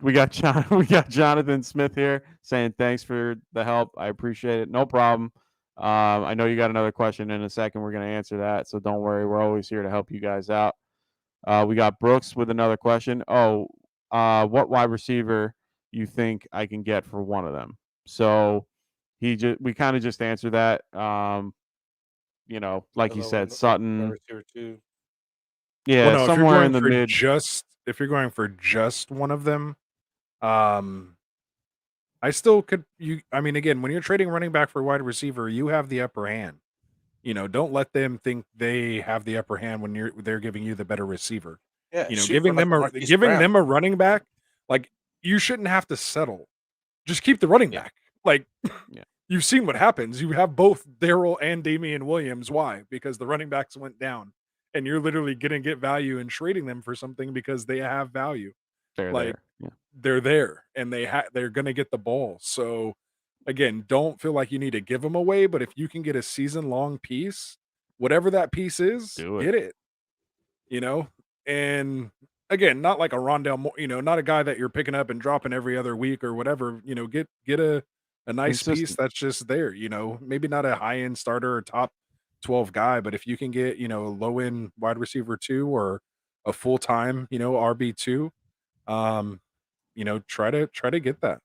We got Jonathan Smith here saying thanks for the help. I appreciate it. No problem. I know you got another question in a second. We're gonna answer that, so don't worry. We're always here to help you guys out. We got Brooks with another question. What wide receiver you think I can get for one of them? So we kind of just answered that. Like you Hello, said, wide Sutton. receiver 2. Well, Yeah, no, somewhere in the mid. if you're going for just one of them, um, I still could I mean, again, when you're trading running back for wide receiver, you have the upper hand. Don't let them think they have the upper hand when they're giving you the better receiver. Yeah, shoot for like a Marquise Giving Brown. them a running back, like you shouldn't have to settle. just keep the running Yeah. back. Like, Yeah. you've seen what happens. You have both Daryl and Damian Williams. Why? Because the running backs went down, and you're literally gonna get value in trading them for something because they have value. They're Like, there. Yeah. they're there, and they're gonna get the ball. So, again, don't feel like you need to give them away, but if you can get a season-long piece, whatever that piece is, Do it. get it. You know? And again, not like a Rondell Moore, not a guy that you're picking up and dropping every other week or whatever. Get a nice piece Consistent. that's just there. Maybe not a high end starter or top 12 guy, but if you can get a low end wide receiver 2 or a full time RB2, um, try to get that.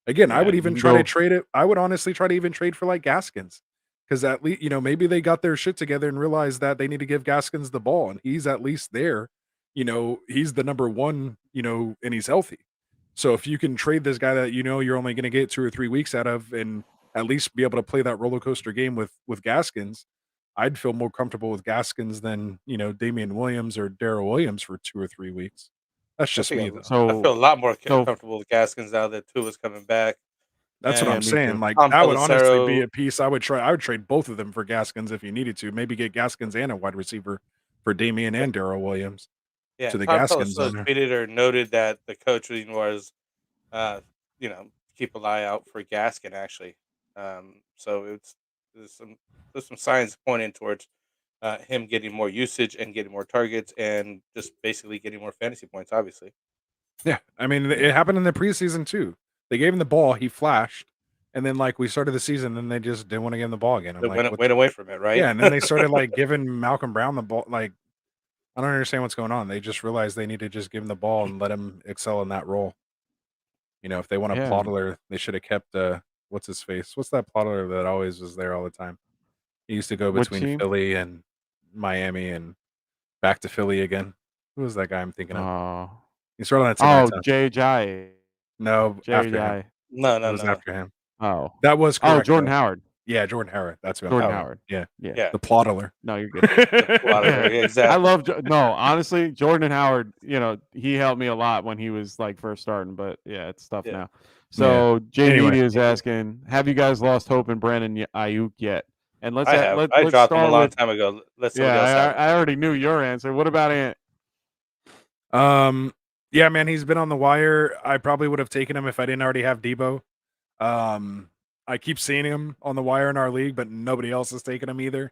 Again, I Yeah, would you even can try to go. trade it. I would honestly try to even trade for like Gaskins. Because at least, maybe they got their shit together and realized that they need to give Gaskins the ball, and he's at least there. He's the number one, and he's healthy. So if you can trade this guy that you're only going to get 2 or 3 weeks out of, and at least be able to play that roller coaster game with Gaskins, I'd feel more comfortable with Gaskins than Damian Williams or Darrell Williams for 2 or 3 weeks. That's I just think me though. I feel a lot more So comfortable with Gaskins now that Tua's coming back, That's what and yeah, I'm me saying. too. Like, Tom that would honestly be Pelissero. a piece I would try. I would trade both of them for Gaskins if you needed to. Maybe get Gaskins and a wide receiver for Damian Yeah, and Darrell Williams yeah. to the Tom Gaskins Pelissero owner. tweeted or noted that the coaching was, uh, keep an eye out for Gaskin actually. So there's some there's some signs pointing towards him getting more usage and getting more targets and just basically getting more fantasy points. Obviously, Yeah, I mean, Yeah. it happened in the preseason too. They gave him the ball, he flashed, and then like we started the season, and they just didn't want to give him the ball again. I'm they like, went what? went away from it, right? Yeah, and then they started like giving Malcolm Brown the ball. Like, I don't understand what's going on. They just realized they need to just give him the ball and let him excel in that role. If they want a Yeah. plottler, they should have kept what's his face? What's that plottler that always was there all the time? He used to go Which between team? Philly and Miami and back to Philly again. Who was that guy I'm thinking of? Oh, He started on that team every time. JJ. No, after him. JJ. No, It no, was no. after him. Oh. That was Oh, correct, Jordan though. Howard. Yeah, Jordan Howard. That's who I'm Jordan thinking of. Howard. Yeah. Yeah. Yeah, The plottler. No, you're good. the plotter. Yeah. I Exactly. love honestly, Jordan Howard, he helped me a lot when he was like first starting, but yeah, it's tough Yeah. now. So Jay Anyway. Media is asking, have you guys lost hope in Brandon Ayuk yet? And let's I have. I let's dropped him a start long with time ago. Let somebody else yeah, have him. I already knew your answer. What about Ant? Yeah, man, he's been on the wire. I probably would have taken him if I didn't already have Debo. I keep seeing him on the wire in our league, but nobody else has taken him either.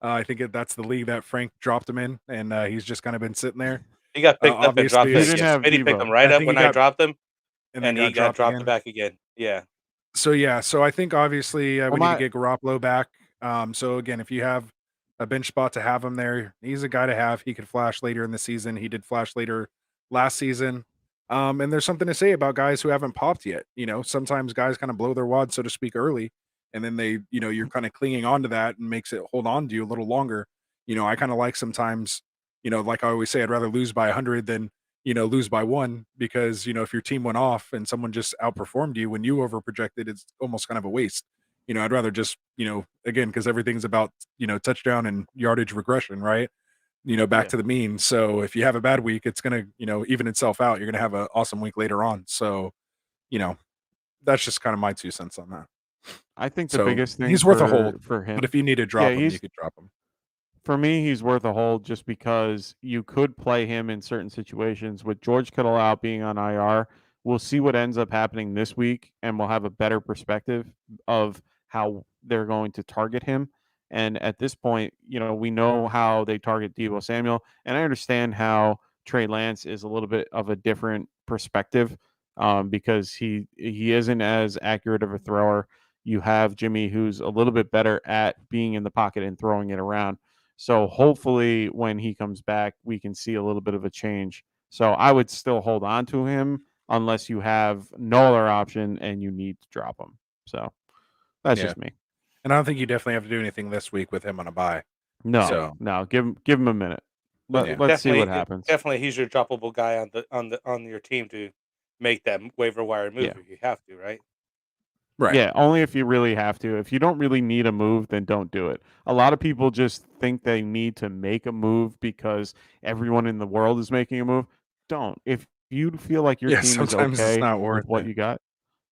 I think that's the league that Frank dropped him in, and he's just kind of been sitting there. He got picked up and dropped Obviously, You back didn't again. have Smitty picked him Debo. right I up think when he I got dropped him, and then and he got dropped back again. Yeah. So yeah, so I think obviously we need my- to get Garoppolo back. So again, if you have a bench spot to have him there, he's a guy to have. He could flash later in the season. He did flash later last season. And there's something to say about guys who haven't popped yet. Sometimes guys kind of blow their wad, so to speak, early, and then you're kind of clinging on to that and makes it hold on to you a little longer. I kind of like sometimes, like I always say, I'd rather lose by 100 than lose by 1, because if your team went off and someone just outperformed you when you overprojected, it's almost kind of a waste. I'd rather just again, because everything's about touchdown and yardage regression, right? Back Yeah. to the mean. So if you have a bad week, it's gonna even itself out. You're gonna have an awesome week later on. So that's just kind of my 2 cents on that. I think the So biggest thing he's worth a hold, for him. but if you need to drop him, you he's could drop him. for me, he's worth a hold just because you could play him in certain situations. With George Kittle out being on IR, we'll see what ends up happening this week, and we'll have a better perspective of how they're going to target him. And at this point, we know how they target Deebo Samuel, and I understand how Trey Lance is a little bit of a different perspective because he isn't as accurate of a thrower. You have Jimmy, who's a little bit better at being in the pocket and throwing it around. So hopefully when he comes back, we can see a little bit of a change. So I would still hold on to him unless you have no other option and you need to drop him. So that's just me. And I don't think you definitely have to do anything this week with him on a bye. No, So- no, give him a minute. But Let's see what definitely- happens. Definitely, he's your droppable guy on your team to make that waiver wire move Yeah. if you have to, right? Right. Yeah, only if you really have to. If you don't really need a move, then don't do it. A lot of people just think they need to make a move because everyone in the world is making a move. Don't. If you feel like your Yeah, team is sometimes it's okay not worth with what it. you got,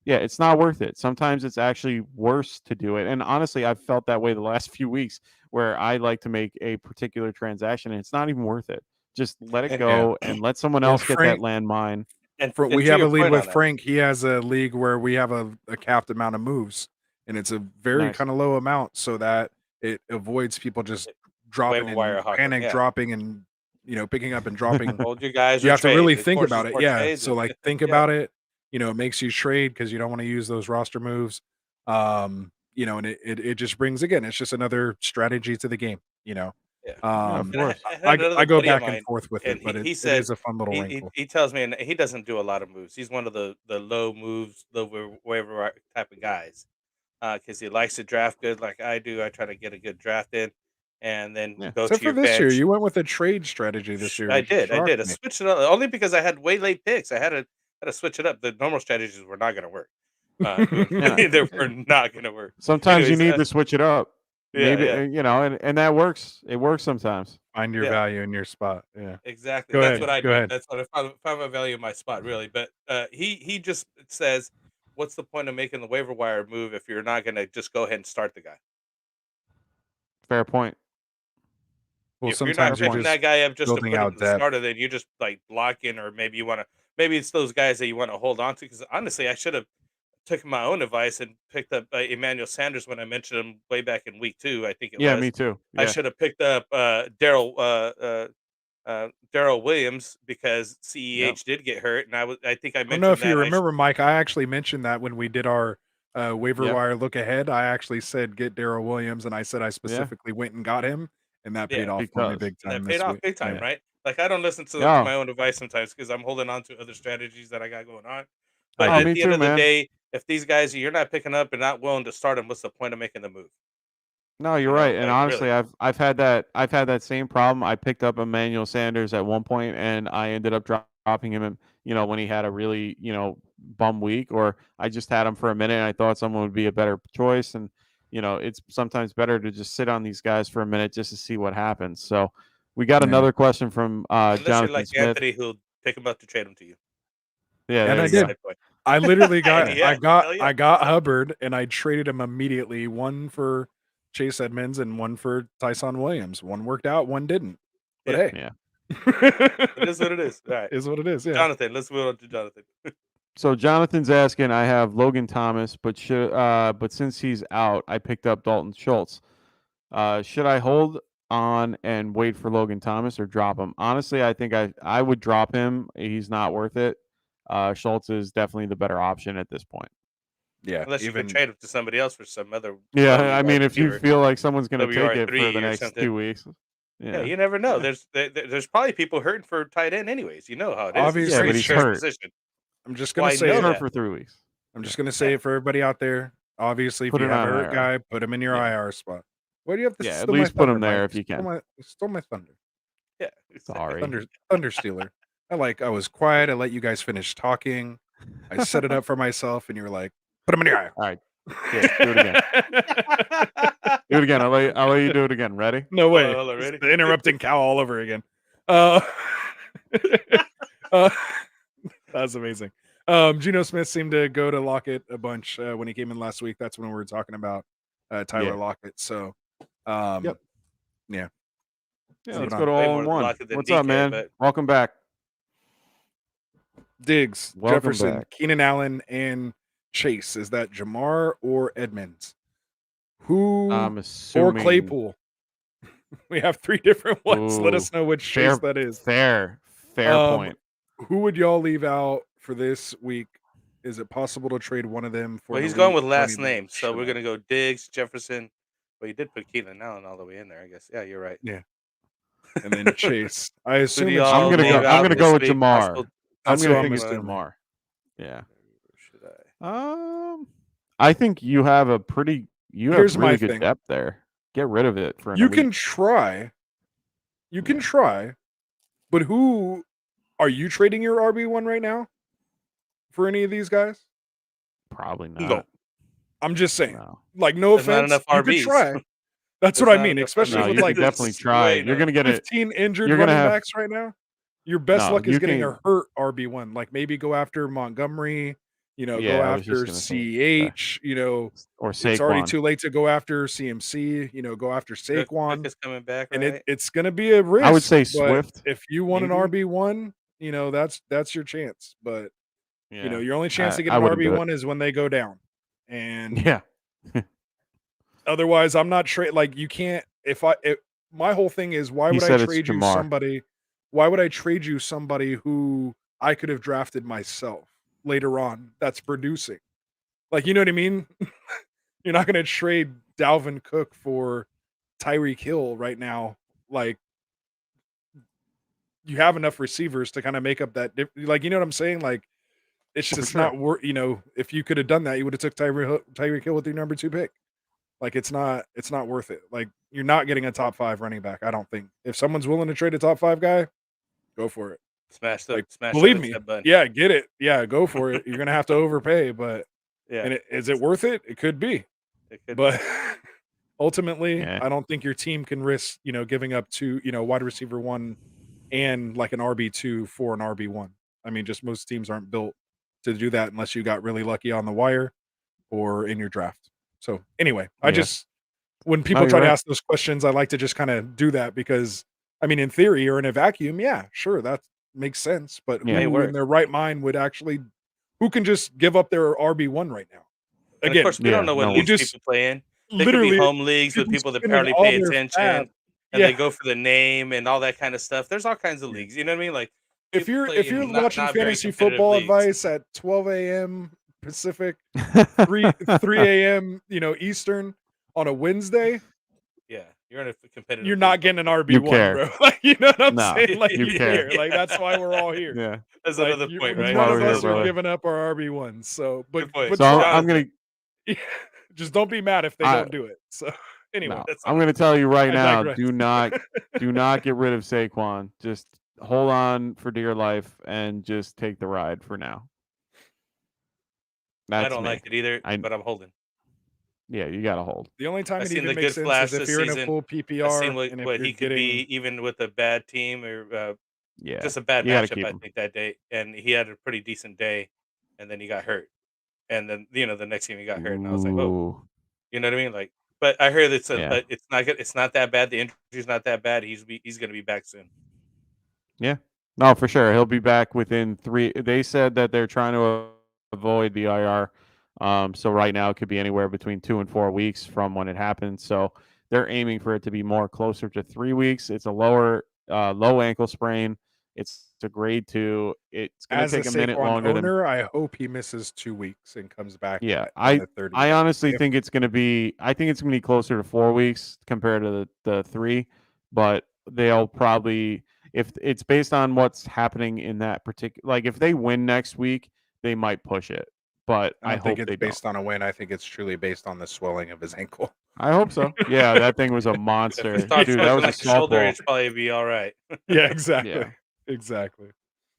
Yeah, it's not worth it. Sometimes it's actually worse to do it. And honestly, I've felt that way the last few weeks where I like to make a particular transaction and it's not even worth it. Just let it And go and let someone Well, else get that Frank, landmine. and we to have a your league point with on that, Frank. He has a league where we have a capped amount of moves, and it's a very Nice. kind of low amount, so that it avoids people just dropping waiver wire and hopping, panic yeah. dropping and picking up and dropping. Hold your guys You or have to trade. really It think forces about it. more Yeah. trades So and like think yeah. about it. It makes you trade because you don't want to use those roster moves. And it just brings, again, it's just another strategy to the game. Yeah. Of And course. I had another I go buddy of back and mine, forth with and it, but he it said is a fun little he wrinkle. he tells me, and he doesn't do a lot of moves. He's one of the low moves, low waiver type of guys, because he likes to draft good like I do. I try to get a good draft in, and then Yeah. go Except to for your this year, bench. you went with a trade strategy this year, I which did. shocked I me. switched it up only because I had way late picks. I had to switch it up. The normal strategies were not going to work. Yeah. They were not going to work. Sometimes you Anyways, need to switch it up. yeah, Maybe, yeah, and that works. It works sometimes. Find your yeah. value in your spot. Yeah. Exactly. Go That's what ahead. I Go do. ahead. That's what I found my value in my spot, really. But he just says, "What's the point of making the waiver wire move if you're not going to just go ahead and start the guy? Fair point. Well, If you're Fair not sometimes you're picking point. just that guy up just to building put him out to the depth. starter, then you just like block in, or maybe you want to. Maybe it's those guys that you want to hold on to. Because honestly, I should have taken my own advice and picked up Emmanuel Sanders when I mentioned him way back in week 2. I think it Yeah, was. me too. I Yeah. should have picked up Daryl Williams because Yep. CEH did get hurt, and I think I I don't know mentioned if you that remember, Mike. I actually mentioned that when we did our waiver Yep. wire look ahead. I actually said get Daryl Williams, and I said I Yeah. specifically went and got him, and that paid yeah, off for me Because big and that time paid this off week. big time, Yeah. right? Like I don't listen to yeah. my own advice sometimes because I'm holding on to other strategies that I got going on. I But Oh, at did. me the end too, of the man. day, if these guys you're not picking up and not willing to start them, what's the point of making the move? No, you're right. And Like honestly, really. I've had that same problem. I picked up Emmanuel Sanders at one point, and I ended up dropping him. When he had a really bum week, or I just had him for a minute, and I thought someone would be a better choice. And it's sometimes better to just sit on these guys for a minute just to see what happens. So we got Yeah. another question from Unless you're Jonathan like Smith. Anthony, who'll take him up to trade him to you. Yeah, And there I you As a go. did. side point. I literally got Yeah. Yeah, hell yeah. I got Hubbard, and I traded him immediately. One for Chase Edmonds and one for Tyson Williams. One worked out, one didn't. But Yeah. hey, Yeah. It is what it is. All right. is what it is. Yeah. Jonathan, let's move on to Jonathan. So Jonathan's asking, I have Logan Thomas, but since he's out, I picked up Dalton Schultz. Should I hold on and wait for Logan Thomas or drop him? Honestly, I think I would drop him. He's not worth it. Schultz is definitely the better option at this point. Yeah. Unless you could Even trade him to somebody else for some other Yeah, low I mean, if you receiver, feel like someone's going to take it for the WR3 or next something. 2 weeks, Yeah, yeah, you never know. yeah, There's probably people hurting for tight end anyways. You know how it is. It's yeah, a obviously, but pretty he's scarce hurt. position. I'm just Well, gonna I say He's know it. hurt that. for 3 weeks. I'm Yeah. just gonna say Yeah. it for everybody out there. Obviously, if Put you him have a on hurt IR. guy, put him in your Yeah, IR spot. Why do you have to yeah. At steal my least put thunder, him there Mike? if you can. Stole my thunder. Yeah. Sorry. Thunder stealer. I was quiet. I let you guys finish talking. I set it up for myself, and you were like, put him in your IR. All right. Yeah, do it again. Do it again. I'll let you do it again. Ready? No way. Hold on, It's ready? the interrupting cow all over again. Uh, uh, that's amazing. Geno Smith seemed to go to Lockett a bunch when he came in last week. That's when we were talking about Tyler Yeah. Lockett. So, Yep. yeah. Yeah, Moving let's on. go to Way all more in one. Lockett than What's up, DK, man? but Welcome back. Diggs, Welcome Jefferson, back. Keenan Allen, and Chase. Is that Jamar or Edmonds? Who I'm or assuming Claypool? We have 3 different ones. Let Ooh, us know which fair, Chase that is. fair point. Who would y'all leave out for this week? Is it possible to trade one of them for well, an he's going elite with last Tony name, so we're Shanahan? gonna go Diggs, Jefferson. Well, you did put Keenan Allen all the way in there, I guess. Yeah, you're right. Yeah. And then Chase. I Who assume do it's y'all I'm gonna leave go. Jamar. I'm out gonna this go with week? Jamar. Possible. I'm That's gonna what think I'm it's assuming. Jamar. Yeah. Should I? I think you have Here's my really good thing. depth there. Get rid of it for an You elite. can try. You can try. But who are you trading your RB1 right now for any of these guys? Probably not. No. I'm just saying. No. Like, no There's not offense. enough You could RBs. try. That's There's what I not mean, enough especially No, with you like could definitely There's try. way You're no- gonna get it. 15 injured You're gonna running have. backs right now. Your best No, luck is you getting can. a hurt RB1. Like maybe go after Montgomery, Go Yeah, I was just after gonna say CH. or It's already Saquon. too late to go after CMC. Go after Cook Saquon, is coming back, and right? it's going to be a risk. I would say but Swift. if you want an maybe? RB1, that's your chance. But Yeah, your only chance to get I an wouldn't do it. RB1 is when they go down, and Yeah, otherwise, I'm not like you can't. My whole thing is why he would I said it's trade you Jamar. somebody? Why would I trade you somebody who I could have drafted myself later on that's producing? Like, you know what I mean? You're not going to trade Dalvin Cook for Tyreek Hill right now. Like, you have enough receivers to kind of make up that. Like, you know what I'm saying? Like, it's just sure. not worth. If you could have done that, you would have took Tyreek Hill with your number 2 pick. Like, it's not worth it. Like, you're not getting a top 5 running back. I don't think. If someone's willing to trade a top 5 guy, go for it. Smash Like, the believe me, accept button. yeah, get it. Yeah, go for it. You're gonna have to overpay, but Yeah, and is it worth it? It could be, it could but ultimately, Yeah. I don't think your team can risk, giving up to, wide receiver 1 and like an RB2 for an RB1. I mean, just most teams aren't built to do that unless you got really lucky on the wire or in your draft. So anyway, I Yeah. just when people you're try to right. ask those questions, I like to just kind of do that because, I mean, in theory or in a vacuum, yeah, sure, that makes sense. But Yeah. May who work. in their right mind would actually, who can just give up their RB1 right now? And of Again, course, we Yeah, don't know what no leagues one. Just people play in. They could be literally home leagues with people that barely all pay their attention, fab. and Yeah. they go for the name and all that kind of stuff. There's all kinds of Yeah. leagues. You know what I mean? Like If people you're play in watching not very fantasy competitive football leagues. advice at 12 a.m. Pacific, 3 a.m. Eastern on a Wednesday, Yeah, you're in a competitive. you're league, not getting an hopefully. You RB1, care. bro. Like, you know what I'm No, saying? Like, you you care. care. Like, that's why we're all here. Yeah. That's Like, another point, That's right? why none we're of here, us are brother. giving up our RB1s. So, Good point. but So Sean, I'm gonna. just don't be mad if they I- don't do it. So, anyway, No, That's I'm going to tell you right I now. digress. Do not get rid of Saquon. Just hold on for dear life and just take the ride for now. That's I don't me. like it either, I- but I'm holding. Yeah, you got to hold. The only time I've it seen even the makes good sense flash is if this you're in a season. full I've seen PPR and if what you're he could getting be even with a bad team or Yeah, just a bad you gotta matchup. keep I him. think that day, and he had a pretty decent day, and then he got hurt, and then the next game he got hurt, and I was like, oh, Ooh. you know what I mean? Like, but I heard it's Yeah. it's not good. It's not that bad. The injury's not that bad. He's going to be back soon. Yeah. No, for sure. He'll be back within 3. They said that they're trying to avoid the IR. So right now it could be anywhere between 2 and 4 weeks from when it happens. So they're aiming for it to be more closer to 3 weeks. It's a low ankle sprain. It's a grade 2. It's going as to a take a minute Saquon longer than. owner, I hope he misses 2 weeks and comes back Yeah, in the third week. I honestly If- think it's going to be. I think it's going to be closer to 4 weeks compared to the 3, but they'll probably, if it's based on what's happening in that particular, like if they win next week, they might push it. But I I don't think hope it's they don't. based on a win. I think it's truly based on the swelling of his ankle. I hope so. Yeah, that thing was a If monster, it starts dude. That was looking a like a shoulder, softball. it's probably be all right. Yeah, exactly. Yeah. Exactly.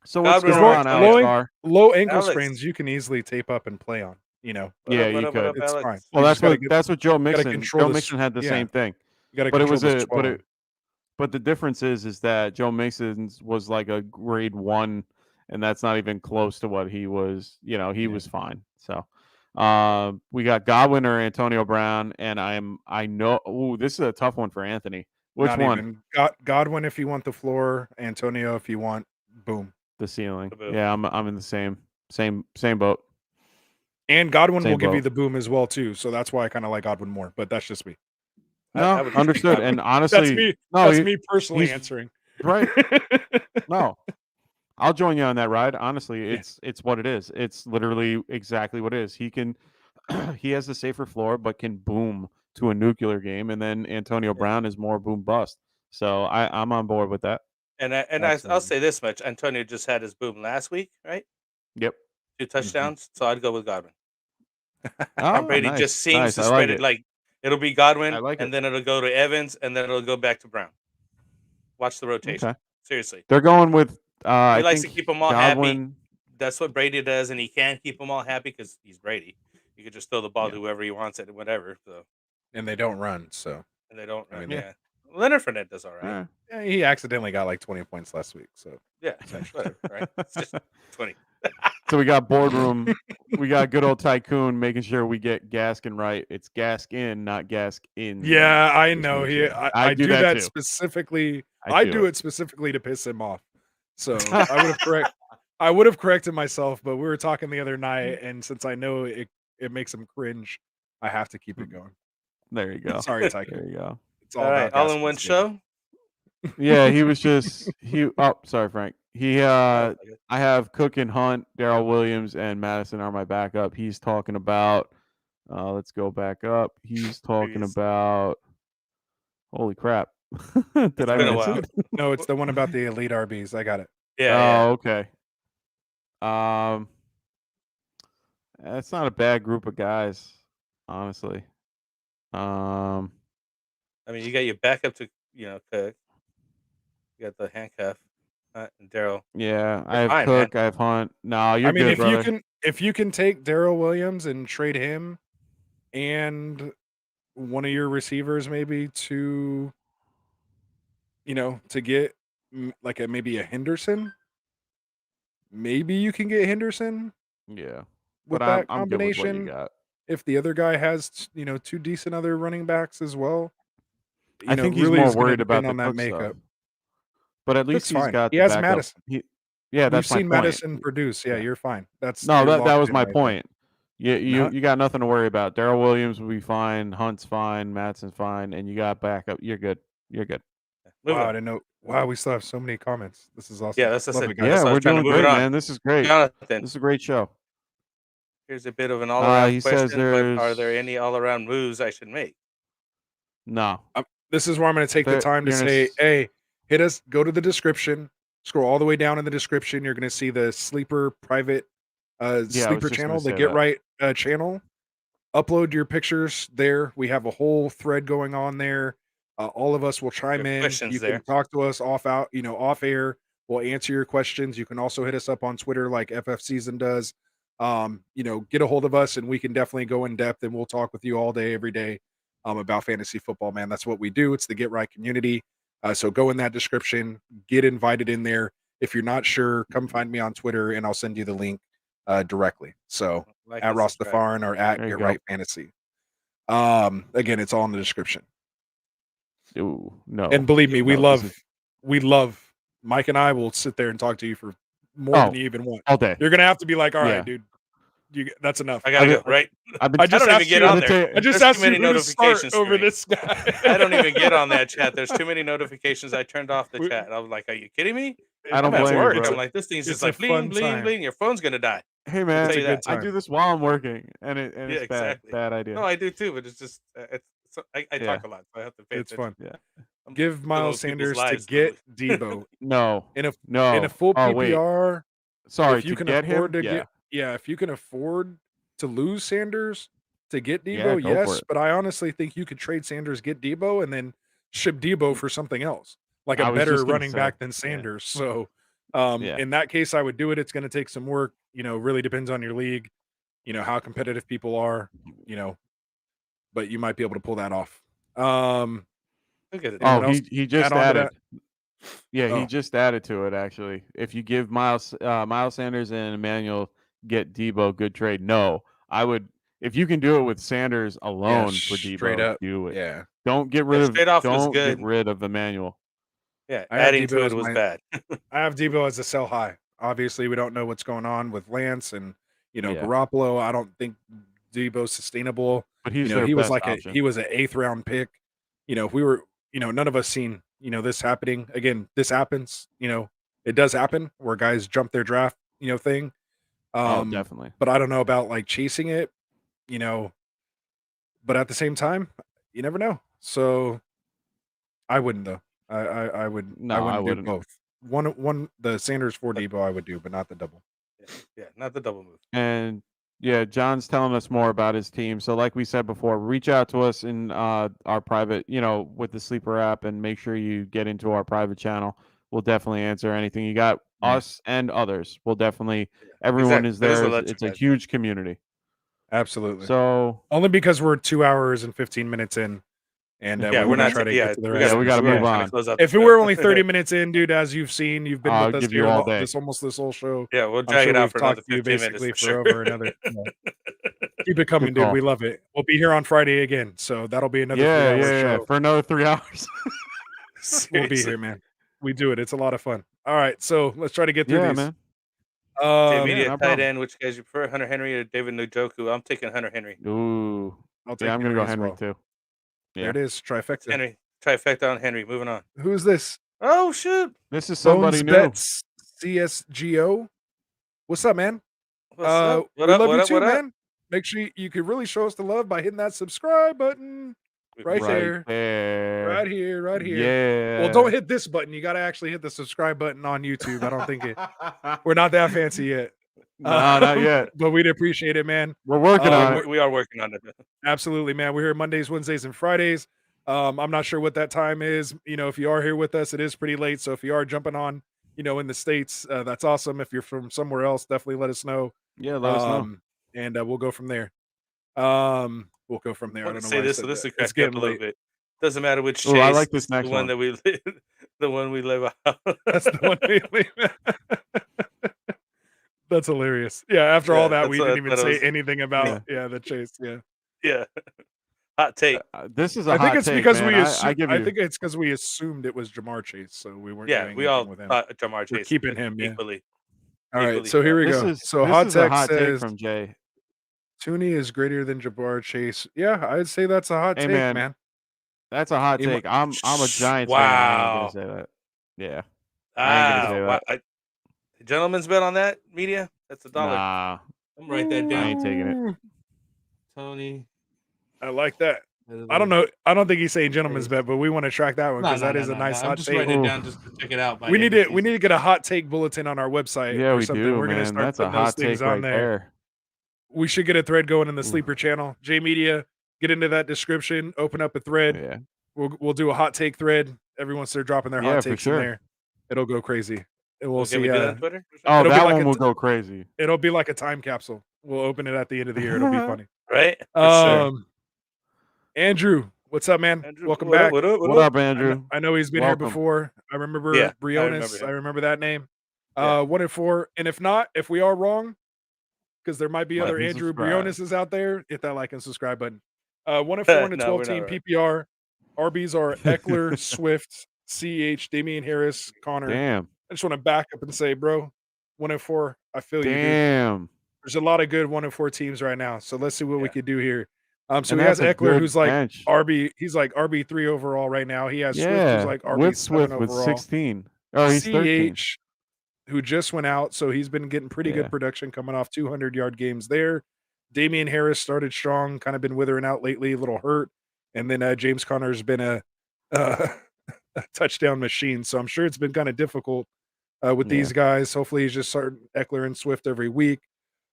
So what's Godwin going or on, Antonio? Alex Barr? Low ankle Alex. sprains you can easily tape up and play on. What Yeah, up, what you up, what could. up, It's Alex? fine. Well, You that's just gotta what that's what Joe Mixon. control Joe the Mixon had the yeah. same thing. You got to But it control was the a swelling. but the difference is that Joe Mixon's was like a grade 1, and that's not even close to what he was. He Yeah. was fine. So we got Godwin or Antonio Brown, and I know. Ooh, this is a tough one for Anthony. Which Not one? even Godwin if you want the floor, Antonio if you want boom. The ceiling. The boom. Yeah, I'm in the same boat. And Godwin Same will give you boat. the boom as well too. So that's why I kind of like Godwin more. But that's just me. No, I would just understood. take And Godwin. honestly, That's me. no, That's me personally he's- answering. right. No, I'll join you on that ride. Honestly, Yeah. it's what it is. It's literally exactly what it is. He can, he has the safer floor, but can boom to a nuclear game, and then Antonio Brown is more boom bust. So I'm on board with that. And I'll Absolutely. say this much: Antonio just had his boom last week, right? Yep. 2 touchdowns. So I'd go with Godwin. Oh, Tom Brady nice. just seems Nice. to I spread like it it. like it'll be Godwin, I like and it. then it'll go to Evans, and then it'll go back to Brown. Watch the rotation. Okay. Seriously, They're going with. he I likes to think keep them all happy. Godwin. That's what Brady does, and he can keep them all happy because he's Brady. You could just throw the ball Yeah. to whoever he wants it, whatever. So, And they don't run. So and they don't. I mean, yeah. Leonard Fournette does all right. yeah, he accidentally got like 20 points last week. So Yeah, whatever. Right? It's just 20. So we got boardroom. We got good old Tycoon making sure we get Gaskin right. It's Gaskin, not Gaskin. Yeah, I Just know. make He, sure. I do do that that too. specifically. I I do do it. it specifically to piss him off. So I would have corrected myself, but we were talking the other night, and since I know it makes him cringe, I have to keep it going. There you go. Sorry, There Tycoon. you go. It's all All right, about all in one Gaskin's baby. show. Yeah, he was just Oh, sorry, Frank. Oh, okay. I have Cook and Hunt, Darrell Williams, and Madison are my backup. He's talking about. Let's go back up. He's talking Previous. about. Holy crap! Did I been a miss while. it? No, it's the one about the elite RBs. I got it. Yeah, Oh, okay. That's not a bad group of guys, honestly. I mean, you got your backup to Cook. You got the handcuff, and Daryl. Yeah, I You're have fine, Cook, man. I have Hunt. No, you're I mean, good, brother. if you can take Darrell Williams and trade him and one of your receivers maybe to get like maybe a Henderson, maybe you can get Henderson Yeah, with but that I'm good with what you combination. got. If the other guy has two decent other running backs as well, I think he's really more is going to worried about depend the on that Cook stuff. makeup. But at least That's he's fine. got He the has backup. Madison. Yeah, We've that's my seen point. Madison produce. Yeah, Yeah. you're fine. That's No, you're that locked was in my right there. point. You got nothing to worry about. Darrell Williams will be fine. Hunt's fine. Madison's fine, and you got backup. You're good. You're good. Move Wow, I on. didn't know. Wow, we still have so many comments. This is awesome. Yeah, that's Love it. it, guys. Yeah, I was we're trying to doing move it great, on. man. This is great. Jonathan, This is a great show. here's a bit of an all-around He says question, but are there there's any all-around moves I should make? no. This is where I'm going to take the There- time to you're gonna say, s- hey, hit us. Go to the description. Scroll all the way down in the description. You're going to see the sleeper private Yeah, I was sleeper just channel, gonna the say Get that. Right channel. Upload your pictures there. We have a whole thread going on there. All of us will chime Your in. questions You there. can talk to us off air. We'll answer your questions. You can also hit us up on Twitter like FF Season does. Get a hold of us and we can definitely go in depth and we'll talk with you all day, every day about fantasy football, man. That's what we do. It's the Get Right community. So go in that description, get invited in there. If you're not sure, come find me on Twitter and I'll send you the link directly. So Like at and Ross subscribe. Defarn or at There you Get go. Right Fantasy. Again, it's all in the description. Ooh, no. And believe me, we No, this love Mike and I will sit there and talk to you for more than you even want. all day. You're gonna have to be like, all right, Yeah. dude, that's enough. I gotta I- go, right? I've been I I just don't even asked get you- on I'm gonna there. tell I just There's asked too you many who to start notifications for over me. this guy. I don't even get on that chat. There's too many notifications. I turned off the chat. I was like, "Are you kidding me?" I don't I'm at blame you, work. bro. I'm like, this thing's it's just a like fun bling, bling, time. bling. Your phone's gonna die. Hey I'll man, tell you that. good I time. do this while I'm working, and Yeah, it's exactly. bad idea. No, I do too, but it's just I Yeah. talk a lot, so I have to pay It's attention. fun. Yeah. I'm Give dealing Miles with people's Sanders to lives, get though. Debo No. in a No. full Oh wait. PPR. Sorry, If you to can get afford him. to Yeah. if you can afford to lose Sanders to get Yeah, Debo, go for yes. it. But I honestly think you could trade Sanders, get Debo, and then ship Debo for something else, like I a was better just gonna running say, back than yeah. Sanders. So, Yeah. in that case, I would do it. It's going to take some work. Really depends on your league. How competitive people are. But you might be able to pull that off. Look at it. Anyone Oh, else he just add on to added. Yeah, Oh. he just added to it actually. If you give Miles Sanders and Emmanuel get Debo, good trade. No, I would. If you can do it with Sanders alone for straight Debo, up. do it. Yeah. Don't get rid of. straight off was Don't get good. rid of Emmanuel. Yeah, I have adding to Debo it as was my- bad. I have Debo as a sell high. Obviously, we don't know what's going on with Lance and Yeah. Garoppolo. I don't think Debo's sustainable. But he's He their was best like option. he was an 8th round pick. If we were, none of us seen this happening. Again, this happens. It does happen where guys jump their draft thing. Oh, definitely. But I don't know about like chasing it. But at the same time, you never know. So I wouldn't though. I would. No, I I wouldn't do wouldn't. both. One the Sanders for Debo I would do, but not the double. Yeah, not the double move. And yeah, John's telling us more about his team. So, like we said before, reach out to us in our private, with the Sleeper app, and make sure you get into our private channel. We'll definitely answer anything you got. Yeah. Us and others. We'll definitely. Everyone Exactly. is There's there. a lot It's you a guys. huge community. Absolutely. So Only because we're 2 hours and 15 minutes in. And Yeah, we're we're gonna not. try to Yeah, get to the we rest. we of gotta this. move Yeah. on. Close out If the it show. were only 30 minutes in, dude, as you've seen, you've been I'll with us give you here all day. this whole show. Yeah, we'll I'm drag sure it out we've for another talked to you 15 minutes basically for for sure. over another. Keep it coming, Good dude. call. We love it. We'll be here on Friday again, so that'll be another 3-hour show. For another 3 hours. We'll be Seriously. here, man. We do it. It's a lot of fun. All right, so let's try to get through Yeah, these. man. Jay Media no tight problem. end. Which guys you prefer, Hunter Henry or David Njoku? I'm taking Hunter Henry. Ooh. I'll take Yeah, I'm gonna go as Henry well. too. There Yeah. it is. Trifecta. Henry. Trifecta on Henry. Moving on. Who's this? Oh shoot! This is somebody Bones new. Bets CSGO. What's up, man? What's up? What we up? love What you up? too, What up? man. Make sure you can really show us the love by hitting that subscribe button right there. there. Right here, right here. Yeah. Well, don't hit this button. You got to actually hit the subscribe button on YouTube. I don't think we're not that fancy yet. No, not yet. But we'd appreciate it, man. We're working on it. We are working on it. Absolutely, man. We're here Mondays, Wednesdays, and Fridays. I'm not sure what that time is. If you are here with us, it is pretty late. So if you are jumping on, in the States, that's awesome. If you're from somewhere else, definitely let us know. Yeah, let us know. And we'll go from there. We'll go from there. I I don't know say why I this, said so this that. will crack It's me up a getting little late. bit. Doesn't matter which Ooh, chase. I like this it's next the one one. that we the one we live out. That's the one we That's hilarious. Yeah, after all that, we didn't even say anything about the chase. Yeah. Yeah. Hot take. This is a I think hot it's take, because man. we I assumed, give I you. think it's because we assumed it was Jamar Chase, so we weren't Yeah, doing we anything all with him. thought Jamar We're Chase keeping him, yeah. equally. All right, equally so here we This go. is So this Hot is a Tech hot take says from Jay. Tooney is greater than Jamar Chase. Yeah, I'd say that's a hot Hey, take, man. That's a hot He mu- take. I'm a Giants fan. I ain't gonna say that. Yeah. I ain't gonna say Wow. that. Gentleman's bet on that, media? That's $1. Nah, I'm write that I down. ain't taking it. Tony. I like that. I don't know. I don't think he's saying gentleman's bet, but we want to track that one because that is a nice hot I'm just take. writing it down just to check it out. We need to get a hot take bulletin on our website. Yeah, or we something. do, We're gonna man. start That's a putting those hot things take on right there. there. We should get a thread going in the sleeper channel. J Media, get into that description. Open up a thread. Yeah. We'll do a hot take thread. Everyone's there dropping their Yeah, hot for takes sure. in there. It'll go crazy. And we'll Can see. we do that on Twitter? Oh, It'll be that like one a will t- go crazy. It'll be like a time capsule. We'll open it at the end of the year. It'll be funny. Right? For sure. Andrew, what's up, man? Andrew, Welcome what back. up, what up, what What up? up, Andrew? I know he's been Welcome. here before. I remember Yeah, I Briones. remember I him. remember that name. Yeah. 1-4. And if we are wrong, because there might be Like other and Andrew subscribe. Brioneses out there, hit that like and subscribe button. 1-4 and a No, we're 12 team not right. PPR. RBs are Eckler, Swift, CH, Damian Harris, Connor. Damn. I just want to back up and say, bro, 1-4. I feel you, dude. Damn. There's a lot of good 1-4 teams right now. So let's see what we Yeah. could do here. So And he has that's a Eckler, good who's like bench. RB. He's like RB3 overall right now. He has Swift, Yeah. who's like With RB7 Swift with overall. 16. Oh, he's 13. CH, who just went out, so he's been getting pretty Yeah. good production coming off 200-yard games there. Damian Harris started strong, kind of been withering out lately, a little hurt. And then James Conner's been a touchdown machine. So I'm sure it's been kind of difficult with these guys. Hopefully he's just starting Eckler and Swift every week.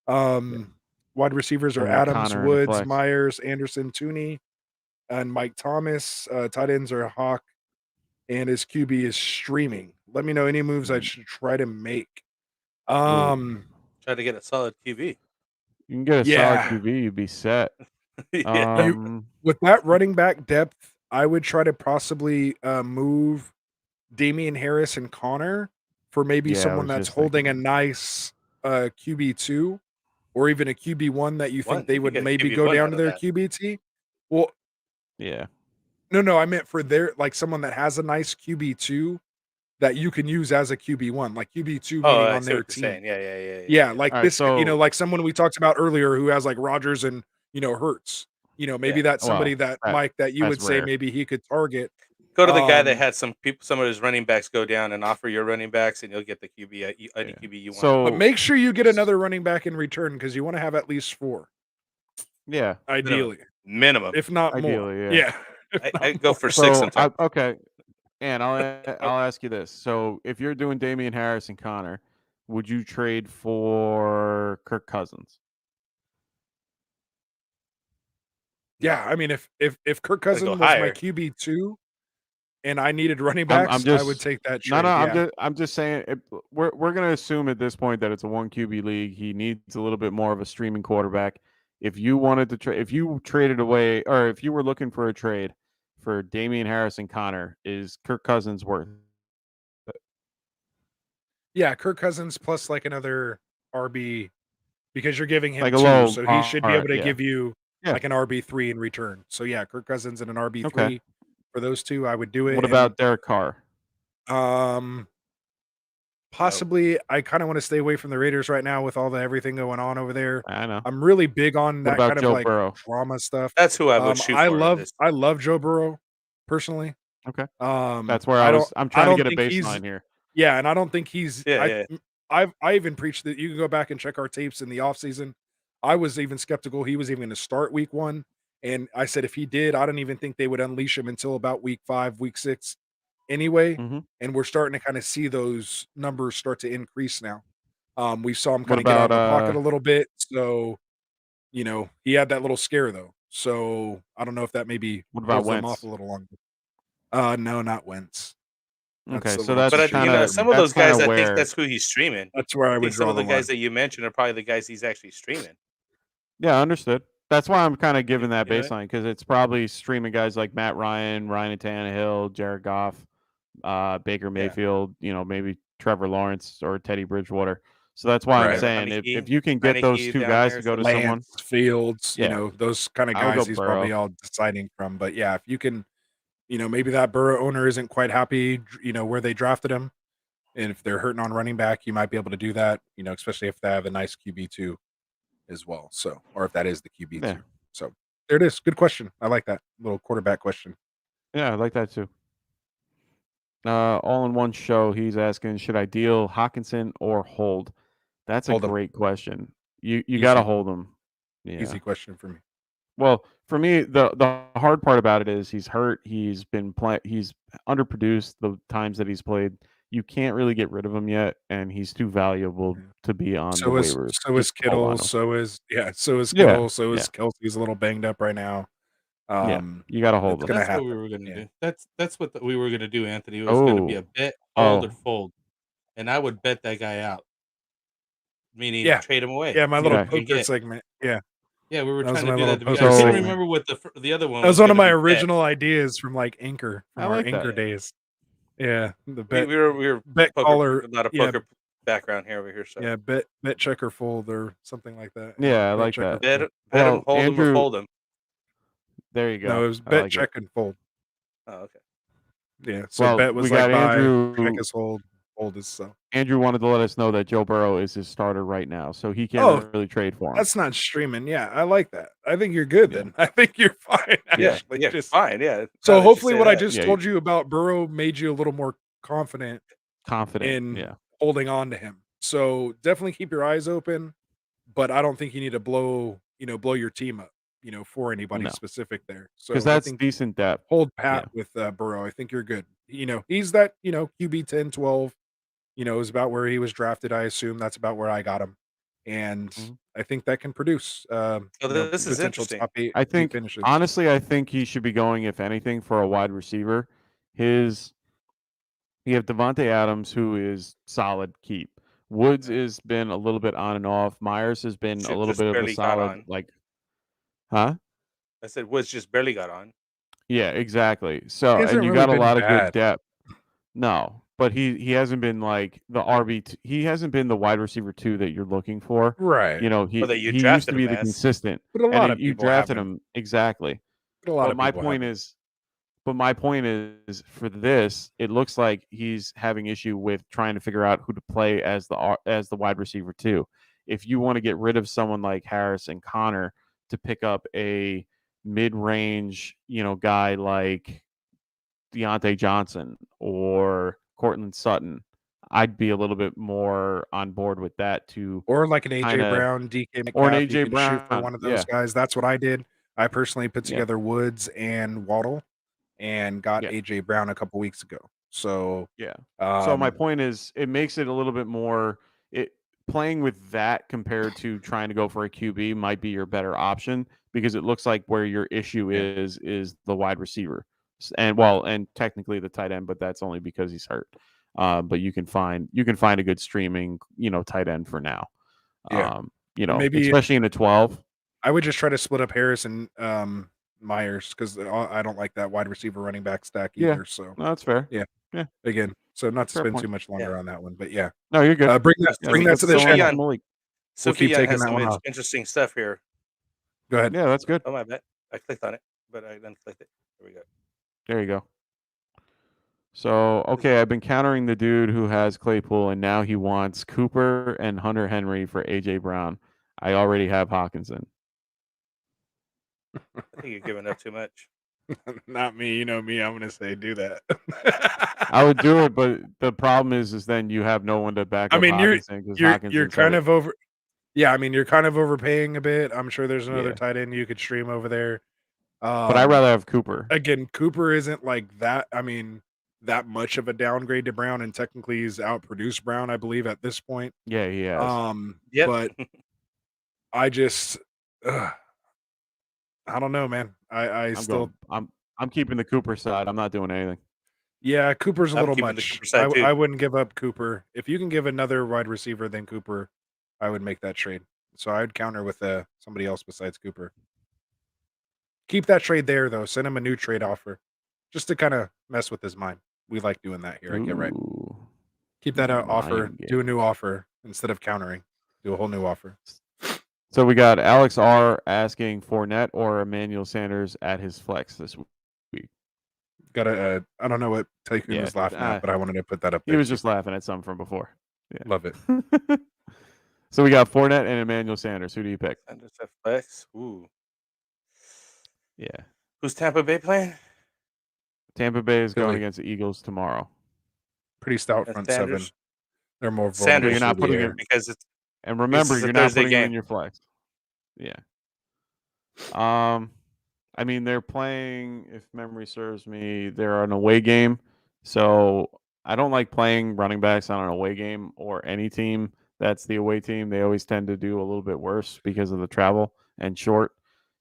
Wide receivers are And then Adams, Connor in the Woods, flex. Myers, Anderson, Tooney, and Mike Thomas. Tight ends are Hawk, and his QB is streaming. Let me know any moves I should try to make. Try to get a solid QB. You can get a Yeah. solid QB, you'd be set. Yeah. With that running back depth, I would try to possibly move Damian Harris and Connor for maybe Yeah, I someone was that's just holding a thinking. nice QB2 or even a QB1 that you think One, they you would could get a maybe QB1 go out down of to their that. QB2. Well, Yeah. no, I meant for their like someone that has a nice QB2 that you can use as a QB1, like QB2 meaning Oh, I on see their what you're team. saying. Yeah. Yeah, like All right, this, so like someone we talked about earlier who has like Rodgers and Hurts. Maybe Yeah. that's somebody Well, that Mike that you would that's say rare. maybe he could target. Go to the guy that Um, had some of his running backs go down and offer your running backs, and you'll get the QB any Yeah. QB you want. So But make sure you get another running back in return because you want to have at least 4, yeah, ideally, minimum. if not more. Ideally, yeah. I go for 6 so sometimes. okay, and I'll ask you this: so if you're doing Damian Harris and Connor, would you trade for Kirk Cousins? Yeah, I mean, if Kirk Cousins was my higher. QB2 and I needed running I'm backs, I just- would take that No, trade. no, yeah. I'm just saying we're gonna assume at this point that it's a 1 QB league. He needs a little bit more of a streaming quarterback. If you wanted to trade, if you traded away, or if you were looking for a trade for Damian Harris and Connor, is Kirk Cousins worth? Yeah, Kirk Cousins plus like another RB because you're giving him Like a 2, low so he should be able to yeah. give you Yeah. like an RB3 in return. So yeah, Kirk Cousins and an RB3 Okay. for those 2, I would do it. What about Derek Carr? Possibly, I kind of want to stay away from the Raiders right now with all the everything going on over there. I know. I'm really big on What that about kind of Joe like Burrow? drama stuff. That's who I would shoot I for. love Joe Burrow personally. Okay. That's where I'm trying to get a baseline here. Yeah, and I don't think he's. Yeah. I even preached that you can go back and check our tapes in the offseason. I was even skeptical he was even going to start week 1, and I said if he did, I don't even think they would unleash him until about week 5, week 6, anyway. Mm-hmm. And we're starting to kind of see those numbers start to increase now. We saw him What kind of get out of the about, pocket a little bit, so he had that little scare though. So I don't know if that maybe What about holds them off Wentz? a little longer. No, not Wentz. Okay, a so little that's too But kind of some of those guys, I where think that's who he's streaming. That's where I I would think some draw of the the guys line. that you mentioned are probably the guys he's actually streaming. Yeah, understood. That's why I'm kind of giving that You know? baseline because it's probably streaming guys like Matt Ryan Tannehill, Jared Goff, Baker Mayfield, maybe Trevor Lawrence or Teddy Bridgewater. So that's why I'm Right. saying if Heineke- you can get those Heineke 2 down guys there, to go to so- someone, Lance, Fields, Yeah. those kind of I would guys go he's probably Burrow. all deciding from. But yeah, if you can, maybe that Burrow owner isn't quite happy, where they drafted him. And if they're hurting on running back, you might be able to do that, especially if they have a nice QB2 as well. So, or if that is the QB2. Yeah. So there it is. Good question. I like that little quarterback question. Yeah, I like that too. All in one show, he's asking, should I deal Hawkinson or hold? That's Hold a 'em. great question. You Easy. got to hold him. Yeah. Easy question for me. Well, for me, the hard part about it is he's hurt. He's been he's underproduced the times that he's played. You can't really get rid of him yet, and he's too valuable to be on the waivers. So is Just hold on Kittle. him. So is Yeah, Kittle. So is Kelsey's a little banged up right now. You got to hold it's him. gonna That's what we happen. were going to Yeah. do. That's what we were going to do, Anthony. It was going to be a bet, hold or fold, and I would bet that guy out, meaning trade him away. Yeah, my See little what you can poker get. segment. Yeah, Yeah, we were That was trying to my do little that. poker I couldn't segment. remember what the other one that was one of gonna my be bet. original ideas from like Anchor, from I our like that. Anchor days. Yeah, the We bet were bet poker, caller. a lot of Yeah, poker background here over here. So yeah, bet check or fold or something like that. Yeah, I bet like check or that. bet fold. him, hold him, Andrew, or fold him. there you go. No, it was I bet like check it. and fold. Oh, okay. Yeah, so Well, bet was we like got buy, Andrew. check is hold is sell. Andrew wanted to let us know that Joe Burrow is his starter right now, so he can't really trade for him. That's not streaming. Yeah, I like that. I think you're good then. I think you're fine. Yeah, Actually, yeah, just fine. Yeah. so now that you hopefully say what I that. just Yeah, told you about Burrow made you a little more confident Confident. in holding on to him. So definitely keep your eyes open, but I don't think you need to blow your team up, for anybody No. specific there. So Because I that's think decent depth. hold pat with Burrow. I think you're good. He's that, QB 10, 12, is about where he was drafted. I assume that's about where I got him. And Mhm. I think that can produce this is potential interesting. top 8 I think finishes. honestly, I think he should be going, if anything, for a wide receiver. You have Devontae Adams, who is solid keep. Woods has been a little bit on and off. Myers has been a little Just bit of a barely got solid, on. huh? I said Woods just barely got on. Yeah, exactly. So, He hasn't and you really got a been lot of bad. good depth. No, but he hasn't been like the RB. He hasn't been the wide receiver 2 that you're looking for. Right. He Or that you he used drafted to be him the as. consistent, But a lot and of you people drafted haven't. him exactly. But a lot But of my people point haven't. is, for this, it looks like he's having issue with trying to figure out who to play as the wide receiver 2. If you want to get rid of someone like Harris and Connor to pick up a mid-range, guy like Deontay Johnson or Cortland Sutton, I'd be a little bit more on board with that too. Or like an AJ kinda- Brown, DK Metcalf. or an you AJ can shoot for Brown, one of those yeah. guys. That's what I did. I personally put Yeah. together Woods and Waddle and got Yeah. AJ Brown a couple weeks ago. So Yeah. So my um, point is, it makes it a little bit more. Playing with that compared to trying to go for a QB might be your better option because it looks like where your issue Yeah. is the wide receiver, and technically the tight end, but that's only because he's hurt. But you can find a good streaming tight end for now. Yeah. Maybe- especially in a 12. I would just try to split up Harris and Myers because I don't like that wide receiver running back stack Yeah. either. So No, that's fair. again, so not to Fair spend point. too much longer on that one, but yeah, No, you're good. bring that Yeah, bring that to the let's go on channel. to Malik. We'll keep Sufyan taking has that some one off. interesting stuff here. Go ahead. Yeah, that's good. Oh, my bad. I clicked on it, but I didn't click it. There we go. There you go. So, okay, I've been countering the dude who has Claypool, and now he wants Cooper and Hunter Henry for A.J. Brown. I already have Hawkinson. I think you're giving up too much. Not me. You know me. I'm gonna say do that. I would do it, but the problem is then you have no one to back I up mean, Hawkinson because you're kind of over. Yeah, I mean, you're kind of overpaying a bit. I'm sure there's another Yeah. tight end you could stream over there. But I'd rather have Cooper. Again, Cooper isn't like that. I mean, that much of a downgrade to Brown, and technically he's outproduced Brown, I believe, at this point. Yeah, he has. Yep. But I just, I don't know, man. I'm keeping the Cooper side. I'm not doing anything. Yeah, Cooper's a I'm little keeping the much. Cooper side, too. I wouldn't give up Cooper. If you can give another wide receiver than Cooper, I would make that trade. So I'd counter with somebody else besides Cooper. Keep that trade there, though. Send him a new trade offer, just to kind of mess with his mind. We like doing that here. I get right. Ooh. Keep that offer. Mind Do a new offer instead of countering. Do a whole new offer. So we got Alex R asking Fournette or Emmanuel Sanders at his flex this week. Got a. I don't know what Tycoon was laughing at, but I wanted to put that up there. He was just laughing at something from before. Yeah. Love it. So we got Fournette and Emmanuel Sanders. Who do you pick? Sanders at flex. Ooh. Yeah. Who's Tampa Bay playing? Tampa Bay is going Philly. against the Eagles tomorrow. Pretty stout And front Sanders? seven. They're more vulnerable. Sanders, You're not through the putting air. him- because it's And remember, This is a you're not Thursday putting him in game. your flex. Yeah. I mean, they're playing, if memory serves me, they're an away game. So I don't like playing running backs on an away game or any team that's the away team. They always tend to do a little bit worse because of the travel and short,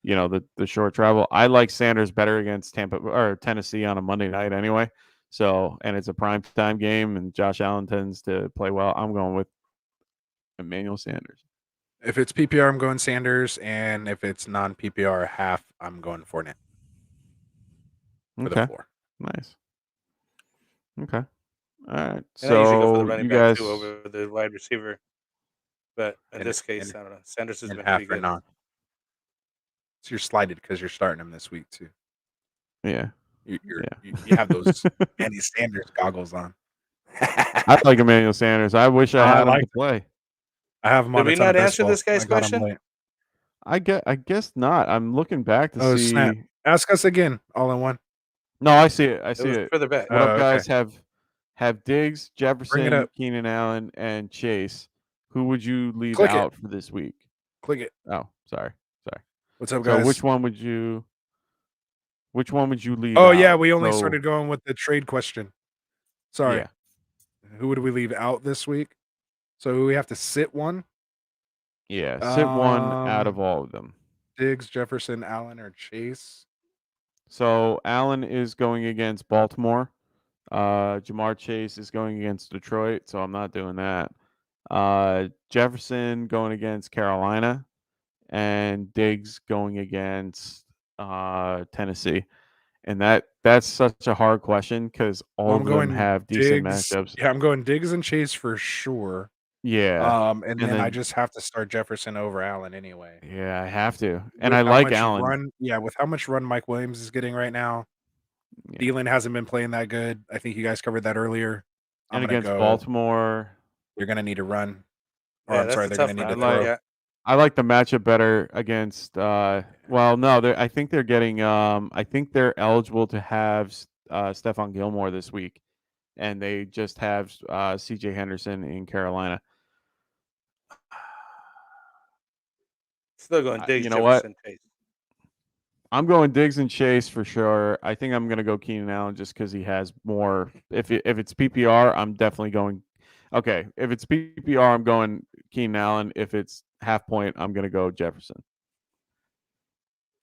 the short travel. I like Sanders better against Tampa or Tennessee on a Monday night anyway. So, and it's a prime time game and Josh Allen tends to play well. I'm going with Emmanuel Sanders. If it's PPR, I'm going Sanders, and if it's non-PPR half, I'm going Fournette for the 4. Nice. Okay. All right. And I usually go for the So running you back guys, too over the wide receiver. But in And- this case, and- I don't know. Sanders has and been half pretty for good. non. So you're slighted because you're starting him this week too. yeah, You Yeah. you have those Andy Sanders goggles on. I like Emmanuel Sanders. I wish I I had him like to play. I have him Did on. we a ton of not best answer ball. this guy's I got him question? late. I guess not. I'm looking back to Oh, see. snap. Ask us again, all in one. No, I see it. I It see was it. further back. What Oh, up, guys? Have Diggs, Jefferson, up. Keenan Allen, and Chase. Who would you leave Click it. out for this week? Click it. Oh, sorry. What's up, So guys? which one would you leave? Oh out? yeah, we only So- started going with the trade question. Sorry. Yeah. Who would we leave out this week? So we have to sit one. Yeah, sit one out of all of them. Diggs, Jefferson, Allen, or Chase. So Allen is going against Baltimore. Jamar Chase is going against Detroit, so I'm not doing that. Jefferson going against Carolina, and Diggs going against Tennessee. And that's such a hard question because all of them have decent matchups. Yeah, I'm going Diggs and Chase for sure. Yeah. And then I then- just have to start Jefferson over Allen anyway. Yeah, I have to. And With I how like much Allen. with how much run Mike Williams is getting right now. Yeah. Thielen hasn't been playing that good. I think you guys covered that earlier. And against Baltimore, you're going to need to run. Or Yeah, I'm that's sorry, a they're tough going to one. need to I throw. like- I like the matchup better against I think they're getting I think they're eligible to have Stephon Gilmore this week, and they just have CJ Henderson in Carolina. Still going Diggs, you know what? Jefferson, Chase. I'm going Diggs and Chase for sure. I think I'm going to go Keenan Allen just because he has more. If it's PPR, I'm definitely going. Okay, if it's PPR, I'm going Keenan Allen. If it's half point, I'm going to go Jefferson.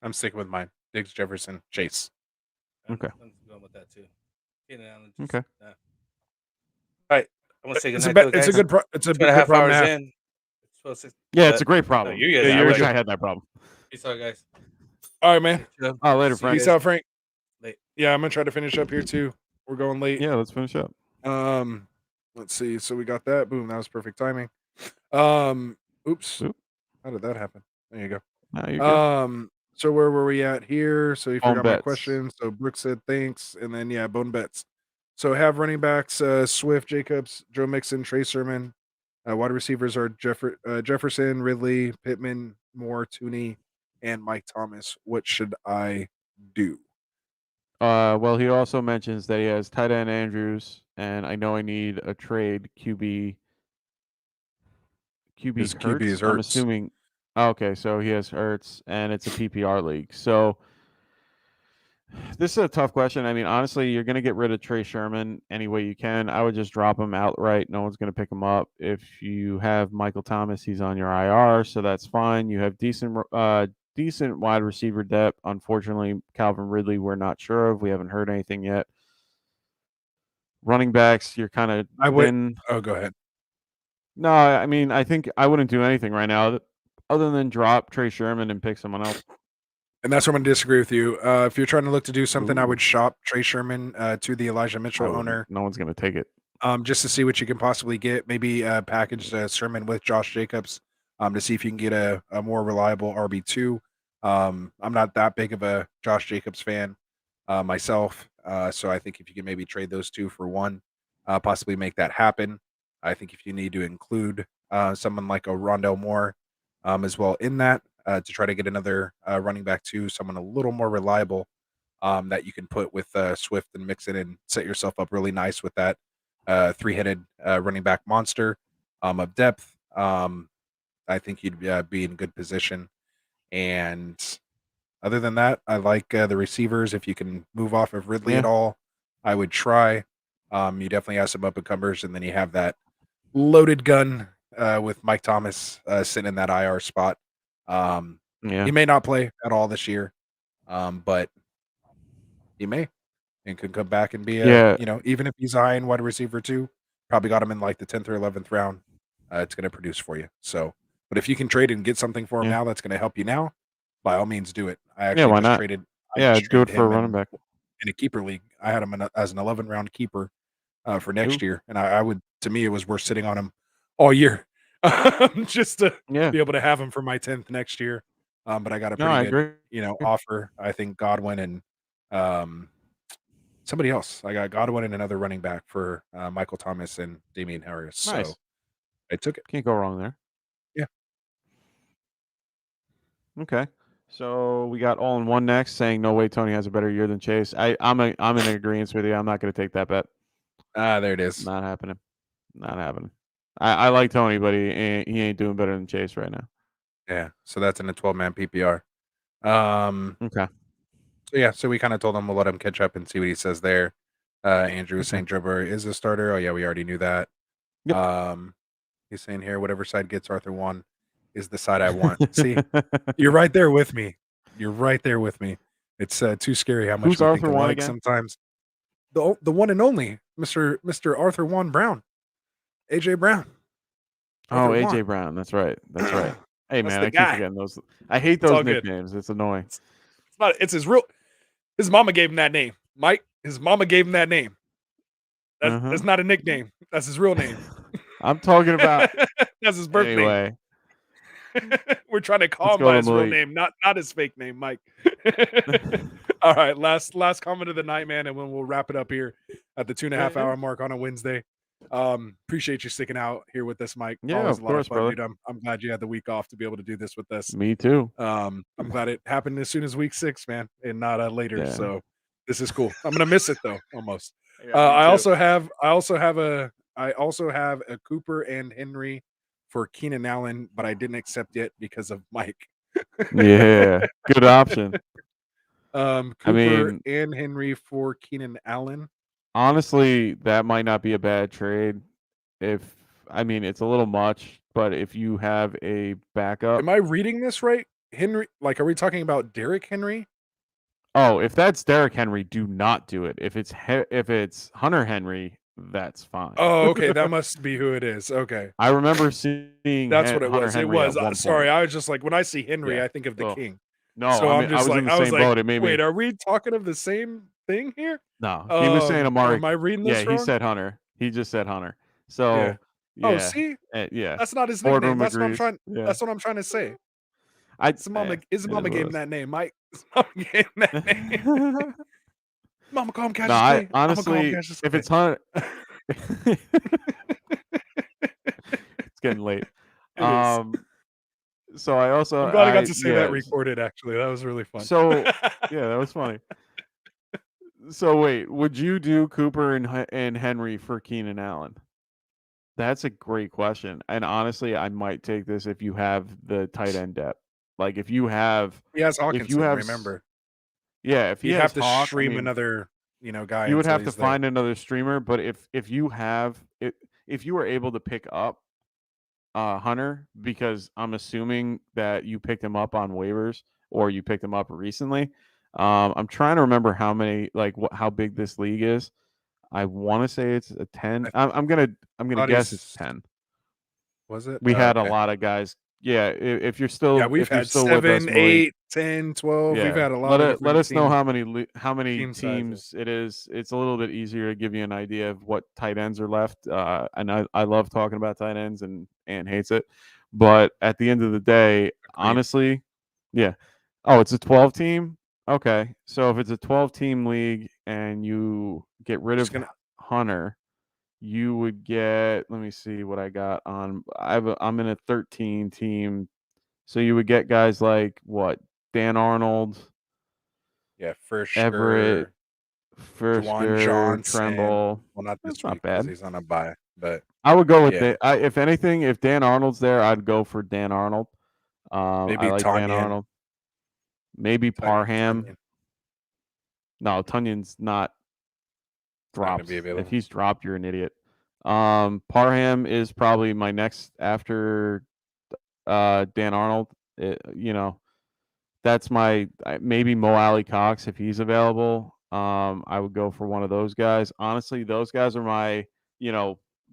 I'm sticking with mine. Diggs, Jefferson, Chase. Okay. I'm going with that too. Keenan Allen, Okay. All right. I'm gonna say It's goodnight. a good it's a 2.5 good problem to hours have. in. It's supposed to- Yeah, it's a great problem. you guys I are wish right. I had that problem. Peace out, guys. All right, man. Oh, later, See you Frank. Peace guys. out, Frank. Late. Yeah, I'm gonna try to finish up here too. We're going late. Yeah, let's finish up. Let's see. So we got that. Boom. That was perfect timing. Oops. Oop. How did that happen? There you go. No, you're good. So where were we at here? So you Bone forgot my bets. question. So Brooks said thanks, and then yeah, bone bets. So have running backs Swift, Jacobs, Joe Mixon, Trey Sermon. Wide receivers are Jefferson, Ridley, Pittman, Moore, Tooney, and Mike Thomas. What should I do? Well, he also mentions that he has tight end Andrews, and I know I need a trade QB. His QB QB Hurts. is I'm Hurts. assuming. Okay, so he has Hurts, and it's a PPR league. So this is a tough question. I mean, honestly, you're going to get rid of Trey Sherman any way you can. I would just drop him outright. No one's going to pick him up. If you have Michael Thomas, he's on your IR, so that's fine. You have decent wide receiver depth. Unfortunately, Calvin Ridley, we're not sure of. We haven't heard anything yet. Running backs, you're kind of Oh, go ahead. No, I mean, I think I wouldn't do anything right now other than drop Trey Sherman and pick someone else. And that's where I'm going to disagree with you. If you're trying to look to do something, I Ooh. would shop Trey Sherman to the Elijah Mitchell owner. No one's going to take it. Just to see what you can possibly get. Maybe package Sherman with Josh Jacobs to see if you can get a more reliable RB2. I'm not that big of a Josh Jacobs fan myself. So I think if you can maybe trade those two for one, possibly make that happen. I think if you need to include someone like a Rondell Moore as well in that to try to get another running back too, someone a little more reliable that you can put with Swift and Mixon and set yourself up really nice with that three-headed running back monster of depth. I think you'd be in good position. And other than that, I like the receivers. If you can move off of Ridley at all, I would try. You definitely have some up-and-comers, and then you have that loaded gun with Mike Thomas sitting in that IR spot. He may not play at all this year, but he may and could come back and be even if he's a high-end wide receiver too, probably got him in like the 10th or 11th round. It's going to produce for you. So, but if you can trade and get something for him now that's going to help you now, by all means do it. I actually why not? traded. Do it for a running back in a keeper league. I had him as an 11-round keeper for next year, and I would. To me, it was worth sitting on him all year just to be able to have him for my 10th next year. But I got a pretty good, offer. I think Godwin and somebody else. I got Godwin and another running back for Michael Thomas and Damian Harris. Nice. So I took it. Can't go wrong there. Yeah. Okay. So we got all in one next saying no way Tony has a better year than Chase. I'm in agreement with you. I'm not going to take that bet. There it is. Not happening. Not happening. I like Tony, but he ain't doing better than Chase right now. Yeah. So that's in a 12-man PPR. Okay. So yeah, so we kind of told him we'll let him catch up and see what he says there. Andrew was saying Joe Burrow is a starter. Oh yeah, we already knew that. Yep. He's saying here, whatever side gets Arthur 1 is the side I want. See, you're right there with me. You're right there with me. It's too scary how much Who's we Arthur think 1 alike again? sometimes. The one and only Mr. Arthur 1 Brown, AJ Brown. Arthur AJ Brown. That's right. That's right. Hey man, I keep forgetting those. I hate those nicknames. It's annoying. It's not. It's his real. His mama gave him that name, Mike. His mama gave him that name. That's not a nickname. That's his real name. I'm talking about. That's his birth name. We're trying to call him by his real name, not his fake name, Mike. All right, last comment of the night, man, and then we'll wrap it up here at the 2.5 hour mark on a Wednesday. Appreciate you sticking out here with us, Mike. Yeah, always of course, fun, brother. dude. I'm glad you had the week off to be able to do this with us. Me too. I'm glad it happened as soon as week 6, man, and not later. Yeah. So this is cool. I'm gonna miss it though, almost. I also have a Cooper and Henry for Keenan Allen, but I didn't accept yet because of Mike. Yeah, good option. Cooper and Henry for Keenan Allen. Honestly, that might not be a bad trade. It's a little much, but if you have a backup. Am I reading this right? Henry, are we talking about Derrick Henry? Oh, if that's Derrick Henry, do not do it. If it's Hunter Henry, that's fine. Oh, okay, that must be who it is. Okay, I remember seeing that's what it Hunter was. Henry It was. Sorry, I was just like, when I see Henry, I think of the King. No, So I I'm mean, I just was in like, the I was same like, boat. It made me. wait, are we talking of the same thing here? No, he was saying Or Amari. am I reading Yeah, this he wrong? said Hunter. He just said Hunter. Yeah. So Oh, yeah, see, yeah. that's not his nickname. Boardroom agrees. Yeah, That's what I'm trying to say. His it is mama what gave it him is. that name, Mike. His mama gave him that name. No, Mama call him Cassius I Clay. Mama call him honestly, Cassius if Clay. it's Hunter, it's getting late. It is. So I also, I'm glad I got to say that yeah. recorded. Actually, that was really fun. So yeah, that was funny. So wait, would you do Cooper and Henry for Keenan Allen? That's a great question. And honestly, I might take this if you have the tight end depth. Like if you have, He has if you Hawkinson. have, Remember, yeah, if he you'd has have to Hawk, I stream mean, another, guy you would until have to he's there. find another streamer. But if you have it, if you were able to pick up Hunter, because I'm assuming that you picked him up on waivers or you picked him up recently. I'm trying to remember how many, like how big this league is. I want to say it's a 10. I'm gonna thought guess it's he's- 10. Was it? We had a Okay. lot of guys. Yeah, if you're Yeah, still we've if you're had still with us, 7, Malik, 8, 10, 12. We've yeah, had a lot of let different us know teams. how many team sizes. teams it is. It's a little bit easier to give you an idea of what tight ends are left. And I love talking about tight ends, and hates it, but at the end of the day, Agreed. honestly, yeah. Oh, it's a 12 team. Okay, so if it's a 12 team league and you get rid of Hunter, you would get. Let me see what I got on. I'm in a 13 team, so you would get guys like what? Dan Arnold, Yeah, for Everett, sure. Juwan Fursker, Johnson. Tremble. Well, not this That's not week because bad. he's on a bye. But I would go with yeah, if anything, if Dan Arnold's there, I'd go for Dan Arnold. I maybe like Dan Tanyan. Arnold. Maybe Parham. Tanyan. No, Tunion's not Not gonna dropped. be available. If he's dropped, you're an idiot. Parham is probably my next after Dan Arnold. That's my maybe Mo Alley Cox if he's available. I would go for one of those guys. Honestly, those guys are my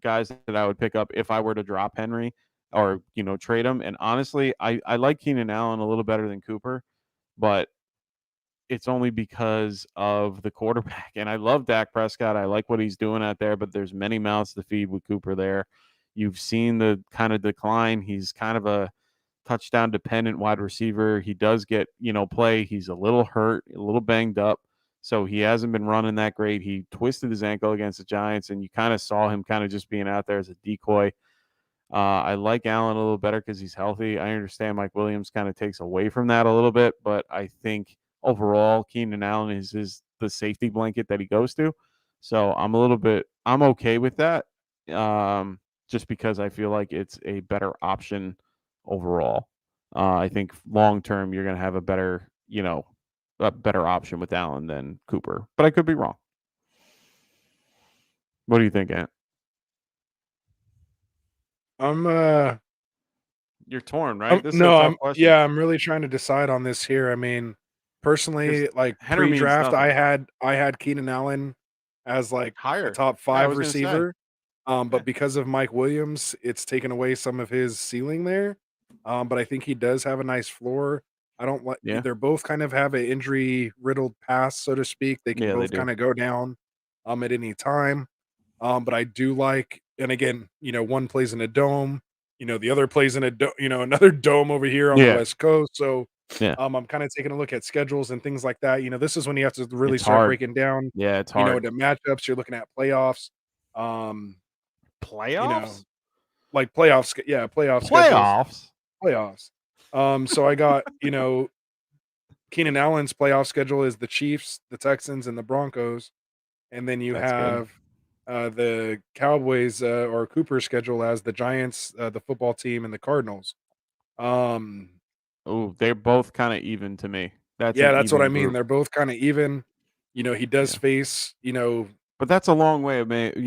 guys that I would pick up if I were to drop Henry or trade him. And honestly, I like Keenan Allen a little better than Cooper, but it's only because of the quarterback. And I love Dak Prescott. I like what he's doing out there, but there's many mouths to feed with Cooper there. You've seen the kind of decline. He's kind of a touchdown dependent wide receiver. He does get, play. He's a little hurt, a little banged up. So he hasn't been running that great. He twisted his ankle against the Giants, and you kind of saw him kind of just being out there as a decoy. I like Allen a little better because he's healthy. I understand Mike Williams kind of takes away from that a little bit, but I think overall Keenan Allen is the safety blanket that he goes to. So I'm okay with that. Just because I feel like it's a better option overall. I think long term you're going to have a better option with Allen than Cooper, but I could be wrong. What do you think, Ant? You're torn, right? I'm really trying to decide on this here. I mean, personally, like pre-draft, I had Keenan Allen as like higher, a top 5 receiver. But because of Mike Williams, it's taken away some of his ceiling there. But I think he does have a nice floor. I don't like. Yeah. They're both kind of have an injury riddled past, so to speak. They can both kind of go down at any time. But I do like, and again, one plays in a dome. The other plays in another dome over here on the West Coast. So I'm kind of taking a look at schedules and things like that. This is when you have to really start breaking down. Yeah, it's hard. The matchups, you're looking at playoffs. Playoffs? Like playoffs. Yeah, playoffs. Playoffs. So I got, Keenan Allen's playoff schedule is the Chiefs, the Texans, and the Broncos. And then you have the Cowboys or Cooper's schedule as the Giants, the football team, and the Cardinals. They're both kind of even to me. That's what I mean. They're both kind of even. He does face, but that's a long way of me. But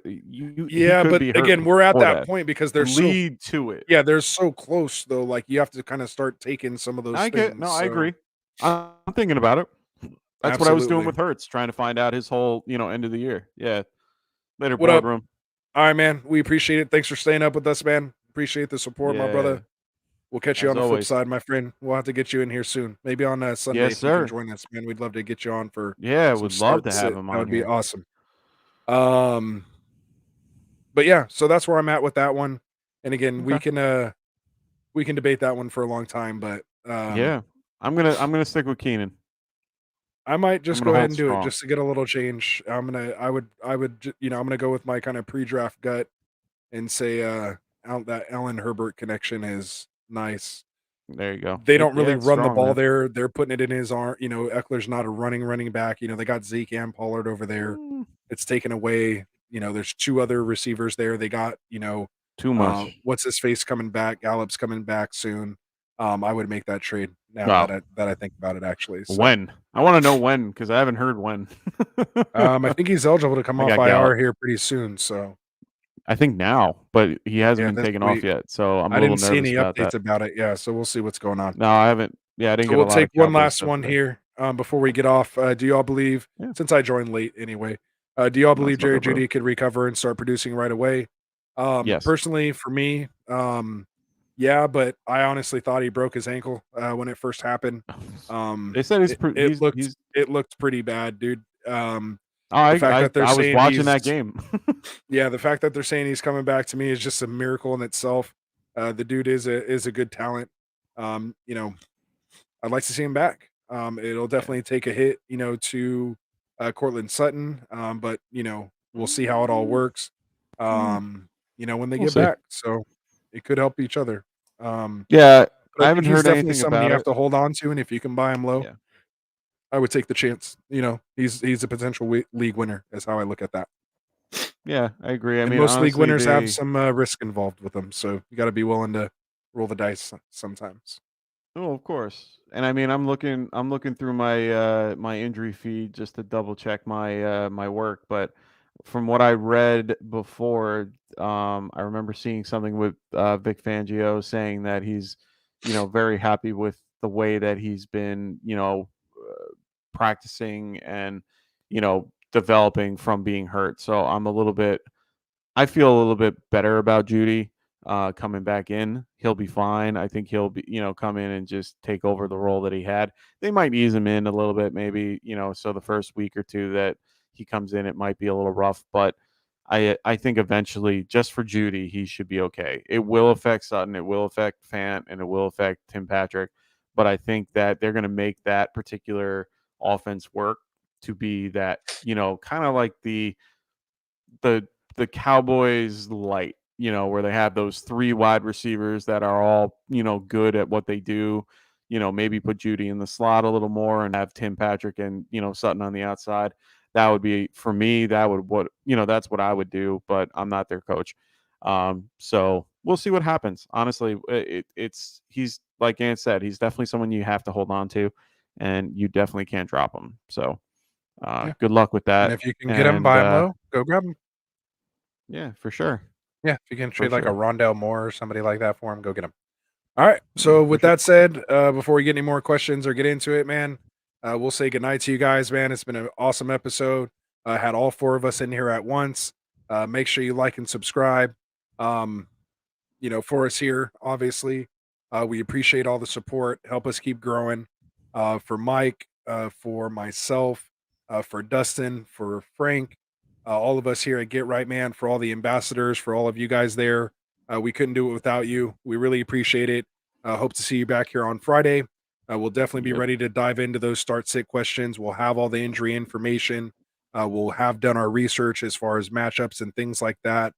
again, we're at that point because they're lead to it. Yeah, they're so close though. Like you have to kind of start taking some of those things. I agree. I'm thinking about it. That's what I was doing with Hurts, trying to find out his whole, end of the year. Yeah. Later, boardroom. All right, man. We appreciate it. Thanks for staying up with us, man. Appreciate the support, my brother. We'll catch you As on the flip always. side, my friend. We'll have to get you in here soon. Maybe on Sunday Yes, if you can sir. join us, man. We'd love to get you on for Yeah, some would love to start have sit. him That on would be here. awesome. But yeah, so that's where I'm at with that one. And again, we Okay. can debate that one for a long time, but Yeah, I'm gonna stick with Keenan. I might I'm just gonna go ahead hold and do it strong. just to get a little change. I would I'm gonna go with my kind of pre-draft gut and say that Allen Herbert connection is nice. There you go. They don't really It's run the strong, ball man. there. They're putting it in his arm. Eckler's not a running back. They got Zeke and Pollard over there. Mm, It's taken away. There's two other receivers there. They got, Too much. what's his face coming back? Gallup's coming back soon. I would make that trade now Wow. that I think about it actually. So, When? I want to know when because I haven't heard when. I think he's eligible to come I off got IR Gallup. here pretty soon. So I think now, but he hasn't yeah, been this taken off week. yet, so I'm a I little didn't see nervous any about that. updates about it. Yeah, so we'll see what's going on. No, I haven't. Yeah, I didn't So get we'll a lot take of one Cowboys last stuff one today. here before we get off. Do y'all believe, Yeah. since I joined late anyway, do y'all believe That's okay, Jerry bro. Jeudy could recover and start producing right away? Yes. Personally, for me, yeah, but I honestly thought he broke his ankle when it first happened. They said It looked pretty bad, dude. I The fact that they're was saying watching that game. yeah, the fact that they're saying he's coming back to me is just a miracle in itself. The dude is a good talent. You know, I'd like to see him back. It'll definitely take a hit, to Cortland Sutton, but we'll see how it all works. When they We'll get see. back, so it could help each other. But Yeah, I I haven't think he's heard definitely anything someone about you have it. to hold on to, and if you can buy him low, Yeah. I would take the chance. He's a potential league winner, is how I look at that. Yeah, I agree. I And mean, most league honestly, winners have some risk involved with them, so you got to be willing to roll the dice sometimes. Oh, of course. And I mean, I'm looking through my my injury feed just to double check my my work, but from what I read before, I remember seeing something with Vic Fangio saying that he's, very happy with the way that he's been, practicing and, developing from being hurt. So I feel a little bit better about Judy coming back in. He'll be fine. I think he'll be, come in and just take over the role that he had. They might ease him in a little bit, maybe, so the first week or two that he comes in, it might be a little rough, but I think eventually, just for Judy, he should be okay. It will affect Sutton, it will affect Fant, and it will affect Tim Patrick, but I think that they're going to make that particular offense work to be that, kind of like the the Cowboys light, where they have those three wide receivers that are all, good at what they do. Maybe put Judy in the slot a little more and have Tim Patrick and, Sutton on the outside. That would be for me, that's what I would do, but I'm not their coach. So we'll see what happens. Honestly, he's like Ant said, he's definitely someone you have to hold on to, and you definitely can't drop him. So Yeah. good luck with And that. if you can get him, buy him low, go grab him. Yeah, for sure. Yeah, if you can trade like a sure. Rondell Moore or somebody like that for him, go get him. All right. So For with sure. that said, before we get any more questions or get into it, man, we'll say goodnight to you guys, man. It's been an awesome episode. Had all four of us in here at once. Make sure you like and subscribe. For us here, obviously. We appreciate all the support. Help us keep growing. For Mike, for myself, for Dustin, for Frank, all of us here at Get Right Man, for all the ambassadors, for all of you guys there. We couldn't do it without you. We really appreciate it. Hope to see you back here on Friday. We'll definitely be Yep. ready to dive into those start sit questions. We'll have all the injury information. We'll have done our research as far as matchups and things like that.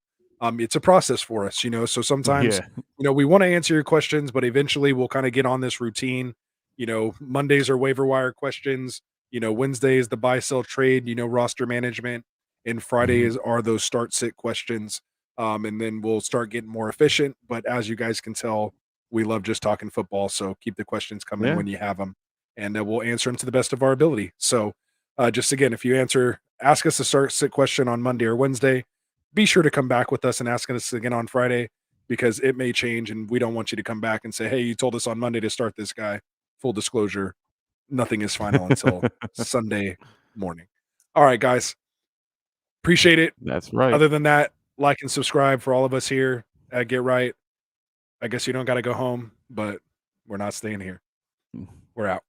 It's a process for us, so sometimes, Yeah. we want to answer your questions, but eventually we'll kind of get on this routine. Mondays are waiver wire questions. Wednesdays, the buy, sell, trade, roster management. And Fridays are those start sit questions. And then we'll start getting more efficient. But as you guys can tell, we love just talking football. So keep the questions coming Yeah. when you have them, and we'll answer them to the best of our ability. So just again, if you ask us a start sit question on Monday or Wednesday, be sure to come back with us and ask us again on Friday, because it may change and we don't want you to come back and say, hey, you told us on Monday to start this guy. Full disclosure, nothing is final until Sunday morning. All right, guys. Appreciate it. That's right. Other than that, like and subscribe for all of us here at Get Right. I guess you don't got to go home, but we're not staying here. We're out.